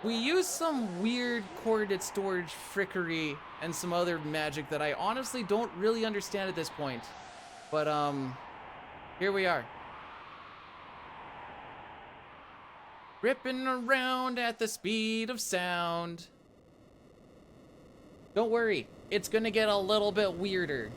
We used some weird coordinate storage frickery and some other magic that I honestly don't really understand at this point. But, here we are. Ripping around at the speed of sound. Don't worry, it's gonna get a little bit weirder.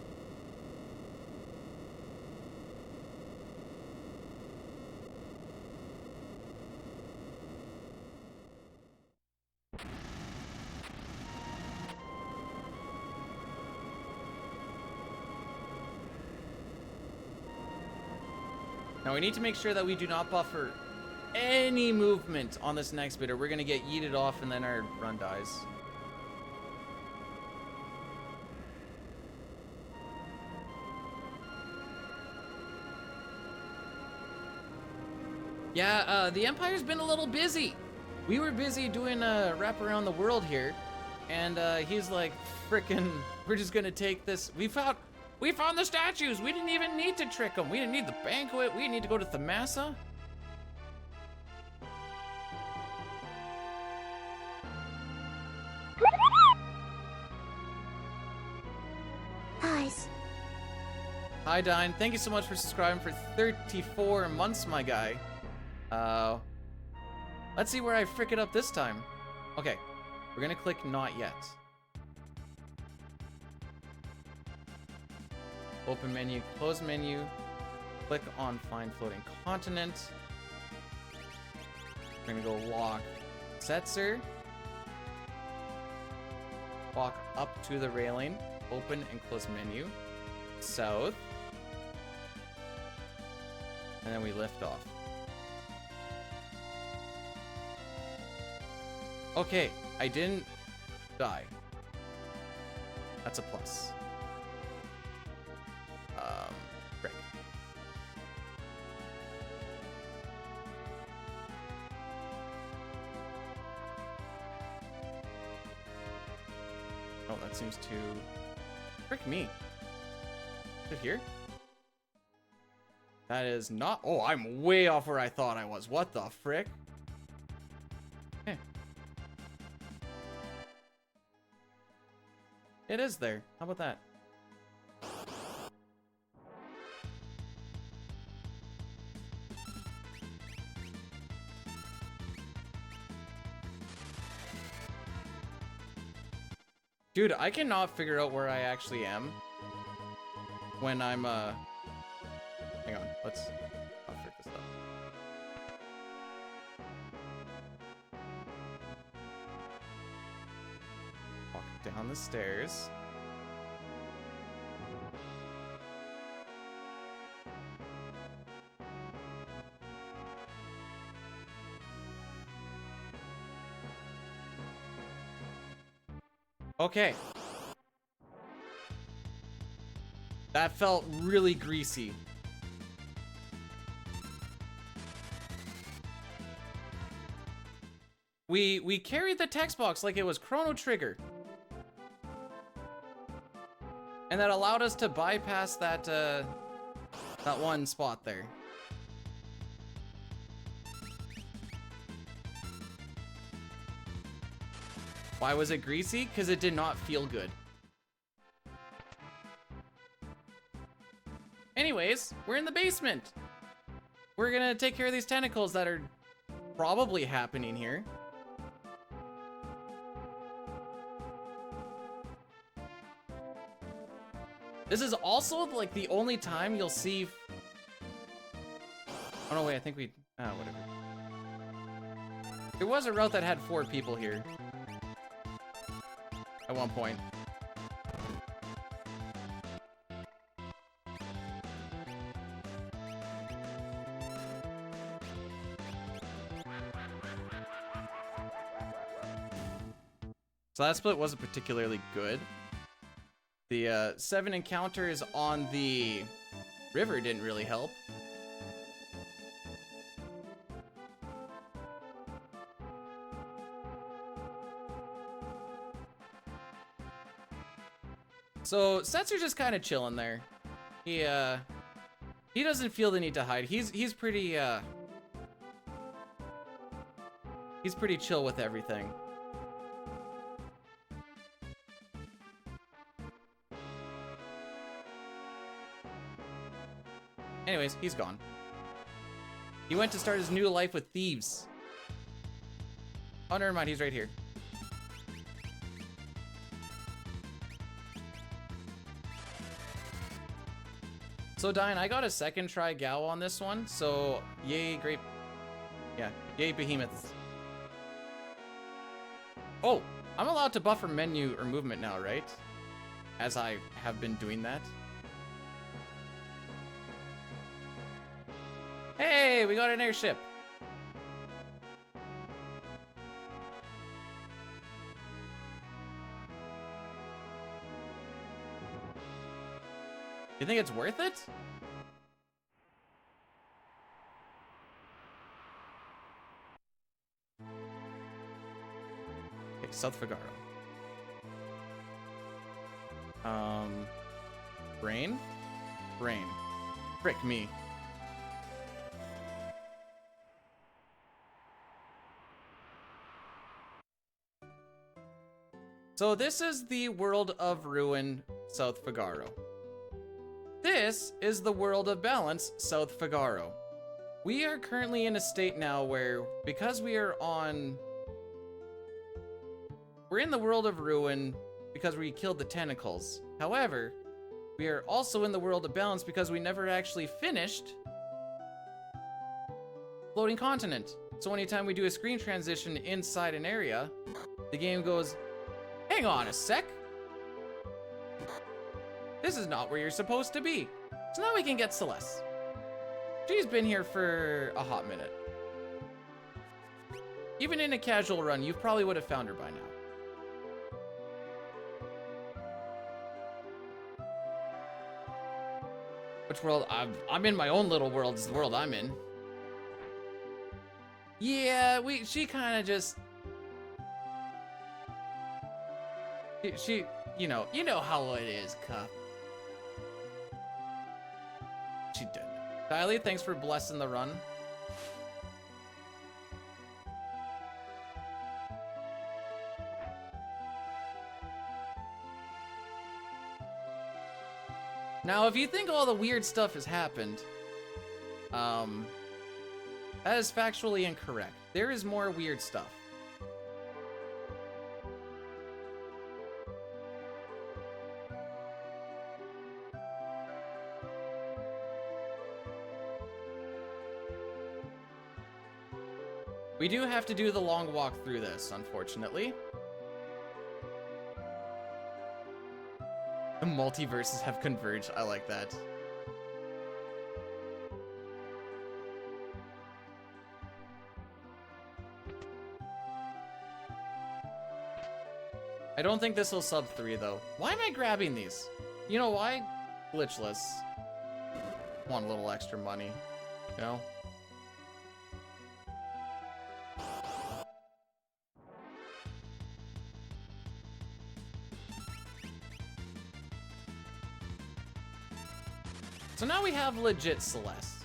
Now we need to make sure that we do not buffer any movement on this next bit or we're gonna get yeeted off and then our run dies. Yeah, the Empire's been a little busy. We were busy doing a wrap around the world here, and he's like, frickin', we're just gonna take this. We found the statues. We didn't even need to trick them. We didn't need the banquet. We didn't need to go to Thamasa. Guys, Hi, Dine. Thank you so much for subscribing for 34 months, my guy. Let's see where I frick it up this time. Okay, we're gonna click not yet. Open menu, close menu, click on find floating continent. We're gonna go lock Setzer. Walk up to the railing, open and close menu, south, and then we lift off. Okay, I didn't die. That's a plus. Frick. Oh, that seems to... Frick me. Is it here? That is not... Oh, I'm way off where I thought I was. What the frick? Okay. It is there. How about that? Dude, I cannot figure out where I actually am when I'm, hang on, I'll figure this out. Walk down the stairs. Okay. That felt really greasy. We carried the text box like it was Chrono Trigger. And that allowed us to bypass that that one spot there. Why was it greasy? Because it did not feel good. Anyways, we're in the basement. We're gonna take care of these tentacles that are probably happening here. This is also like the only time you'll see... Oh no, wait, I think we... whatever. There was a route that had 4 people here. At one point. So that split wasn't particularly good. The 7 encounters on the river didn't really help. So Setzer's just kind of chilling there. He doesn't feel the need to hide. He's pretty He's pretty chill with everything. Anyways, he's gone. He went to start his new life with thieves. Oh, never mind. He's right here. So, Diane, I got a second try Gal on this one. So, yay, great. Yeah, yay, behemoths. Oh, I'm allowed to buffer menu or movement now, right? As I have been doing that. Hey, we got an airship. You think it's worth it? Okay, South Figaro. Brain? Brain. Frick me. So this is the World of Ruin, South Figaro. This is the World of Balance, South Figaro. We are currently in a state now where, because we're in the World of Ruin because we killed the tentacles. However, we are also in the World of Balance because we never actually finished Floating Continent. So anytime we do a screen transition inside an area, the game goes, hang on a sec. This is not where you're supposed to be. So now we can get Celeste. She's been here for a hot minute. Even in a casual run, you probably would have found her by now. Which world? I'm in my own little world. Is the world I'm in. Yeah, she kind of just... She, you know how it is, Cup. She did. Diley, thanks for blessing the run. Now, if you think all the weird stuff has happened, that is factually incorrect. There is more weird stuff. We do have to do the long walk through this, unfortunately. The multiverses have converged. I like that. I don't think this will sub 3 though. Why am I grabbing these? You know why? Glitchless. Want a little extra money, you know? So now we have legit Celeste.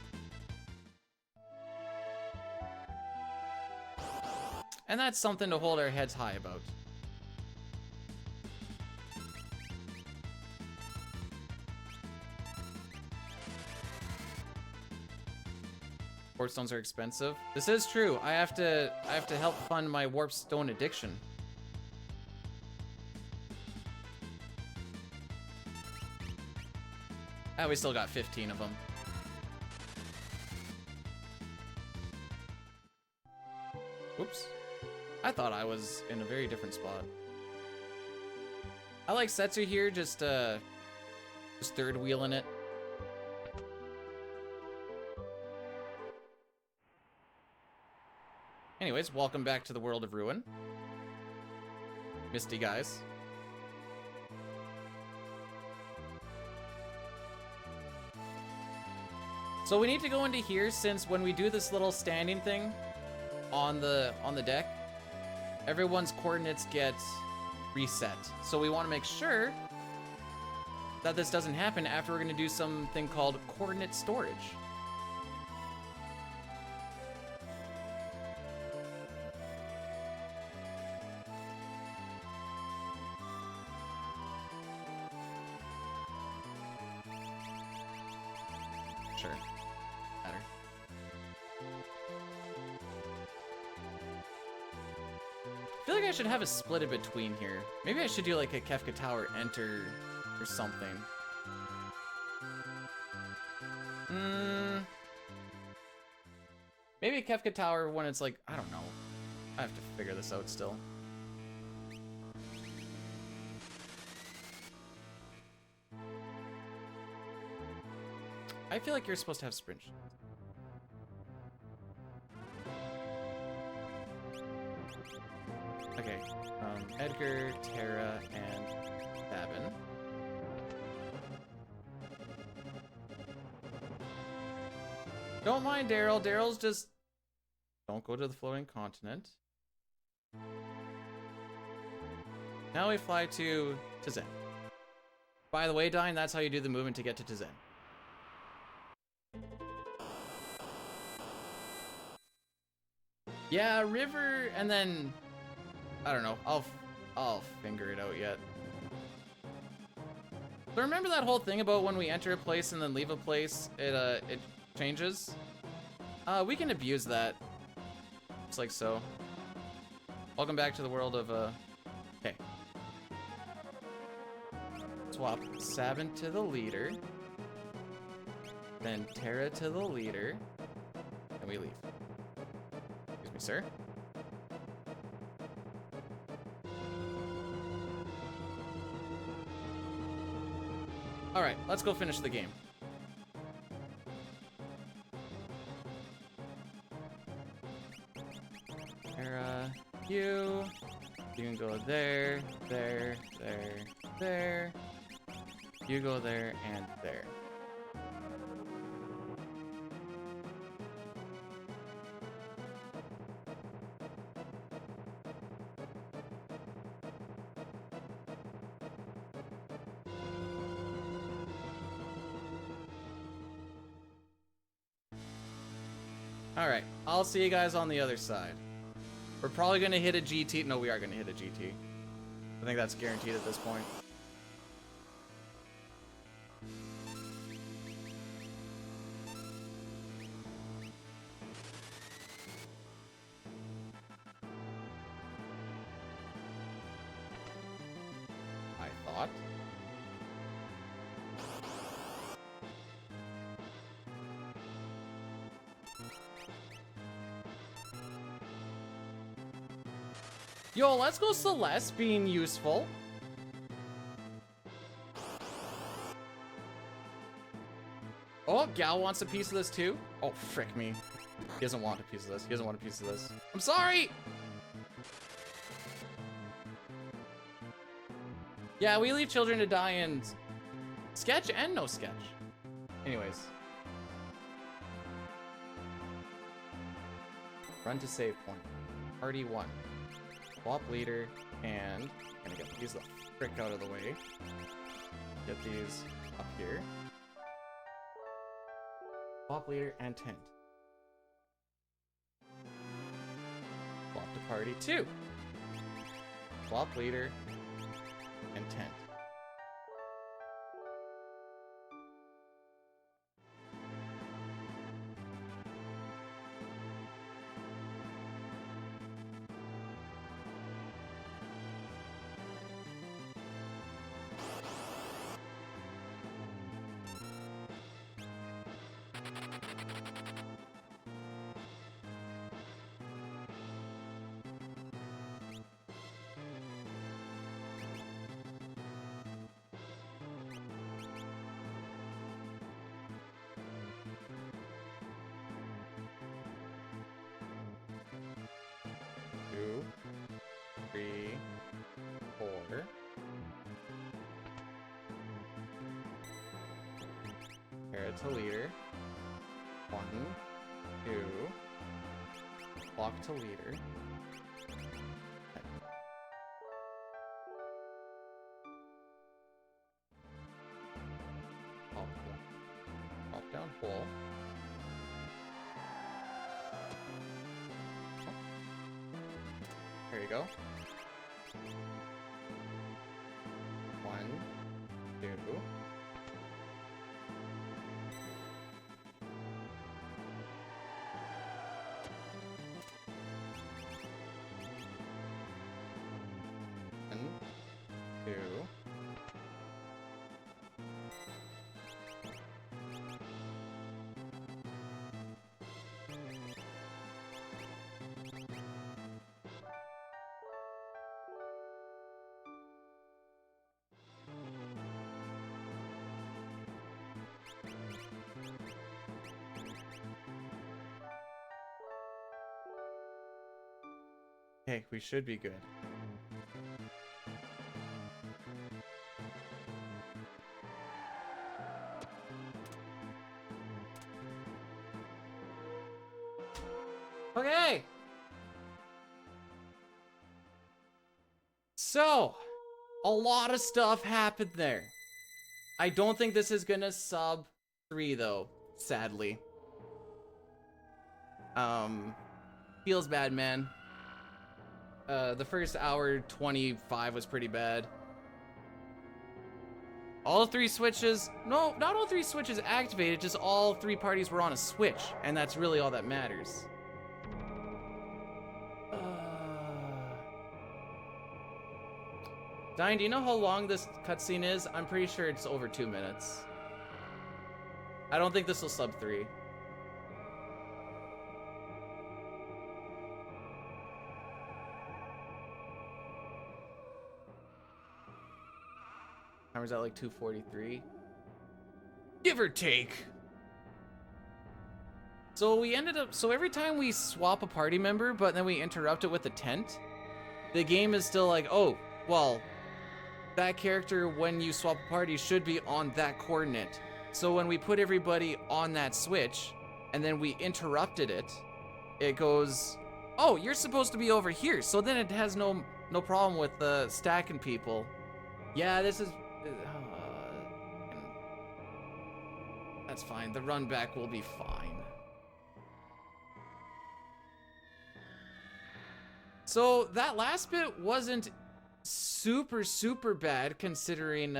And that's something to hold our heads high about. Warp stones are expensive. This is true. I have to help fund my warp stone addiction. Ah, we still got 15 of them. Oops. I thought I was in a very different spot. I like Setsu here, just third wheeling it. Anyways, welcome back to the World of Ruin. Misty guys. So we need to go into here since when we do this little standing thing on the deck, everyone's coordinates get reset. So we want to make sure that this doesn't happen after we're going to do something called coordinate storage. Sure. Better. I feel like I should have it split in between here. Maybe I should do like a Kefka Tower enter or something. Maybe a Kefka Tower when it's like, I don't know. I have to figure this out still. I feel like you're supposed to have sprint. Okay, Edgar, Tara, and Davin. Don't mind Daryl. Daryl's just... Don't go to the floating continent. Now we fly to Tizen. By the way, Dine, that's how you do the movement to get to Tizen. Yeah, river, and then... I don't know. I'll figure it out yet. So remember that whole thing about when we enter a place and then leave a place, it changes? We can abuse that. Just like so. Welcome back to the world of, okay. Swap Sabin to the leader. Then Tara to the leader. And we leave. Excuse me, sir. Alright, let's go finish the game. Tara, you can go there, there, there, there. You go there and there. Alright, I'll see you guys on the other side. We're probably gonna hit a GT. No, we are gonna hit a GT. I think that's guaranteed at this point. I thought. Yo, let's go Celeste being useful. Oh, Gal wants a piece of this too? Oh, frick me. He doesn't want a piece of this. He doesn't want a piece of this. I'm sorry! Yeah, we leave children to die in sketch and no sketch. Anyways. Run to save point. Party 1. Swap leader, and I'm gonna get these the frick out of the way. Get these up here. Swap leader and tent. Swap to party 2. Swap leader and tent. To leader. 1, 2. Walk to leader. Pop down full. There you go. 1, 2. Okay, we should be good. Okay. So, a lot of stuff happened there. I don't think this is gonna sub 3 though, sadly. Feels bad, man. The first hour 25 was pretty bad. All 3 switches, no, not all 3 switches activated, just all 3 parties were on a switch, and that's really all that matters. Diane, do you know how long this cutscene is? I'm pretty sure it's over 2 minutes. I don't think this will sub 3. Timer's at like 2:43. Give or take. So we ended up, so every time we swap a party member, but then we interrupt it with a tent, the game is still like, oh, well, that character, when you swap a party, should be on that coordinate. So when we put everybody on that switch, and then we interrupted it, it goes, oh, you're supposed to be over here. So then it has no problem with stacking people. Yeah, this is... that's fine. The run back will be fine. So that last bit wasn't super bad considering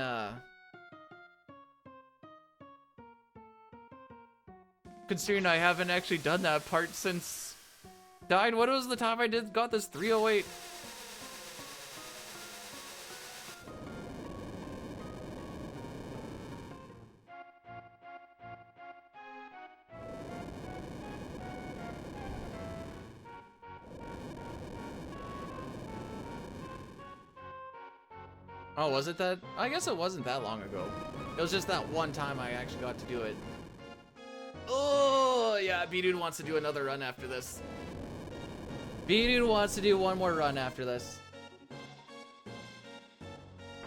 considering I haven't actually done that part since died. What was the time I got this 308? Oh, was it that? I guess it wasn't that long ago. It was just that one time I actually got to do it. Oh, yeah, B-Dude wants to do another run after this. B-Dude wants to do one more run after this.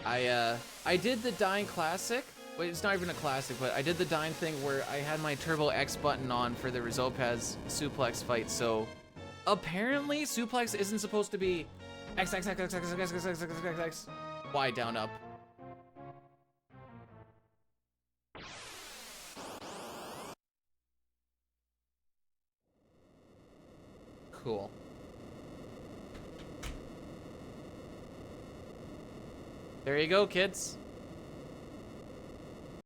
I did the Dying Classic. Wait, it's not even a classic, but I did the Dying thing where I had my Turbo X button on for the Rizopas suplex fight, so apparently suplex isn't supposed to be X, X, X, X, X, X, X, X, X, X, X, Y, down, up. Cool. There you go, kids.